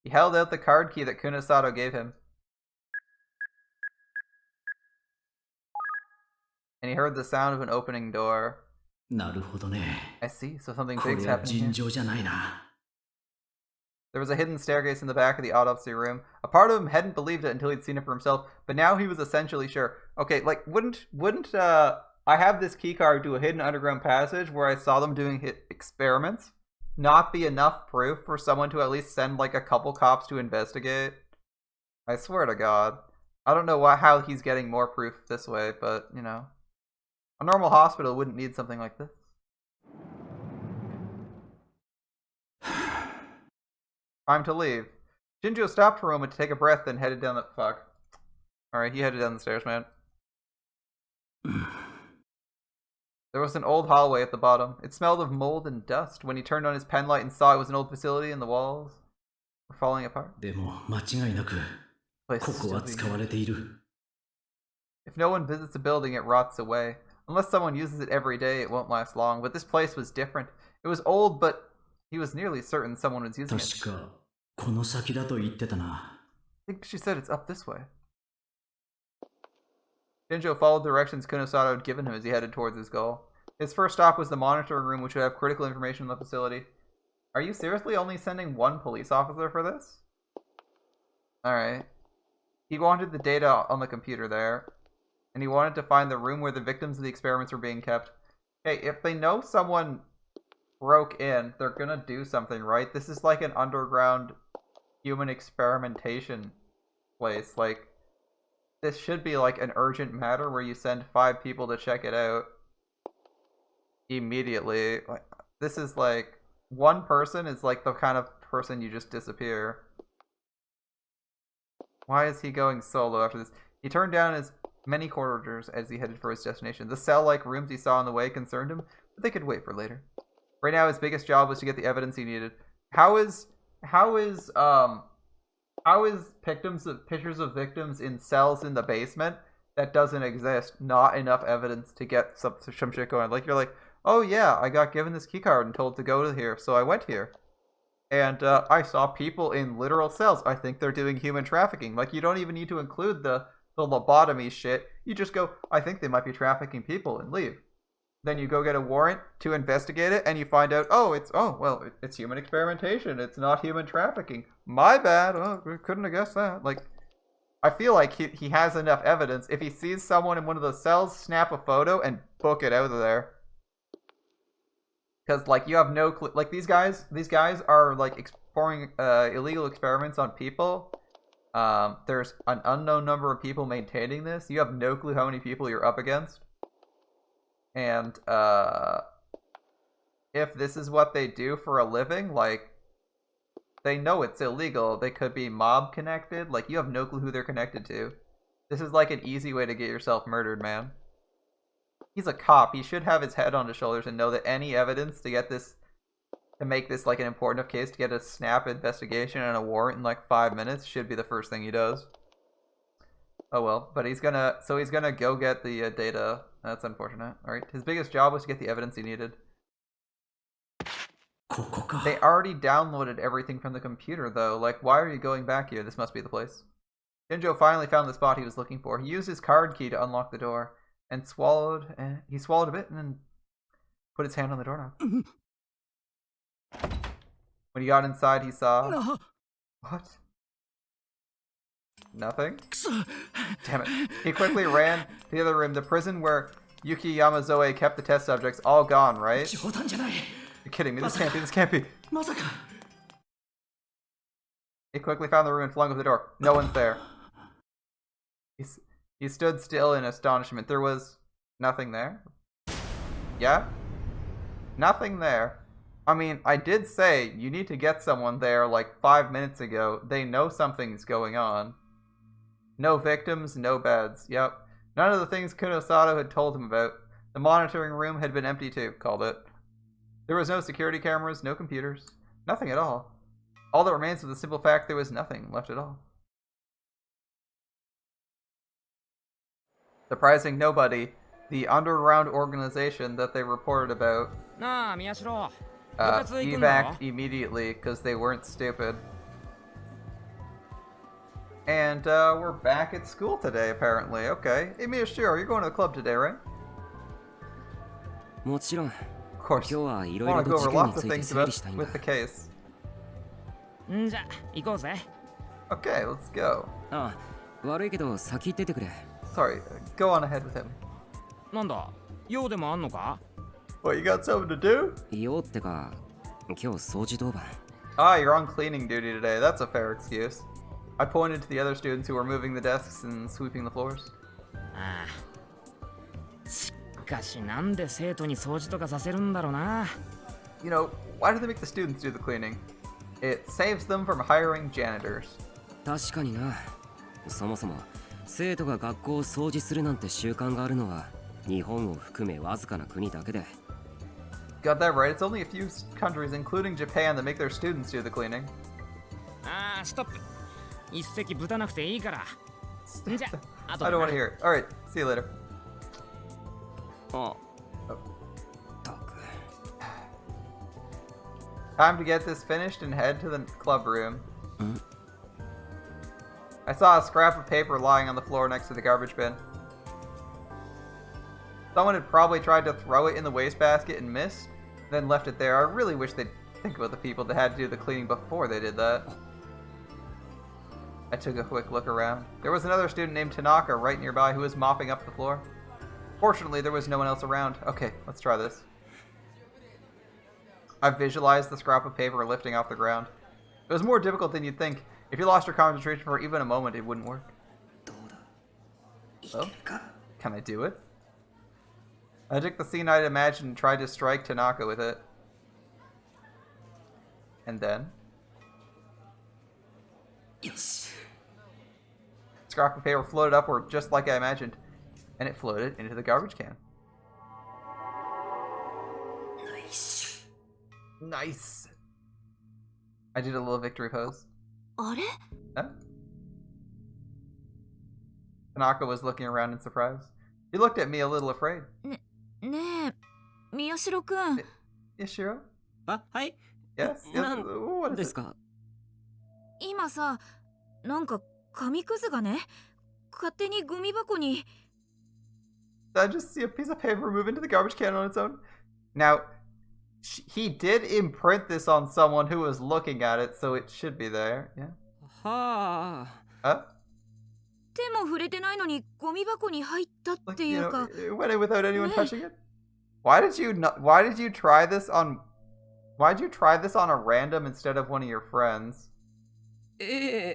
He held out the card key that Kunosato gave him. And he heard the sound of an opening door. なるほどね。 I see, so something こ big's れは happening 尋 here. 常じゃないな。 There was a hidden staircase in the back of the autopsy room. A part of him hadn't believed it until he'd seen it for himself, but now he was essentially sure. Okay, like, wouldn't I have this keycard to a hidden underground passage where I saw them doing experiments not be enough proof for someone to at least send, like, a couple cops to investigate? I swear to God. I don't know how he's getting more proof this way, but, you know. A normal hospital wouldn't need something like this. Time to leave. Shinjo stopped for a moment to take a breath, then headed down the... Fuck. Alright, he headed down the stairs, man. There was an old hallway at the bottom. It smelled of mold and dust. When he turned on his pen light and saw it was an old facility and the walls were falling apart. でも間違いなく Place こ is こ still は being 使われている。 If no one visits a building, it rots away. Unless someone uses it every day, it won't last long. But this place was different. It was old, but he was nearly certain someone was using it. 確かこの先だと言ってたな。 I think she said it's up this way. Shinjo followed the directions Kunosato had given him as he headed towards his goal. His first stop was the monitoring room, which would have critical information on the facility. Are you seriously only sending one police officer for this? Alright. He wanted the data on the computer there. And he wanted to find the room where the victims of the experiments were being kept. Hey, if they know someone broke in, they're gonna do something, right? This is like an underground human experimentation place. Like, this should be like an urgent matter where you send 5 people to check it out immediately. Like, this is like, one person is like the kind of person you just disappear. Why is he going solo after this? He turned down as many corridors as he headed for his destination. The cell-like rooms he saw on the way concerned him, but they could wait for later. Right now, his biggest job was to get the evidence he needed. How is pictures of victims in cells in the basement that doesn't exist not enough evidence to get some shit going? Like, you're like, oh yeah, I got given this keycard and told to go to here, so I went here. And I saw people in literal cells. I think they're doing human trafficking. Like, you don't even need to include the lobotomy shit. You just go, I think they might be trafficking people, and leave. Then you go get a warrant to investigate it, and you find out, it's human experimentation. It's not human trafficking. My bad. Oh, we couldn't have guessed that. Like, I feel like he has enough evidence. If he sees someone in one of those cells, snap a photo and book it out of there. Because, like, you have no clue. Like, these guys are, like, exploring illegal experiments on people. There's an unknown number of people maintaining this. You have no clue how many people you're up against. And, if this is what they do for a living, like, they know it's illegal. They could be mob connected. Like, you have no clue who they're connected to. This is, like, an easy way to get yourself murdered, man. He's a cop. He should have his head on his shoulders and know that any evidence to get this, to make this like an important enough case to get a snap investigation and a warrant in like 5 minutes should be the first thing he does. Oh well, but he's gonna go get the data. That's unfortunate. Alright, his biggest job was to get the evidence he needed. They already downloaded everything from the computer though. Like, why are you going back here? This must be the place. Shinjo finally found the spot he was looking for. He used his card key to unlock the door. And he swallowed a bit and then put his hand on the doorknob. When he got inside, he saw... No. What? Nothing? Damn it. He quickly ran to the other room, the prison where Yuki Yamazoe kept the test subjects, all gone, right? You're kidding me, this can't be. He quickly found the room and flung open the door. No one's there. He stood still in astonishment. There was nothing there. Yeah? Nothing there. I mean, I did say you need to get someone there like 5 minutes ago. They know something's going on. No victims, no beds. Yep. None of the things Kunosato had told him about. The monitoring room had been empty too, called it. There was no security cameras, no computers. Nothing at all. All that remains was the simple fact there was nothing left at all. Surprising nobody, the underground organization that they reported about evac immediately because they weren't stupid. And we're back at school today, apparently. Okay. Hey, Miyashiro, you're going to the club today, right? もちろん Of course. 今日はいろい I ろ want to と go 事 over 件に lots of ついて things 整 about 理したいんだ with the case. んじゃ行こうぜ。 Okay, let's go. ああ悪いけど先行っててくれ Sorry, go on ahead with him. なんだ用でもあんのか？ What, you got something to do? 用ってか今日掃除当番 Ah, you're on cleaning duty today. That's a fair excuse. I pointed to the other students who were moving the desks and sweeping the floors. ああ。しかしなんで生徒に掃除とかさせるんだろうな。 You know, why do they make the students do the cleaning? It saves them from hiring janitors. 確かになそもそも生徒が学校を掃除するなんて習慣があるのは日本を含めわずかな国だけで Got that right. It's only a few countries, including Japan, that make their students do the cleaning. ああストップ。一席ぶたなくていいから。んじゃあと I で don't な want to hear it. Alright, see you later. あったく Time to get this finished and head to the club room. Mm. I saw a scrap of paper lying on the floor next to the garbage bin. Someone had probably tried to throw it in the wastebasket and missed, then left it there. I really wish they'd think about the people that had to do the cleaning before they did that. I took a quick look around. There was another student named Tanaka right nearby who was mopping up the floor. Fortunately, there was no one else around. Okay, let's try this. I visualized the scrap of paper lifting off the ground. It was more difficult than you'd think. If you lost your concentration for even a moment, it wouldn't work. どうだ Oh, can I do it? I took the scene I'd imagined and tried to strike Tanaka with it. And then... よし scrap of paper floated upward just like I imagined. And it floated into the garbage can. ナイス Nice! I did a little victory pose. あれ Huh? Tanaka was looking around in surprise. He looked at me a little afraid. ねえ宮代くん Ishiro? あはい Yes? Yes? なん What で is す it? か今さなんか紙くずがね勝手にゴミ箱に Did I just see a piece of paper move into the garbage can on its own? Now, he did imprint this on someone who was looking at it, so it should be there. Yeah. はあ Huh? 手も触れてないのにゴミ箱に入ったっ Like, てい you う know, か it went in without anyone Yeah. touching it? Why did you try this on... Why'd you try this on a random instead of one of your friends?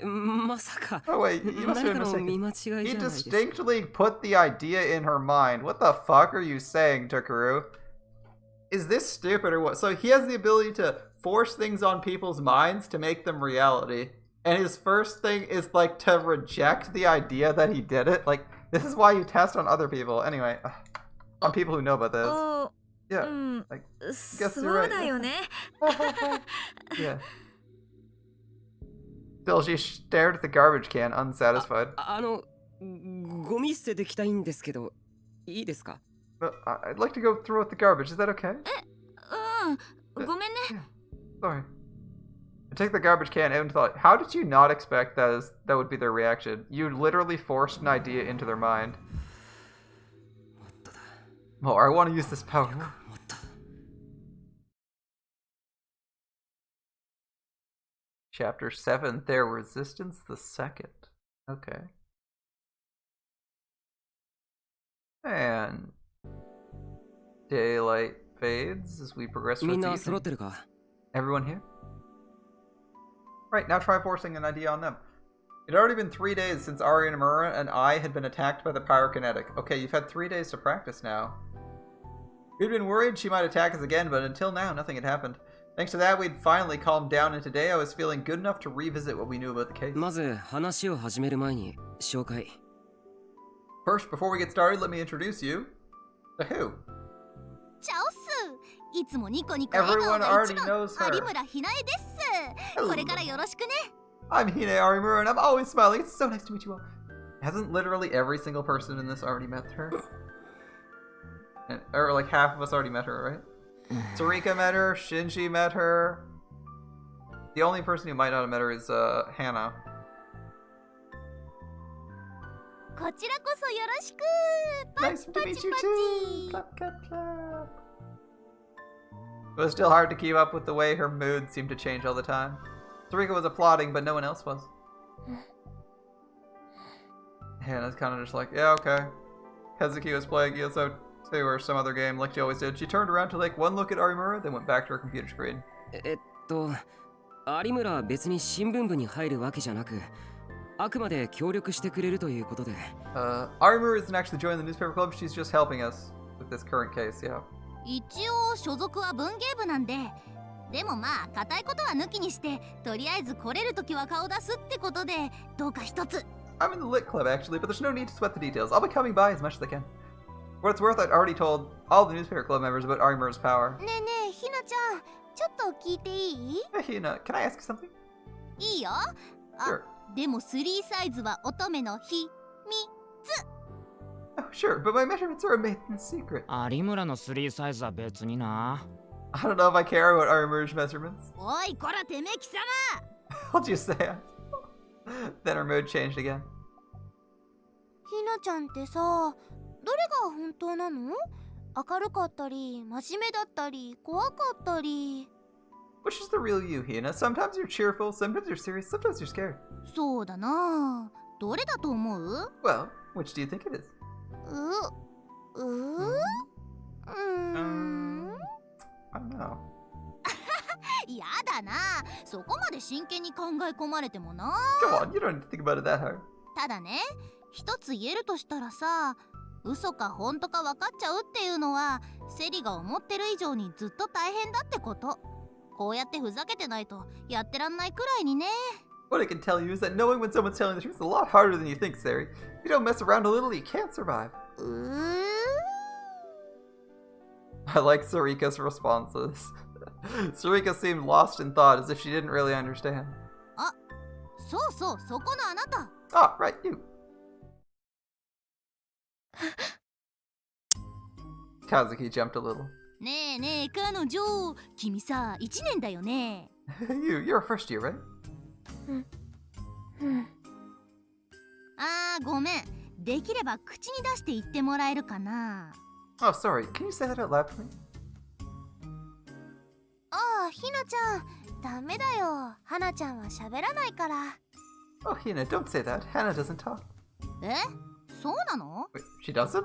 まさか Oh wait, you must 誰 have か been の見 mistaken. 間違いじゃ He ないですか distinctly put the idea in her mind. What the fuck are you saying, Takuru? Is this stupid or what? So he has the ability to force things on people's minds to make them reality. And his first thing is like to reject the idea that he did it. Like, this is why you test on other people. Anyway, on people who know about this. お Yeah. うん like, そ guess う you're right. だよね Yeah. Still, she stared at the garbage can, unsatisfied. ゴミ捨ててきたいんですけどいいですか But I'd like to go through with the garbage. Is that okay? うんごめんね Sorry. I took the garbage can out and thought, how did you not expect that would be their reaction? You literally forced an idea into their mind. もっとだ More, I want to use this power. もっと Chapter 7, Their Resistance the Second. Okay. And daylight fades as we progress み through ん the な揃っ evening. てるか Everyone here? Right, now try forcing an idea on them. It had already been 3 days since Ari and Amura and I had been attacked by the pyrokinetic. Okay, you've had 3 days to practice now. We'd been worried she might attack us again, but until now, nothing had happened. Thanks to that, we'd finally calmed down, and today I was feeling good enough to revisit what we knew about the case. まず話を始める前に紹介 First, before we get started, let me introduce you to who? チャオスいつもニコニコ笑 Everyone 顔が already 一番 knows her. 有村ひなえですこれからよろしくね I'm Hine Arimura, and I'm always smiling. It's so nice to meet you all. Hasn't literally every single person in this already met her? Or like half of us already met her, right? Sarika met her, Shinji met her. The only person who might not have met her is Hannah. こちらこそよろしく。 Nice to meet you too. Clap, clap, clap. It was still hard to keep up with the way her mood seemed to change all the time. Sarika was applauding, but no one else was. Hannah's kind of just like, yeah, okay. Kazuki was playing ESO 2 or some other game like she always did. She turned around to take one look at Arimura, then went back to her computer screen. 有村は別に新聞部に入るわけじゃなく、あくまで協力してくれるということで。Arimura isn't actually joining the newspaper club, she's just helping us with this current case, yeah. 一応所属は文芸部なんで、でもまあ固いことは抜きにして、とりあえず来れるときは顔出すってことで、どうか一つ。I'm in the lit club actually, but there's no need to sweat the details. I'll be coming by as much as I can. For what it's worth, I'd already told all the newspaper club members about Arimura's power. ねえねえ、ひなちゃん、ちょっと聞いていい？ Hey, Hina, can I ask you something? いいよ。Sure. でも3サイズは乙女の秘密。 Oh, sure, but my measurements are a maiden secret. 有村の3サイズは別にな。I don't know if I care about Arimura's measurements. おい、こらてめえ貴様。 I'll just say it. Then her mood changed again. ひなちゃんってさ、どれが本当なの？明るかったり、真面目だったり、怖かったり。 Which is the real you, Hina? Sometimes you're cheerful, sometimes you're serious, sometimes you're scared. そうだな。どれだと思う？ Well, which do you think it is? I don't know. やだな。そこまで真剣に考え込まれてもな。 Come on, you don't need to think about it that hard. ただね、一つ言えるとしたらさ、嘘か本当か分かっちゃうっていうのはセリが思ってる以上にずっと大変だってこと。こうやってふざけてないとやってらんないくらいにね。 What I can tell you is that knowing when someone's telling the truth is a lot harder than you think, Sari. If you don't mess around a little, you can't survive. I like Sarika's responses. Sarika seemed lost in thought, as if she didn't really understand. あ、そうそう、そこのあなた。 Ah, right, you. Kazuki jumped a little. ねえねえ、彼女、君さ、1年だよね。You're a first year, right? あー、ごめん。できれば口に出して言ってもらえるかな。 Oh, sorry. Can you say that out loud for me? ああ、ひなちゃん、ダメだよ。はなちゃんは喋らないから。 Oh, Hina, don't say that. Hannah doesn't talk. え、そうなの？ Wait, she doesn't?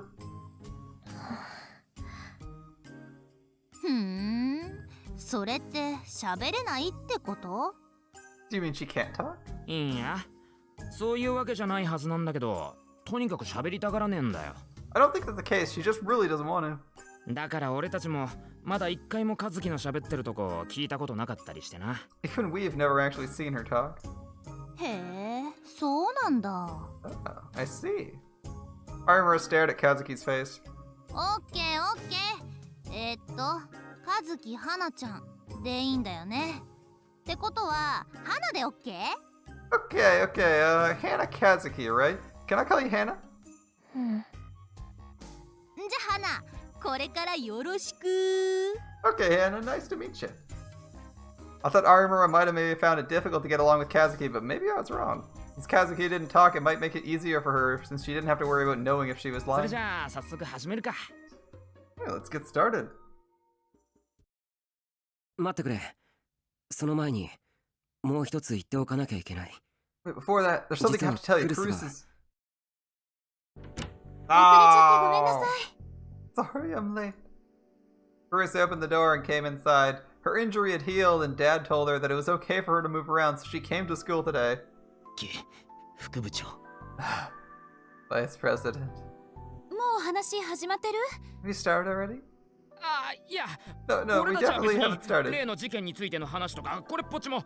ふーん、それって喋れないってこと？ Do you mean she can't talk? いいや、そういうわけじゃないはずなんだけど、とにかく喋りたがらねえんだよ。I don't think that's the case. She just really doesn't want to. だから俺たちもまだ一回も和樹の喋ってるとこ聞いたことなかったりしてな。 Even we've never actually seen her talk. へえ、そうなんだ。Oh, I see. Arimura stared at Kazuki's face. オッケーオッケー。和樹はなちゃんでいいんだよね。ってことは、はなでオッケー？ Okay, okay. Hannah Kazuki, right? Can I call you Hannah? じゃはな、これからよろしく。 Okay, Hannah. Nice to meet you. I thought Arimura might have maybe found it difficult to get along with Kazuki, but maybe I was wrong. Since Kazuki didn't talk, it might make it easier for her, since she didn't have to worry about knowing if she was それ lying. じゃあ早速始めるか。Yeah, let's get started. 待ってくれ。その前にもう一つ言っておかなきゃいけない。 Wait, before that, there's something I have to tell you. Cruz Cruzが is... 遅れちゃってごめんなさい。 Sorry, I'm late. Cruz opened the door and came inside. Her injury had healed, and Dad told her that it was okay for her to move around, so she came to school today. 副部長。Vice President. もう話始まってる？ Have you started already? あ、いや、 No, 俺 we たちは別 definitely に haven't started. 例の事件についての話とかこれっぽっちも。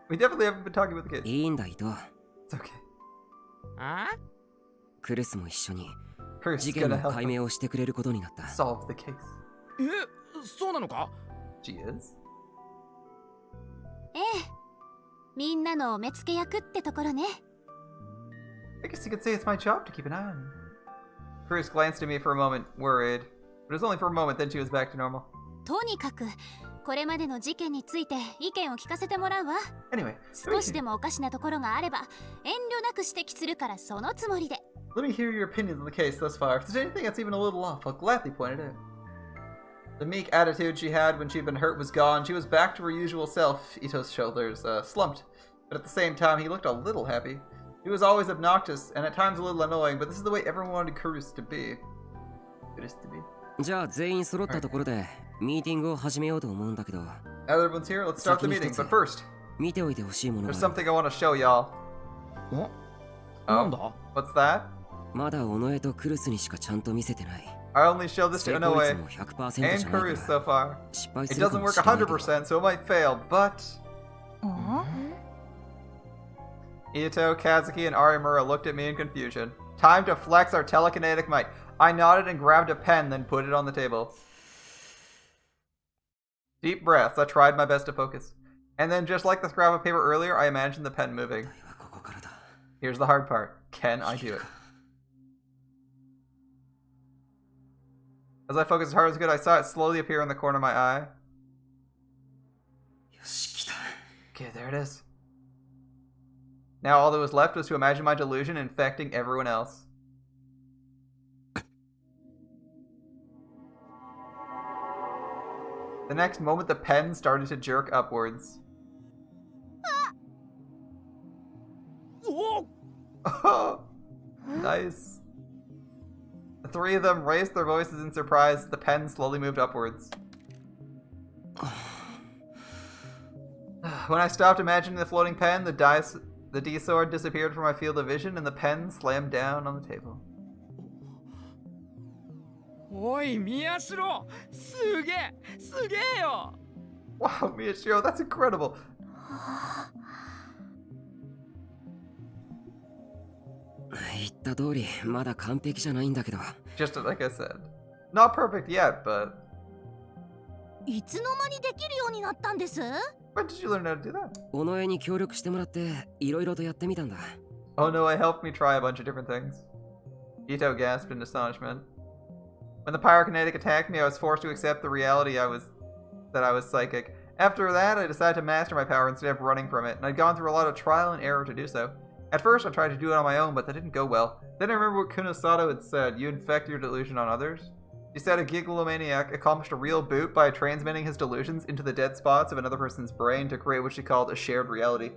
We definitely haven't been talking about the case. いいんだ、伊藤。 It's okay. あ？クルスも一緒に Cruz 事 is 件 gonna の help 解 us 明をしてくれることになった。 solve the case. え、そうなのか？ She is? ええ。みんなのお目付け役ってところね。I guess you could say it's my job to keep an eye on you. Cruz glanced at me for a moment, worried. But it was only for a moment, then she was back to normal. とにかくこれまでの事件について意見を聞かせてもらうわ。 Anyway, 少しでもおかしなところがあれば遠慮なく指摘するからそのつもりで。Let me hear your opinions on the case thus far. If there's anything that's even a little off, I'll gladly point it out. The meek attitude she had when she'd been hurt was gone. She was back to her usual self. Ito's shoulders slumped, but at the same time, he looked a little happy. He was always obnoxious, and at times a little annoying, but this is the way everyone wanted Kurus to be. じゃあ全員揃ったところでミーティングを始めようと思うんだけど。 Now that everyone's here, let's start the meeting. But first, 見ておいてほしいもの there's がある。 something I want to show y'all. なんだ What's that? まだ尾上とクルスにしかちゃんと見せてない。 I only showed this 成 to 功 Inoue 率も100% じゃ and ない Kurus か so ら far. 失敗す It るか doesn't も work しれないけど。 100%, so it might fail, but... Ito, Kazuki, and Arimura looked at me in confusion. Time to flex our telekinetic might. I nodded and grabbed a pen, then put it on the table. Deep breaths. I tried my best to focus. And then, just like the scrap of paper earlier, I imagined the pen moving. Here's the hard part. Can I do it? As I focused as hard as I could, I saw it slowly appear in the corner of my eye. Okay, there it is. Now all that was left was to imagine my delusion infecting everyone else. The next moment, the pen started to jerk upwards. Nice. The three of them raised their voices in surprise as the pen slowly moved upwards. When I stopped imagining the floating pen, the D-sword disappeared from my field of vision and the pen slammed down on the table. おい宮代すげえよ Wow, Miyashiro, that's incredible. 言った通りまだ完璧じゃないんだけど。 Just like I said. Not perfect yet, but... いつの間にできるようになったんです？ When did you learn how to do that? 尾上に協力してもらっていろいろとやってみたんだ。 Oh no, it helped me try a bunch of different things. Ito gasped in astonishment. When the pyrokinetic attacked me, I was forced to accept the reality that I was psychic. After that, I decided to master my power instead of running from it, and I'd gone through a lot of trial and error to do so. At first, I tried to do it on my own, but that didn't go well. Then I remember what Kunosato had said, you infect your delusion on others. He said a gigalomaniac accomplished a real boot by transmitting his delusions into the dead spots of another person's brain to create what she called a shared reality.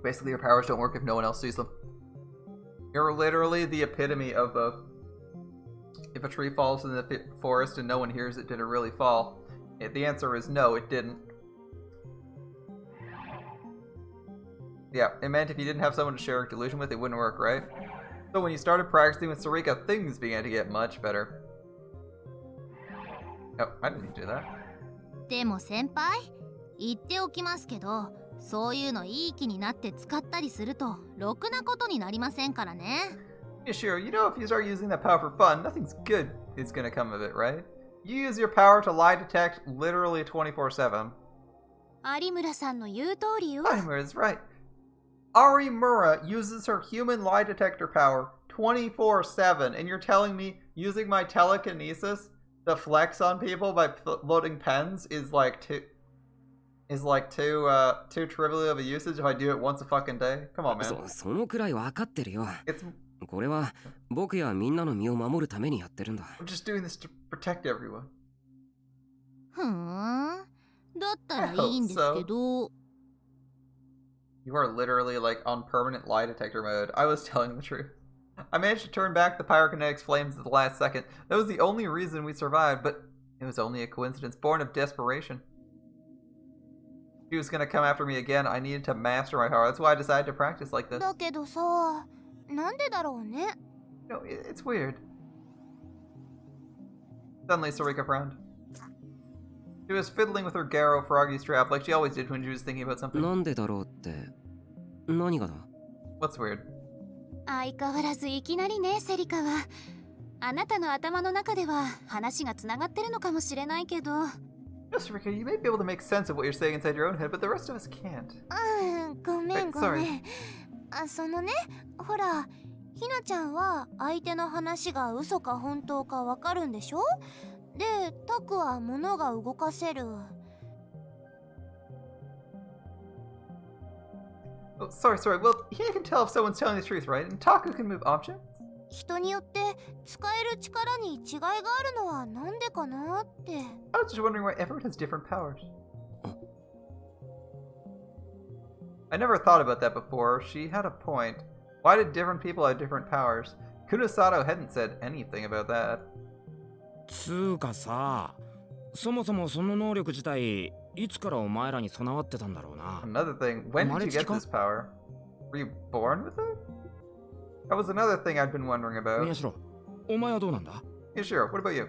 Basically, your powers don't work if no one else sees them. You're literally the epitome of both. If a tree falls in the forest and no one hears it, did it really fall? The answer is no, it didn't. Yeah, it meant if you didn't have someone to share a delusion with, it wouldn't work, right? So when you started practicing with Sarika, things began to get much better. Oh, I didn't need to do that. でも先輩、言っておきますけど、そういうのいい気になって使ったりするとろくなことになりませんからね。Yashiro, you know if you start using that power for fun, nothing's good is gonna come of it, right? You use your power to lie detect literally 24/7. 有村さんの言う通りよ。 Arimura is right. Arimura uses her human lie detector power 24/7, and you're telling me using my telekinesis to flex on people by loading pens is like too trivial of a usage if I do it once a fucking day? Come on, man. そのくらい分かってるよ。 It's これは僕やみんなの身を守るためにやってるんだ。 I'm just doing this to protect everyone. ふーん。だったらいいんですけど。You are literally like on permanent lie detector mode. I was telling the truth. I managed to turn back the pyrokinetics flames at the last second. That was the only reason we survived, but it was only a coincidence born of desperation. If he was gonna come after me again, I needed to master my power. That's why I decided to practice like this. だけどさ、なんでだろうね。No, it's weird. Suddenly, Sarika frowned. She was fiddling with her Garo froggy strap like she always did when she was thinking about something. なんでだろうって何がだ？ What's weird? 相変わらずいきなりね、セリカは。あなたの頭の中では話がつながってるのかもしれないけど。No, Sarika, you may be able to make sense of what you're saying inside your own head, but the rest of us can't. ごめん Wait, ご sorry. めん。そのね、ほら、ひなちゃんは相手の話が嘘か本当かわかるんでしょ？で、タクは物が動かせる。Oh, sorry. Well, he can tell if someone's telling the truth, right? And Taku can move objects? 人によって使える力に違いがあるのはなんでかなって。 I was just wondering why everyone has different powers. I never thought about that before. She had a point. Why did different people have different powers? Kunosato hadn't said anything about that. つうかさ、そもそもその能力自体いつからお前らに備わってたんだろうな。 Another thing, when did you get this power? Were you born with it? That was another thing I'd been wondering about. 宮代、お前はどうなんだ？ Yashiro, what about you?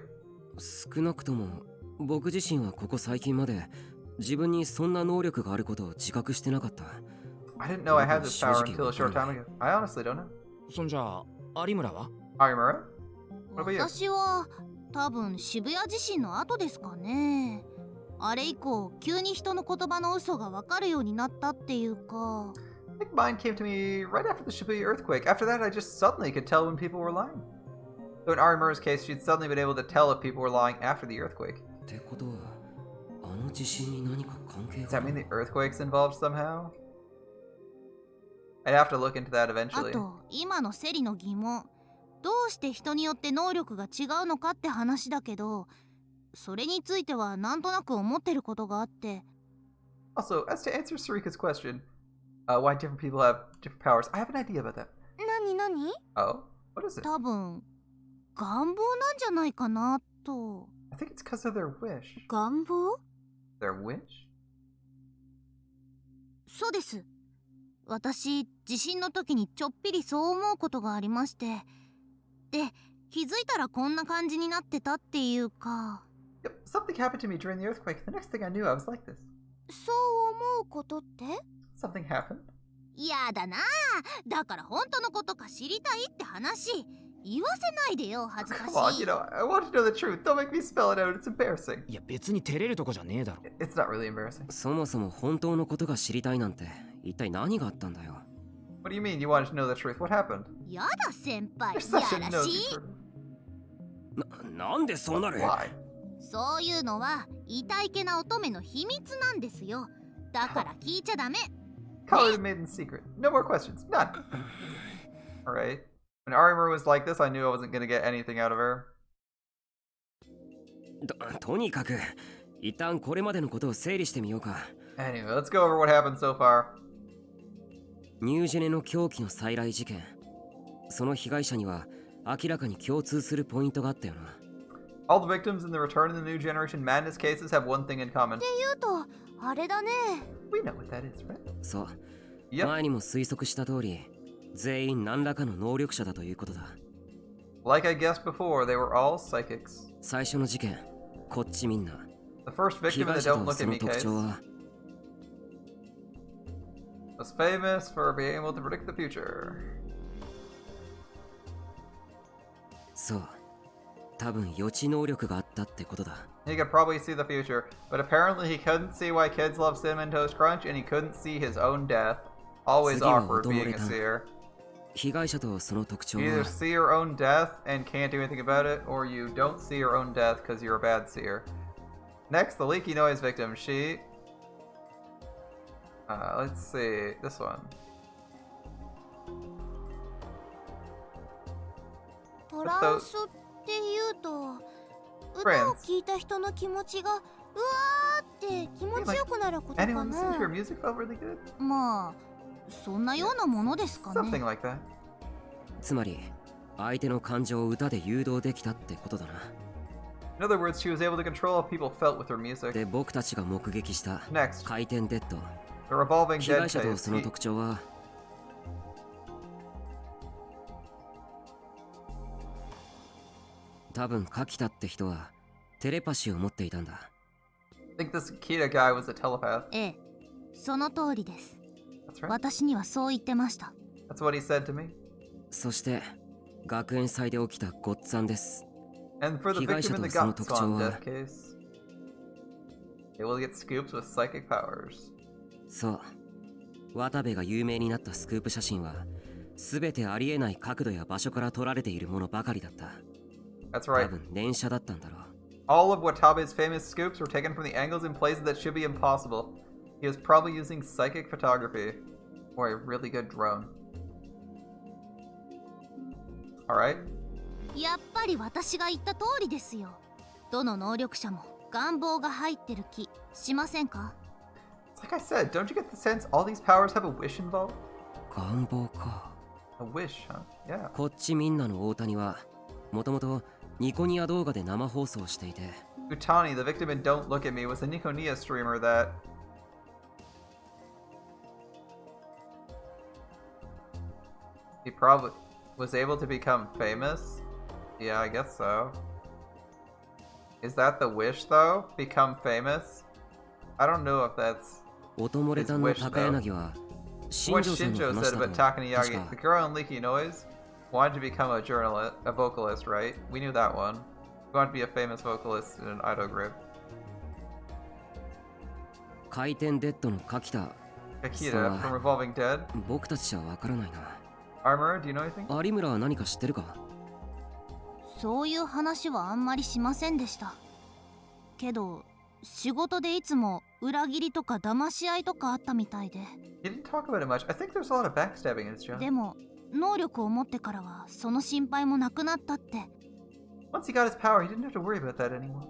少なくとも僕自身はここ最近まで自分にそんな能力があることを自覚してなかった。I didn't know I had this power until a short time ago. I honestly don't know. そんじゃあ有村は？ Arimura? What about you? 私は多分渋谷地震の後ですかね。あれ以降急に人の言葉の嘘が分かるようになったっていうか。 I think mine came to me right after the Shibuya earthquake. After that, I just suddenly could tell when people were lying. So in Arimura's case, she'd suddenly been able to tell if people were lying after the earthquake. ってことは、あの地震に何か関係 Does が that mean the earthquake's involved somehow? I'd have to look into that あ eventually. と今のセリの疑問。どうして人によって能力が違うのかって話だけど、それについてはなんとなく思ってることがあって。 Also, as to answer Sarika's question, why different people have different powers, I have an idea about that. 何 Oh? What is it? 多分願望なんじゃないかなと。 I think it's because of their wish. 願望？ Their wish? そうです。私地震の時にちょっぴりそう思うことがありまして、で気づいたらこんな感じになってたっていうか。 Yep, something happened to me during the earthquake. The next thing I knew, I was like this. そう思うことって？ Something happened. やだな。だから本当のことか知りたいって話。言わせないでよ、恥ずかし Come on, い。 you know, I want to know the truth. Don't make me spell it out. It's embarrassing. いや別に照れるとこじゃねえだろ。 It's not really embarrassing. そもそも本当のことが知りたいなんて一体何があったんだよ。 What do you mean you wanted to know the truth? What happened? やだ先輩、 You're such a やら nosy しい。 person. なんでそうなる？ Why? そういうのは痛いけな乙女の秘密なんですよ。だから聞いちゃダメ。 Call it a maiden secret. No more questions. None. Alright. When Arimura was like this, I knew I wasn't gonna get anything out of her. とにかく一旦これまでのことを整理してみようか。 Anyway, let's go over what happened so far. ニュージェネの狂気の再来事件。その被害者には明らかに共通するポイントがあったよな。All the victims in the Return of the New Generation Madness cases have one thing in common. 言うとあれだね。 We know what that is, right? そう。 Yep. 前にも推測した通り、全員何らかの能力者だということだ。Like I guessed before, they were all psychics. 最初の事件、こっちみんな。 The first 被 victim in 害 the 者 Don't と Look そ at の Me 特 case 徴は was famous for being able to predict the future. そう。多分予知能力があったってことだ。 He could probably see the future, but apparently he couldn't see why kids love Cinnamon Toast Crunch, and he couldn't see his own death. Always 次は awkward 音漏 being れ a だ。 seer. 被害者とその特徴 You either は see your own death and can't do anything about it, or you don't see your own death because you're a bad seer. Next, the leaky noise victim. She... let's see. This one. トランスっていうと歌を聴いた人の気持ちがうわーって気持ちよくなることか Anyone listen to her な。 music felt really good? まあそんなようなものですか Something ね。 like that. つまり相手の感情を歌で誘導できたってことだな。 In other words, she was able to control how people felt with her music. で僕たちが目撃した Next, 回転デッド。 the revolving 被 dead 害者と case. その特徴は多分柿田って人はテレパシーを持っていたんだ。 I think this Kita guy was a telepath. ええ、その通りです。 That's right. 私にはそう言ってました。 That's what he said to me. そして学園祭で起きたごっつぁんです。 And for the 被害者 victim in と the その特徴 Gatswan は death case, they will get scoops with psychic powers. そう渡部が有名になったスクープ写真は全てありえない角度や場所から撮られているものばかりだった。 That's 多 right. 分連写だったんだろう。 All of Watabe's famous scoops were taken from the angles and places that should be impossible. He was probably using psychic photography. Or a really good drone. Alright. やっぱり私が言った通りですよ。どの能力者も願望が入ってる気しませんか？ It's like I said, don't you get the sense all these powers have a wish involved? 願望か。A wish, huh? Yeah. こっちみんなの大谷はもともとニコニア動画で生放送していて、 Utani, the victim in Don't Look at Me, was a Nikonia streamer that... He probably was able to become famous? Yeah, I guess so. Is that the wish, though? Become famous? I don't know if that's... おともれたんの高柳は What 新庄さんの Shinjo 話 said だ about と確 Takaniyagi, the か girl in Leaky Noise, wanted to become a journalist, a vocalist, right? We knew that one. She wanted to be a famous vocalist in an idol group. 回転デッドの柿田 Kakita from Revolving Dead. 僕たちじゃわからないな。 Armor, do you know anything? 有村は何か知ってるか？そういう話はあんまりしませんでした。けど仕事でいつも裏切りとか騙し合いとかあったみたいで。 He didn't talk about it much. I think there's a lot of backstabbing in his job. でも能力を持ってからはその心配もなくなったって。 Once he got his power, he didn't have to worry about that anymore.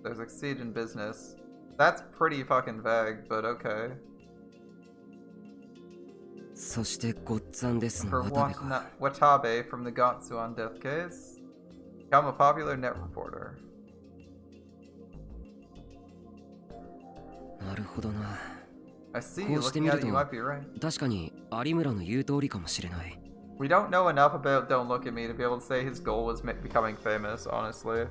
There's succeed in business. That's pretty fucking vague, but okay. そしてごっつぁんですの For 渡部か。 Watabe from the Gatsuan death case, become a popular net reporter. なるほどな。 I see, こうして looking み at る it, you と might be right. 確かに有村の言う通りかもしれない。 We don't know enough about Don't Look at Me to be able to say his goal was becoming famous, honestly.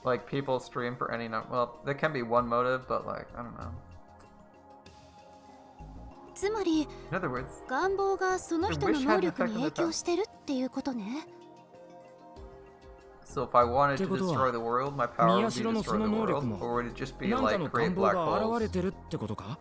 Like, people stream for any number. Well, there can be one motive, but like, I don't know. つまり In other words, 願望がその人の能力に影響してるっていうことね。 so if I wanted to ってことは、 destroy the world, my power would be 宮代の destroy そ the の能力 world, も or would it just be なんか like の create 願望 black が現 holes? れてるってことか？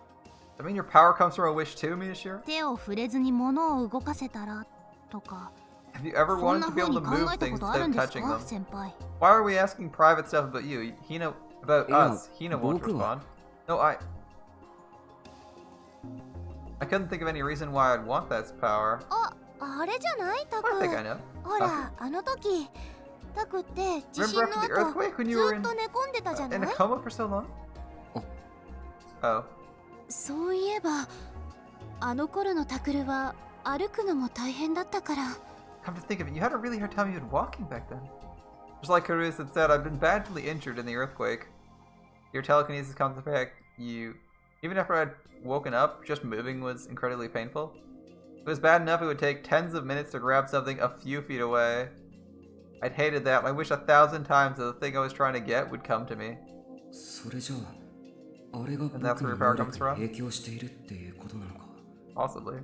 I mean, your power comes from a wish too, Miyashiro? 手を触れずに物を動かせたらとか。 Have you ever そん wanted な to be 風 able に to 考 move えた things ことある instead ん of です touching か them? 先輩。 Why are we asking private stuff about you? Hina, about Yeah, us. Hina won't boku wa- respond. No, I couldn't think of any reason why I'd want that power. あれじゃないタク。 I think I know. ほらあの時タクって地震 Remember の after the 後 earthquake when ず you were っと寝込んでたじゃない in a coma for so long? Oh. そういえばあの頃のタクルは歩くのも大変だったから。 Come to think of it, you had a really hard time even walking back then. Just like Karus had said, I've been badly injured in the earthquake. Your telekinesis comes back, even after I'd woken up, just moving was incredibly painful. It was bad enough it would take tens of minutes to grab something a few feet away. I'd hated that. I wish 1,000 times that the thing I was trying to get would come to me. それじゃあ、あれが僕 And that's where の your power 能 comes 力 from? に影響しているっていうことなのか。 Possibly.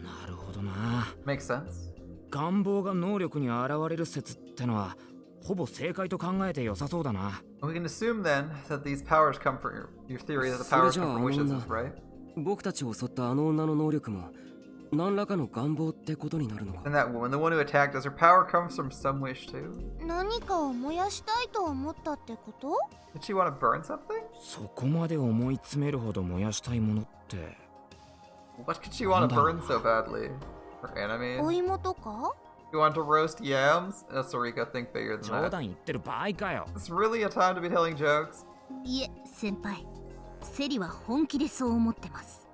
なるほどな。 Makes sense. 願望が能力に現れる説ってのはほぼ正解と考えて良さそうだな。 We can assume then that these powers come from your theory that the powers come from wishes is right. 僕たちを襲ったあの女の能力も何らかの願望ってことになるのか。 And that woman, the one who attacked us, her power comes from some wish too? 何かを燃やしたいと思ったってこと？ Did she want to burn something? そこまで思い詰めるほど燃やしたいものって。 What could she want to burn so badly? Her お enemies? 芋とか？ You want to roast yams? Sarika, think bigger than 冗 that. 談言ってる場合かよ。 It's really a time to be telling jokes. いえ先輩、セリは本気でそう思ってます。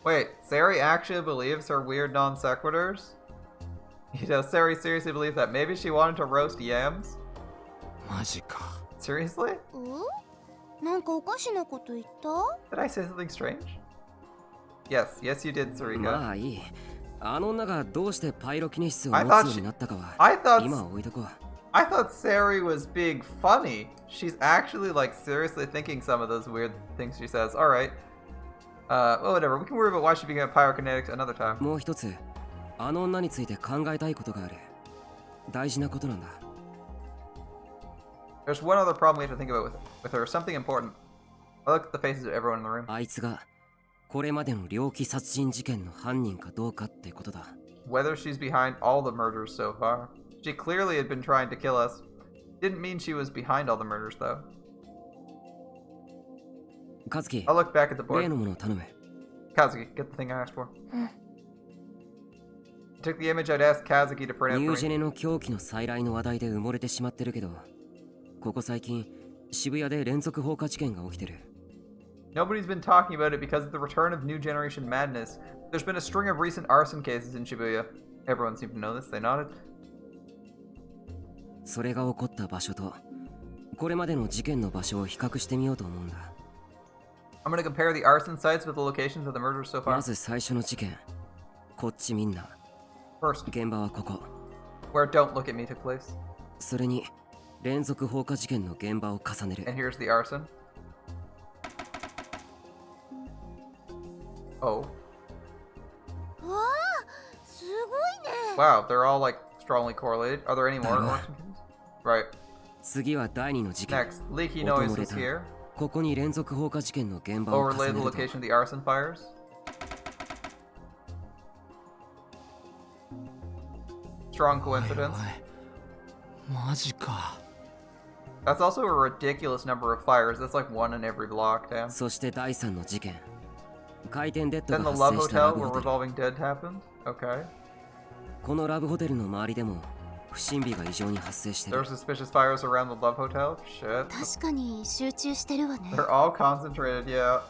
Wait, Sari actually believes her weird non sequiturs? You know, Sari seriously believes that maybe she wanted to roast yams? マジか。 Seriously? なんかおかしなこと言った？ Did I say something strange? Yes, yes you did, ま Sarika. あいい。あの女がどうしてパイロキネシスを I 持つ thought よう she- になったかは I thought 今は置いとこう。 I thought Sari was being funny. She's actually like seriously thinking some of those weird things she says. Alright. Well, whatever. We can worry about why she became a pyrokinetic another time. もう一つ、あの女について考えたいことがある。大事なことなんだ。There's one other problem we have to think about with her. Something important. I look at the faces of everyone in the room. あいつがこれまでの猟奇殺人事件の犯人かどうかってことだ。 Whether she's behind all the murders so far. She clearly had been trying to kill us. Didn't mean she was behind all the murders, though. 和樹 I'll look back at the 例 board. のものを頼む Kazuki, get the thing I asked for. Took the image I'd asked Kazuki to print ニュー out ジ for ェ me. ネの狂気の再来の話題で埋もれてしまってるけど、ここ最近渋谷で連続放火事件が起きてる。 Nobody's been talking about it because of the return of new generation madness. There's been a string of recent arson cases in Shibuya. Everyone seemed to know this, they nodded. それが起こった場所とこれまでの事件の場所を比較してみようと思うんだ。 I'm gonna compare the arson sites with the locations of the murders so ま far. ず最初の事件、こっちみんな First, 現場はここ。 where Don't Look at Me took place. それに連続放火事件の現場を重ね And る。 here's the arson. Oh. わあすごいね。 Wow, they're all like strongly correlated. Are there any more Dang. arson cases? Right. 次は第二の事件。 Next, leaky noise was here. ここに連続放火事件の現場を Overlay 重 the ねると location of the arson fires. Strong coincidence. マジか。 That's also a ridiculous number of fires. That's like one in every block, damn. そして第三の事件、回転デッド Then が the 発 Love 生したラ Hotel ブ where ホテル。 Revolving Dead happened. Okay. このラブホテルの周りでも不審火が異常に発生してる There were。suspicious fires around the Love Hotel. Shit. 確かに集中してるわね。 They're all concentrated, yeah.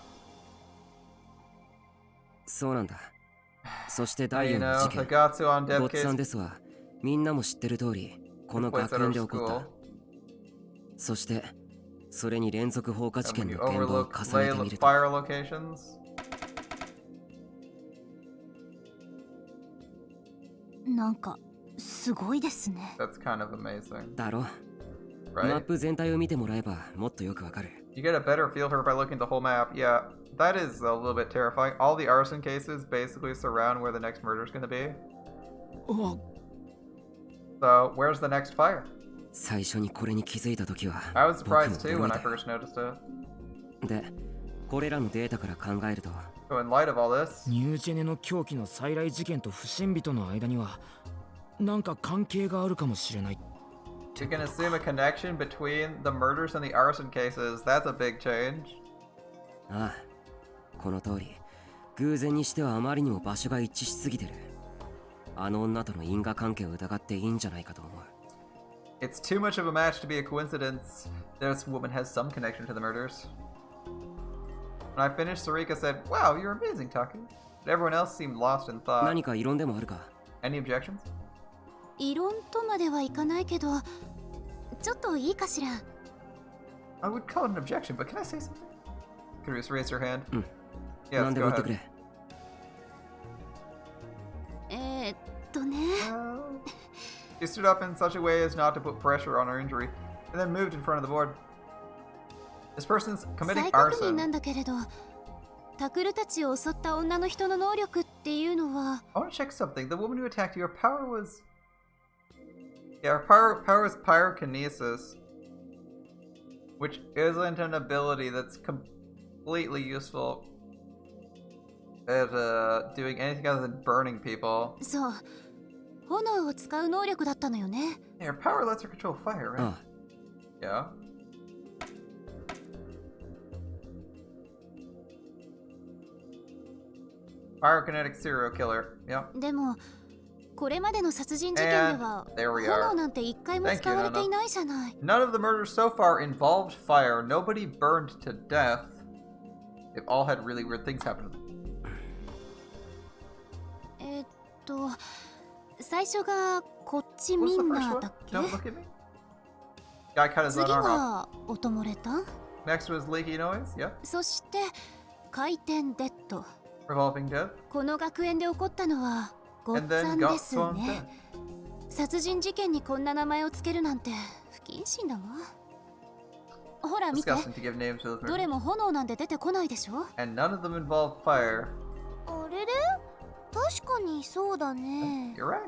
そうなんだ。そして And 第 you 4の know, 事 the 件、 Gatsu on ゴ Dev ッツァン case ですはみんなも知ってる通りこの took place 学 at 園 our で起こっ school. た。そしてそれに連続放火事 And 件 when の you 現場を overlook 重ねてみると、 fire locations, なんかすごいですね。 that's kind of amazing, だろ。マ right? ップ全体を見てもらえばもっとよくわかる。 You get a better feel for it by looking at the whole map. Yeah, that is a little bit terrifying. All the arson cases basically surround where the next murder is going to be. あ、 So, where's the next fire? 最初にこれに気づいた時は I was 僕も surprised too 驚 when い I た。 first noticed it. で、これらのデータから考えると So, in light of all this, ニュージェネの狂気の再来事件と不審火との間にはなんか関係があるかもしれない。 you can assume a connection between the murders and the arson cases. That's a big change. ああ、この通り偶然にしてはあまりにも場所が一致しすぎてる。あの女との因果関係を疑っていいんじゃないかと思う。 It's too much of a match to be a coincidence. This woman has some connection to the murders. When I finished, Sarika said, "Wow, you're amazing, Taki." But everyone else seemed lost in thought. 何か異論でもあるか？ Any objections? 異論とまではいかないけど、ちょっといいかしら。 I would call it an objection, but can I say something? Curious raised her hand. うん。 Yes, 何で go も言ってく ahead. れ。ね。 Well, she stood up in such a way as not to put pressure on her injury, and then moved in front of the board. This person's 再 committing 確認な arson. んだけれど、タクルたちを襲った女の人の能力っていうのは、 I want to check something. The woman who attacked you, her power was... Yeah, her power was pyrokinesis, which isn't an ability that's completely useful at doing anything other than burning people. そう、炎を使う能力だったのよね。 Yeah, her power lets her control fire, right? あ Yeah. Pyrokinetic serial killer. Yeah. でも、これまでの殺人事件では And there we are. 炎なんて一回も Thank you, 使われていないじゃない。 None of the murders so far involved fire. Nobody burned to death. They've all had really weird things happen to them. 最初がこっち What み was the ん first な one? だっけ？ Don't look at me. Guy cut his 次 own arm off. が音漏れた？ Next was leaky noise. Yep. そして回転デッド。 Revolving dead. この学園で起こったのはゴッ And ツァ then ンで got す swan ね。 dead. 殺人事件にこんな名前をつけるなんて不謹慎だわ。ほら見て、 Disgusting to give names to those どれ murders. も炎なんて出てこないでしょ？ And none of them involved fire. あれれ確かにそうだね。 You're right.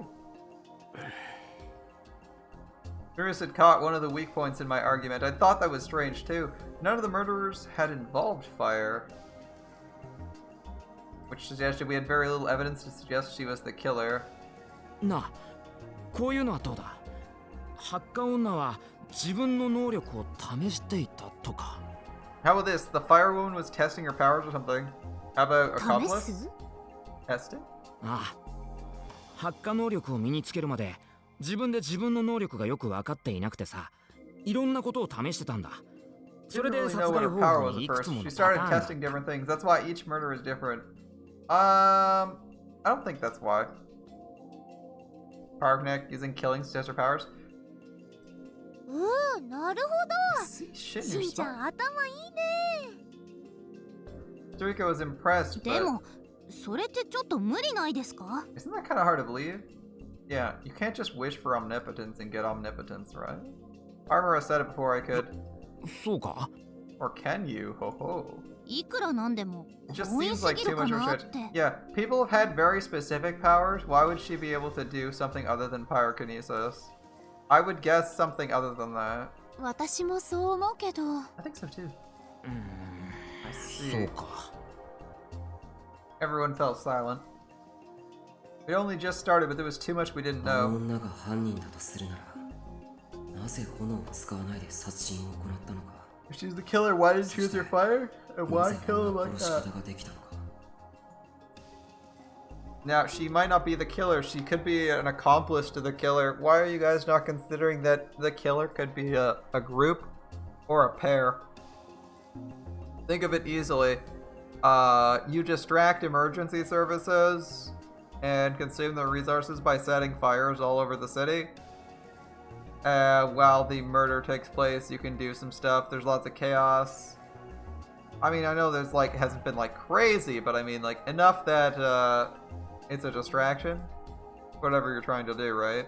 Curious had caught one of the weak points in my argument. I thought that was strange too. None of the murderers had involved fire. Which suggested we had very little evidence to suggest she was the killer. なあ、こういうのはどうだ？発火女は自分の能力を試していたとか。How about this? The fire woman was testing her powers or something. How about 試 accomplice? す Testing? ああ発火能力を身につけるまで自分で自分の能力がよく分かっていなくてさ、いろんなことを試してたんだ。それ Didn't で really 殺 know what 害 her 方 power 法 was に at いく first. つも She のパタ started ーンが testing different things. That's why each murder is different. I don't think that's why. Pyrokinetic using killing to test her powers. なる See, ほ shit, ど you're しんちゃ smart. ん頭いいね Suiko was impressed, で but もそれってちょっと無理ないですか isn't that kind of hard to believe? Yeah, you can't just wish for omnipotence and get omnipotence, right? Armor said it before I could. そうか Or can you? Ho ho. いくらなんでも It just 強引 seems す like ぎ too るか much なっ restriction. て Yeah, people have had very specific powers. Why would she be able to do something other than pyrokinesis? I would guess something other than that. 私もそう思うけど I think so too. うーん I そ see. うか Everyone fell silent. It only just started, but there was too much we didn't あの know. 女が犯人だとするなら、なぜ炎を使わないで殺人を行ったのか。 If she's the killer, why did she use her fire? And な why ぜ kill あ him んな like 殺し that? 方ができたのか。 Now, she might not be the killer. She could be an accomplice to the killer. Why are you guys not considering that the killer could be a group or a pair? Think of it easily. You distract emergency services and consume their resources by setting fires all over the city. While the murder takes place, you can do some stuff. There's lots of chaos. I mean, I know there's like, hasn't been like crazy, but I mean like enough that it's a distraction. Whatever you're trying to do, right?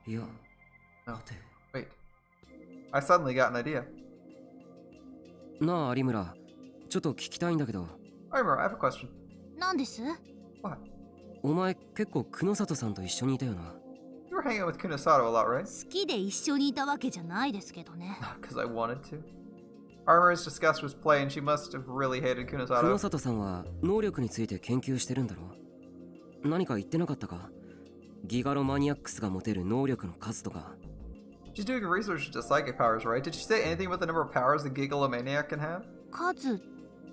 いや、 No. 待て。 Wait. I suddenly got an idea. なあ、有村。ちょっと聞きたいんだけど、 Armor, I have a question. なんです What? お前結構久野里さんと一緒にいたよな。You were hanging out with Kunosato a lot, right? 好きで一緒にいたわけじゃないですけどね Because I wanted to. Armor's disgust was plain. She must have really hated 久野 Kunosato. 里さんは能力について研究してるんだろ？何か言ってなかったか？ギガロマニアックスが持てる能力の数とか。 She's doing research into psychic powers, right? Did she say anything about the number of powers the Gigalomaniac can have? 数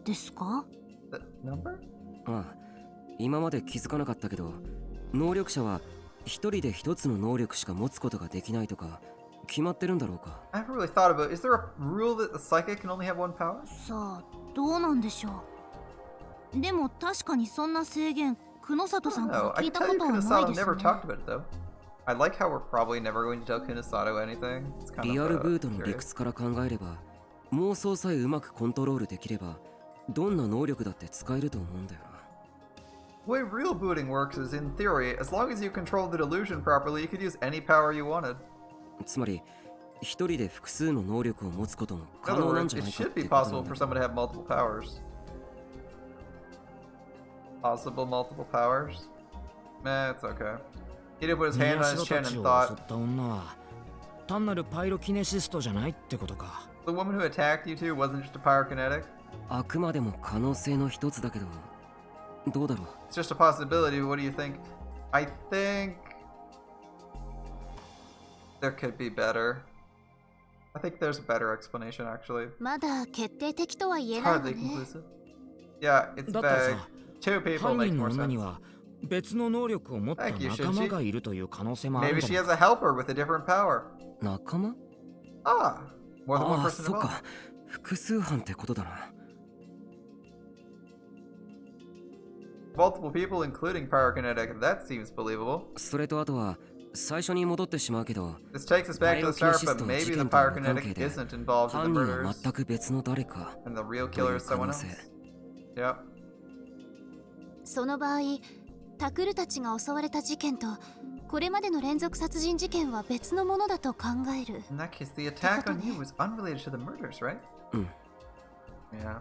ですか The number? ああ、今まで気づかなかったけど、能力者は一人で一つの能力しか持つことができないとか決まってるんだろうか？ I never really thought about it. Is there a rule that the psychic can only have one power? さあどうなんでしょうでも確かにそんな制限久野里 I さ don't んか know. ら I 聞 can いた tell こ you とはない Kunosato です never ね talked about it, though. I like how we're probably never going to tell Kunosato anything. It's kind リア of ルブートの理 curious. 屈から考えれば、妄想さえうまくコントロールできれば、どんな能力だって使えると思うんだよな。 The way real booting works is, in theory, as long as you control the delusion properly, you could use any power you wanted. つまり、一人で複数の能力を持つことも In 可 other 能なん words, じゃ it ないかっ should て be ことな possible んだ for けど。 someone to have multiple powers. Possible multiple powers? Meh, it's okay. He did put his 宮 hand on his 代 chin たち and を襲 thought, った女は単なるパイロキネシストじゃないってことか。 the woman who attacked you two wasn't just a pyrokinetic. あくまでも可能性の一つだけど、どうだろう。 It's just a possibility. What do you think? I think there could be better. I think there's a better explanation, actually. まだ決定的とは言 It's えないわ hardly ね conclusive. Yeah, it's だったら vague. さ、 Two people 犯 make 人の more 女に sense. は別の能力を持った Thank you, 仲間がいるという可能性もあるん Maybe じ she ゃない has a helper with a different power. 仲間？ Ah, more than one ああ、 person そっ involved. か。複数犯ってことだな。 Multiple people, including pyrokinetic. That seems believable. それとあとは、最初に戻ってしまうけど、 This takes us back to the start, but maybe the pyrokinetic で isn't involved in 犯 the 人は murders, 全く別の誰か and the real とい killer う is 可 someone 能 else. 性。 Yep. その場合タクルたちが襲われた事件とこれまでの連続殺人事件は別のものだと考える In that case, the attack on you was unrelated to the murders, right? うん。 Yeah.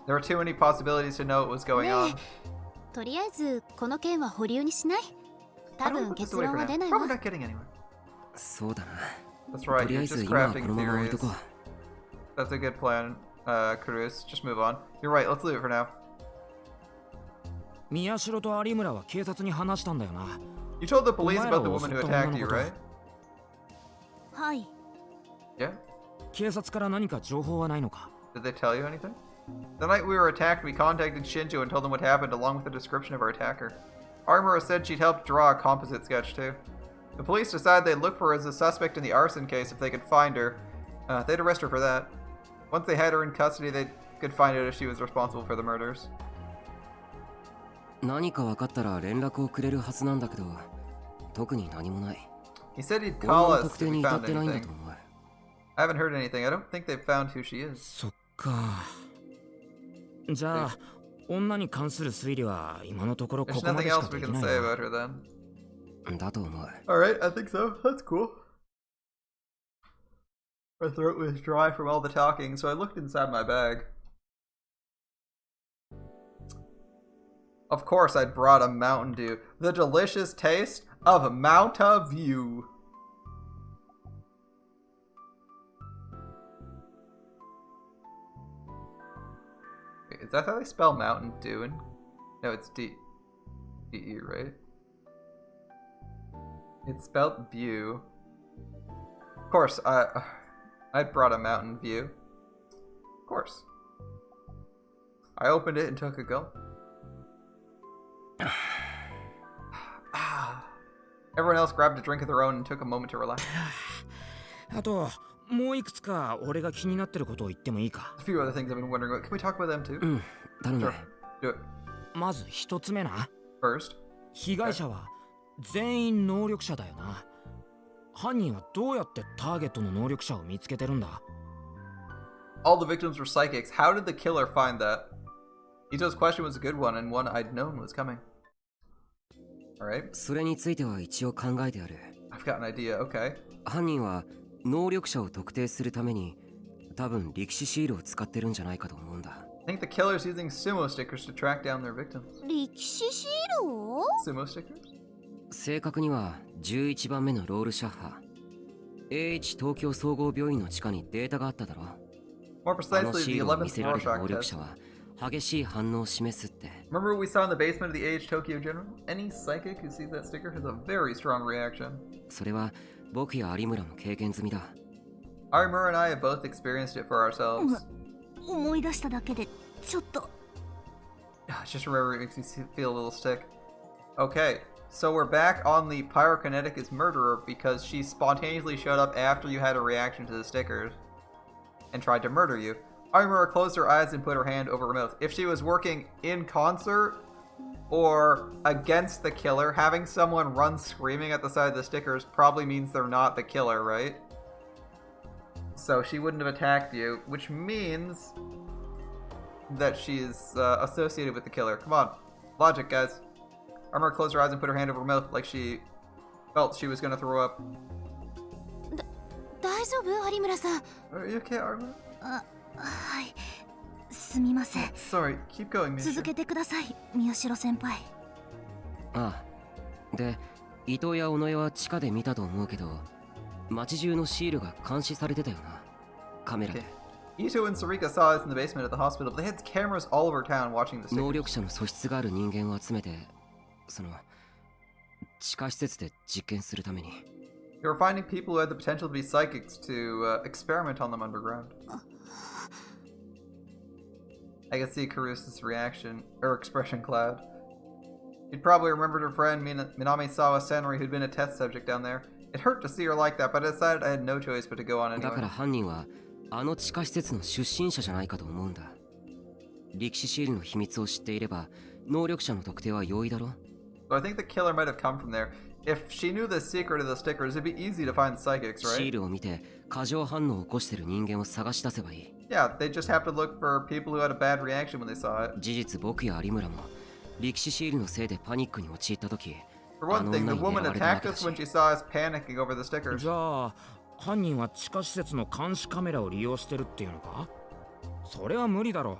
There are too many possibilities to know what was going ね on. えとりあえずこの件は保留にしない How 多 do we 分 put this 結 away 論 for は now? 出ない Probably わ not getting anywhere. そうだな。 That's と right, りあ you're えず just 今はこ crafting のまま置い theories. とこう。 That's a good plan, Cruz. Just move on. You're right, let's leave it for now. 宮代と有村は警察に話したんだよな。 You told the police about the お前らを woman who 襲った女 attacked の you, こと。 right? はい。 Yeah? 警察から何か情報はないのか？ Did they tell you anything? The night we were attacked, we contacted Shinjo and told them what happened along with a description of our attacker. Armora said she'd helped draw a composite sketch too. The police decided they'd look for her as a suspect in the arson case if they could find her. They'd arrest her for that. Once they had her in custody, they could find out if she was responsible for the murders. 何か分かったら連絡をくれるはずなんだけど、特に何もない。 He said he'd 女 call の us 特 if 定 we に至 found ってないんだ anything. と思う。 I haven't heard anything. I don't think they've found who she is. そっか。じゃあ、女に関する推理は今のところこ There's こま nothing でしか else で we き can ない say な。 about her then. だと思う。 Alright, I think so. That's cool. My throat was dry from all the talking, so I looked inside my bag. Of course, I'd brought a Mountain Dew. The delicious taste of Mountain View. Wait, is that how they spell Mountain Dew? No, it's D-E, right? It's spelled View. Of course, I brought a Mountain View. Of course. I opened it and took a gulp. Everyone else grabbed a drink of their own and took a moment to relax. あと、もういくつか俺が気になってることを言ってもいいか？ A few other things I've been wondering about. Can we talk about them too? うん、頼む。 Sure. Do it. まず一つ目な。 First, 被害者は全員能力者だよな。犯人はどうやってターゲットの能力者を見つけてるんだ？ all the victims were psychics. How did the killer find that? Ito's question was a good one, and one I'd known was coming. Alright. それについては一応考えてある。 I've got an idea, okay. 犯人は能力者を特定するために多分力士シールを使ってるんじゃないかと思うんだ。 I think the killer's using sumo stickers to track down their victims. 力士シールを？ Sumo stickers? 正確には11番目のロールシャッハ AH 東京総合病院の地下にデータがあっただろ。 More あの precisely, シ the ールを見 11th せられる Rorschach 能力 test. 者は激しい反応を示すって。 Remember what we saw in the basement of the AH Tokyo General? Any psychic who sees that sticker has a very strong reaction. それは僕や有村も経験済みだ。 Arimura and I have both experienced it for ourselves. 思い出しただけでちょっと。 Just remember, it makes me feel a little sick. Okay, so we're back on the pyrokinetic as murderer because she spontaneously showed up after you had a reaction to the stickers and tried to murder you. Arimura closed her eyes and put her hand over her mouth. If she was working in concert or against the killer, having someone run screaming at the side of the stickers probably means they're not the killer, right? So she wouldn't have attacked you, which means that she's associated with the killer. Come on. Logic, guys. Armor closed her eyes and put her hand over her mouth like she felt she was gonna throw up. 大丈夫有村さん？ Are you okay, Armor? はい。すみません。 Sorry, keep going, Misha. 続けてください、宮代先輩。ああ。で、伊藤や尾上は地下で見たと思うけど、街中のシールが監視されてたよな。カメラで。Ito and Sarika saw us in the basement at the hospital, but they had cameras all over town watching the 能 stickers. 力者の素質がある人間を集めて、その地下施設で実験するために。 They were finding people who had the potential to be psychics to experiment on them underground. I can see Karusa's reaction, or expression cloud. She'd probably remembered her friend Minami Sawa Senri who'd been a test subject down there. It hurt to see her like that, but I decided I had no choice but to go on だから anyway. 犯人はあの地下施設の出身者じゃないかと思うんだ。力士シールの秘密を知っていれば能力者の特定は容易だろ。 So I think the killer might have come from there. If she knew the secret of the stickers, it'd be easy to find psychics, シー right? ルを見て過剰反応を起こしてる人間を探し出せばいい。 Yeah, they just have to look for people who had a bad reaction when they saw it. 事実僕や有村も力士シールのせいでパニックに陥った時、 For one thing, the woman attacked us when she saw us panicking over the stickers. じゃあ犯人は地下施設の監視カメラを利用してるっていうのか？それは無理だろう。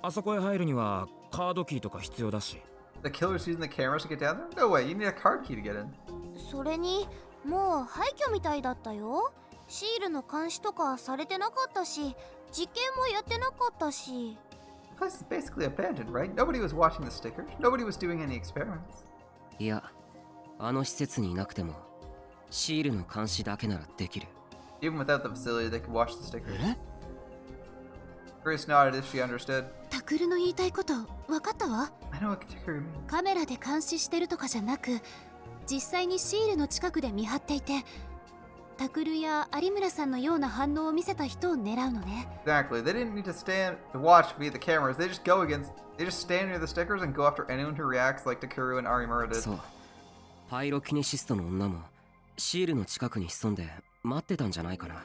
あそこへ入るにはカードキーとか必要だし。 The killer's using the cameras to get down there? No way, you need a card key to get in. それにもう廃墟みたいだったよ。シールの監視とかされてなかったし、実験もやってなかったし。 The place is basically abandoned, right? Nobody was watching the stickers. Nobody was doing any experiments. いや、あの施設にいなくてもシールの監視だけならできる。Even without the facility, they could watch the stickers. え Grace nodded as she understood. タクルの言いたいこと分かったわ。 I know what Takuru means. カメラで監視してるとかじゃなく、実際にシールの近くで見張っていて、タクルや有村さんのような反応を見せた人を狙うのね。 Exactly. They didn't need to watch via the cameras. They just stand near the stickers and go after anyone who reacts like Takuru and Arimura did. そうパイロキネシストの女もシールの近くに潜んで待ってたんじゃないかな。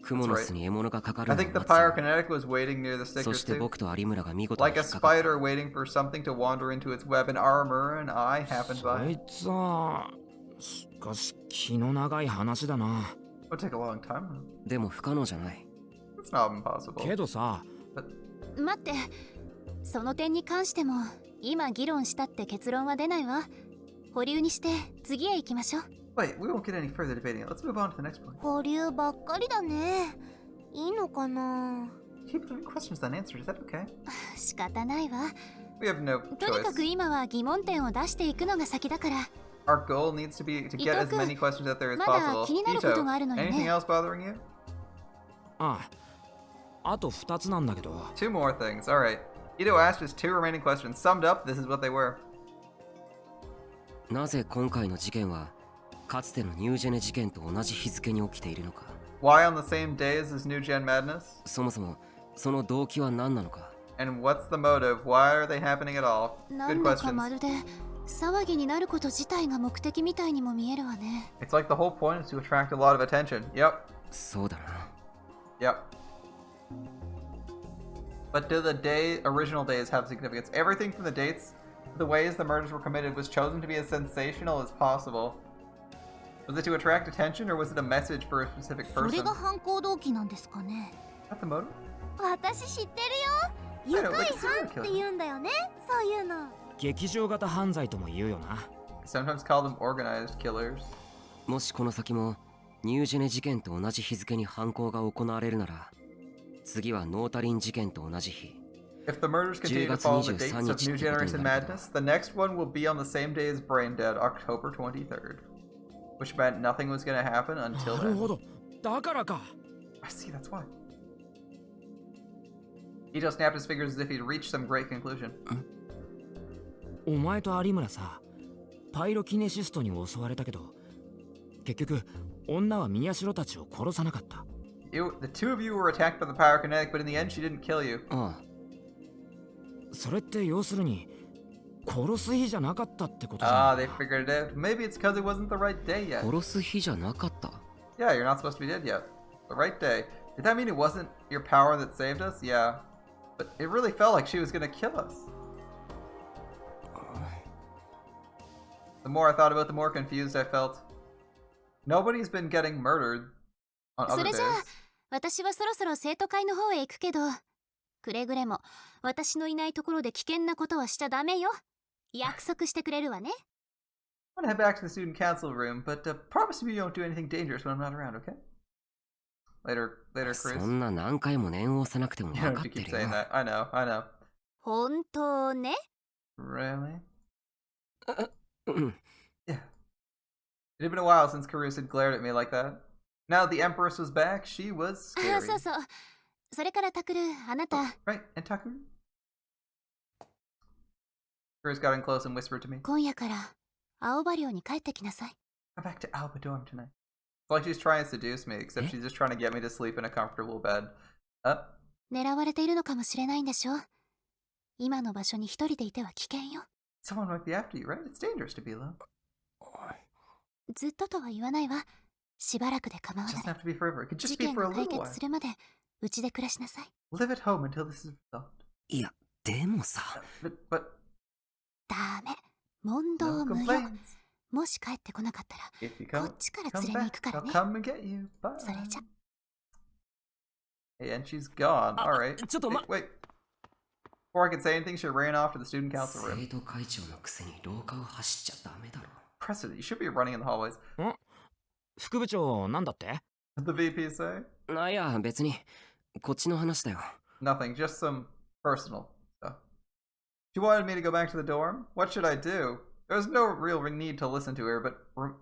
クモの巣に獲物がかかる I のを think the 待つよ pyrokinetic was waiting near the そ stickers して too. 僕と有村が見事に Like 引 a っかかった spider waiting for something to wander into its web, and Arimura and I happened そ by. いつはしかし気の長い話だな。 It would take a long time. でも不可能じゃない。 It's not impossible. けどさ、待って、その点に関しても今議論したって結論は出ないわ。保留にして次へ行きましょう。 Wait, we won't get any further debating it. Let's move on to the next point. 保留ばっかりだね。いいのかな。 Keep doing questions than answers. Is that okay? 仕方ないわ。 We have no とにかく choice. 今は疑問点を出していくのが先だから。 Our goal needs to be to get as many questions out there as まだ possible. 気になることがあるのよね。 Anything else bothering you? ああと2つなんだけど、 Two more things. All right. Ito asked his two remaining questions. Summed up, this is what they were. なぜ今回の事件はかつてのニュージェネ事件と同じ日付に起きているのか。 Why on the same day as this new gen madness? そもそもその動機は何なのか。 And what's the motive? Why are they happening at all? な Good んだかま questions. るで騒ぎになること自体が目的みたいにも見えるわね。 It's like the whole point is to attract a lot of attention. Yep. そうだな。 Yep. But do the original days have significance? Everything from the dates, the ways the murders were committed was chosen to be as sensational as possible. Was it to attract attention or was it a message for a specific それ person? が犯行動機なんですかね。 Is that the motive? 私知ってるよ。愉 I know, 快 like a serial 犯って killer. 言うんだよね。そういうの。劇場型犯罪とも言うよな。 Sometimes call them organized killers. もしこの先もニュージェネ事件と同じ日付に犯行が行われるなら、次はノータリン事件と同じ日。 If the murders continue to follow the dates of New Generation Madness, the next one will be on the same day as Brain Dead, October 23rd. Which meant nothing was going to happen な until る then. ほど、だからか。 I see, that's why. Ito snapped his fingers as if he'd reached some great conclusion. お前と有村さ、パイロキネシストに襲われたけど、結局女は宮代たちを殺さなかった。The two of you were attacked by the pyrokinetic, but in the end she didn't kill you. あそれって要するに殺す日じゃなかったってことじゃ Ah, ない they か。 figured it out. Maybe it's because it wasn't the right day あ、 yet. 殺す日じゃなかった。 Yeah, you're not supposed to be dead yet. The right day. Did that mean it wasn't your power that saved us? Yeah. But it really felt like she was gonna kill us. The more I thought about it, the more confused I felt. Nobody's been getting murdered on そ other れ days. じゃあ私はそろそろ生徒会の方へ行くけど、くれぐれも私のいないところで危険なことはしちゃダメよ。約束してくれるわね。 I'm gonna head back to the student council room, but promise me you won't do anything dangerous when I'm not around, okay? Later, そ Chris. んな何回も念を押さなくても You 分 don't か have っ to て keep るよ saying。that. I know, I know. 本当ね。 Really? うん。 Yeah. It had been a while since Carus had glared at me like that. Now that the Empress was back, she was ああ、 scary. そうそう。それからタクル、あなた、 Right, and Taku? Carus got in close and whispered to me, 今夜から青葉寮に帰ってきなさい。 Come back to Alba Dorm tonight. It's like she's trying to seduce me, except she's just trying to get me to sleep in a comfortable bed. 狙われているのかもしれないんでしょ。今の場所に一人でいては危険よ。 Someone might be after you, right? It's dangerous to be alone. ずっととは言わないわ。しばらくで構わ It な doesn't い。 have to be forever. It could 事 just be 件 for a が解 little 決 while. するまでうちで暮らしなさい。 Live at home until this is resolved. いや、でもさ。 But ダメ。問 no 答無用。 complaints. もし帰ってこなかったら If you こ come, っちから come 連れに行 back. くから I'll ね。 come and get you. Bye. それじゃ。 Hey, and she's gone. あ、 All right. ちょっと Hey, wait. Before I could say anything, she ran off to the student council 生 room. 徒会長のくせに廊下を走っちゃダメだろ。 President, you should be running in the hallways. 副部長なんだって？ What did the VP say? あ、いや、別に。こっちの話だよ。 Nothing, just some personal stuff. She wanted me to go back to the dorm? What should I do? There was no real need to listen to her, but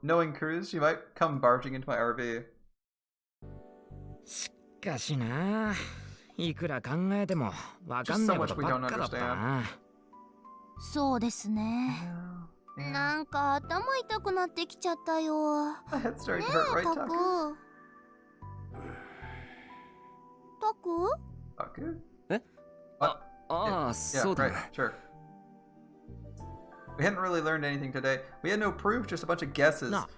knowing Cruz, she might come barging into my RV. しかしな、いくら考えてもわかんないことばっかだったな。そうですね。 Yeah. なんか頭痛くなってきちゃったよ。 My head's starting ね to hurt, え right, タク。 Taku? タク Taku? え What? ああ、 Yeah, そうだ right, な。 sure. We hadn't really learned anything today. We had no proof, just a bunch of guesses. なあ、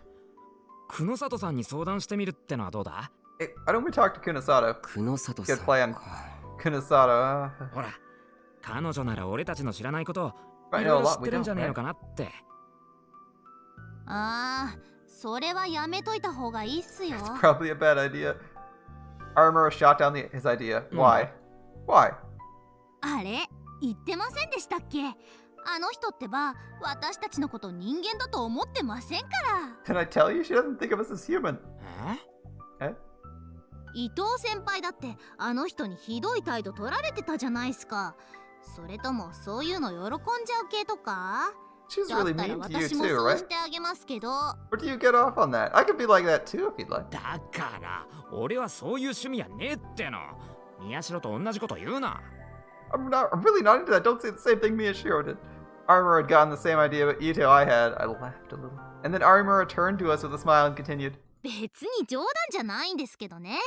久野里さんに相談してみるってのはどうだ？ Hey, why don't we talk to Kunosato? 久野里さ Good ん plan. か。 Kunosato, ほら、彼女なら俺たちの知らないことを I い know ろ a いろ知 lot っ we てるんじ don't, ゃねえの right? かなって。ああ、それはやめといた方がいいっすよ。 Probably a bad idea. Armor shot down his idea. Why? Why? あれ言ってませんでしたっけ？あの人ってば私たちのこと人間だと思ってませんから。 Did I tell you? She doesn't think of us as human. え？伊藤先輩だってあの人にひどい態度取られてたじゃないっすか。それともそういうの喜んじゃう系とか？ She's だっ really たら mean to you 私も too, そう right? してあげますけど。 Or do you get off on that? I could be like that too if you'd like. だから俺はそういう趣味やねえっての。宮代と同じこと言うな。I'm really not into that. Don't say the same thing Miyashiro did. Armor had gotten the same idea about Ito I had. I laughed a little. And then Armor turned to us with a smile and continued. 別に冗談じゃないんですけどね。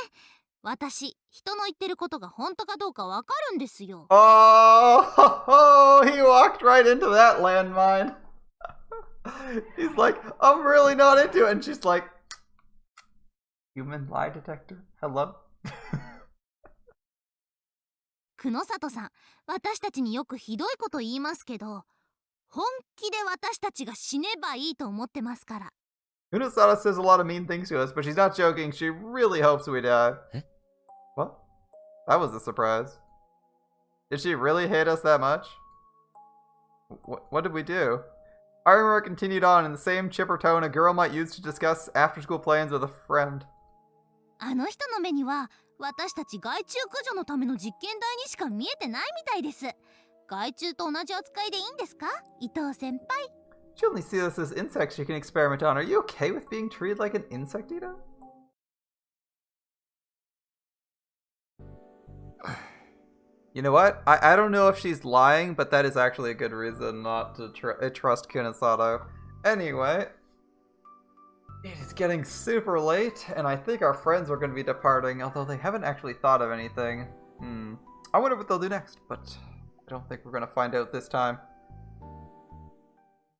私、人の言ってることが本当かどうかわかるんですよ。 Oh, he walked right into that landmine. He's like, I'm really not into it. And she's like, human lie detector? Hello? 久野里さん、私たちによくひどいこと言いますけど、本気で私たちが死ねばいいと思ってますから。 Unosada says a lot of mean things to us, but she's not joking. She really hopes we die. Eh? What? That was a surprise. Did she really hate us that much? What did we do? Armor continued on in the same chipper tone a girl might use to discuss after-school plans with a friend. あの人の目には私たち害虫駆除のための実験台にしか見えてないみたいです。害虫と同じ扱いでいいんですか、伊藤先輩。 She only sees us as insects she can experiment on. Are you okay with being treated like an insect eater? You know what? I don't know if she's lying, but that is actually a good reason not to trust Kunosato. Anyway, it is getting super late, and I think our friends are going to be departing, although they haven't actually thought of anything. I wonder what they'll do next, but I don't think we're going to find out this time.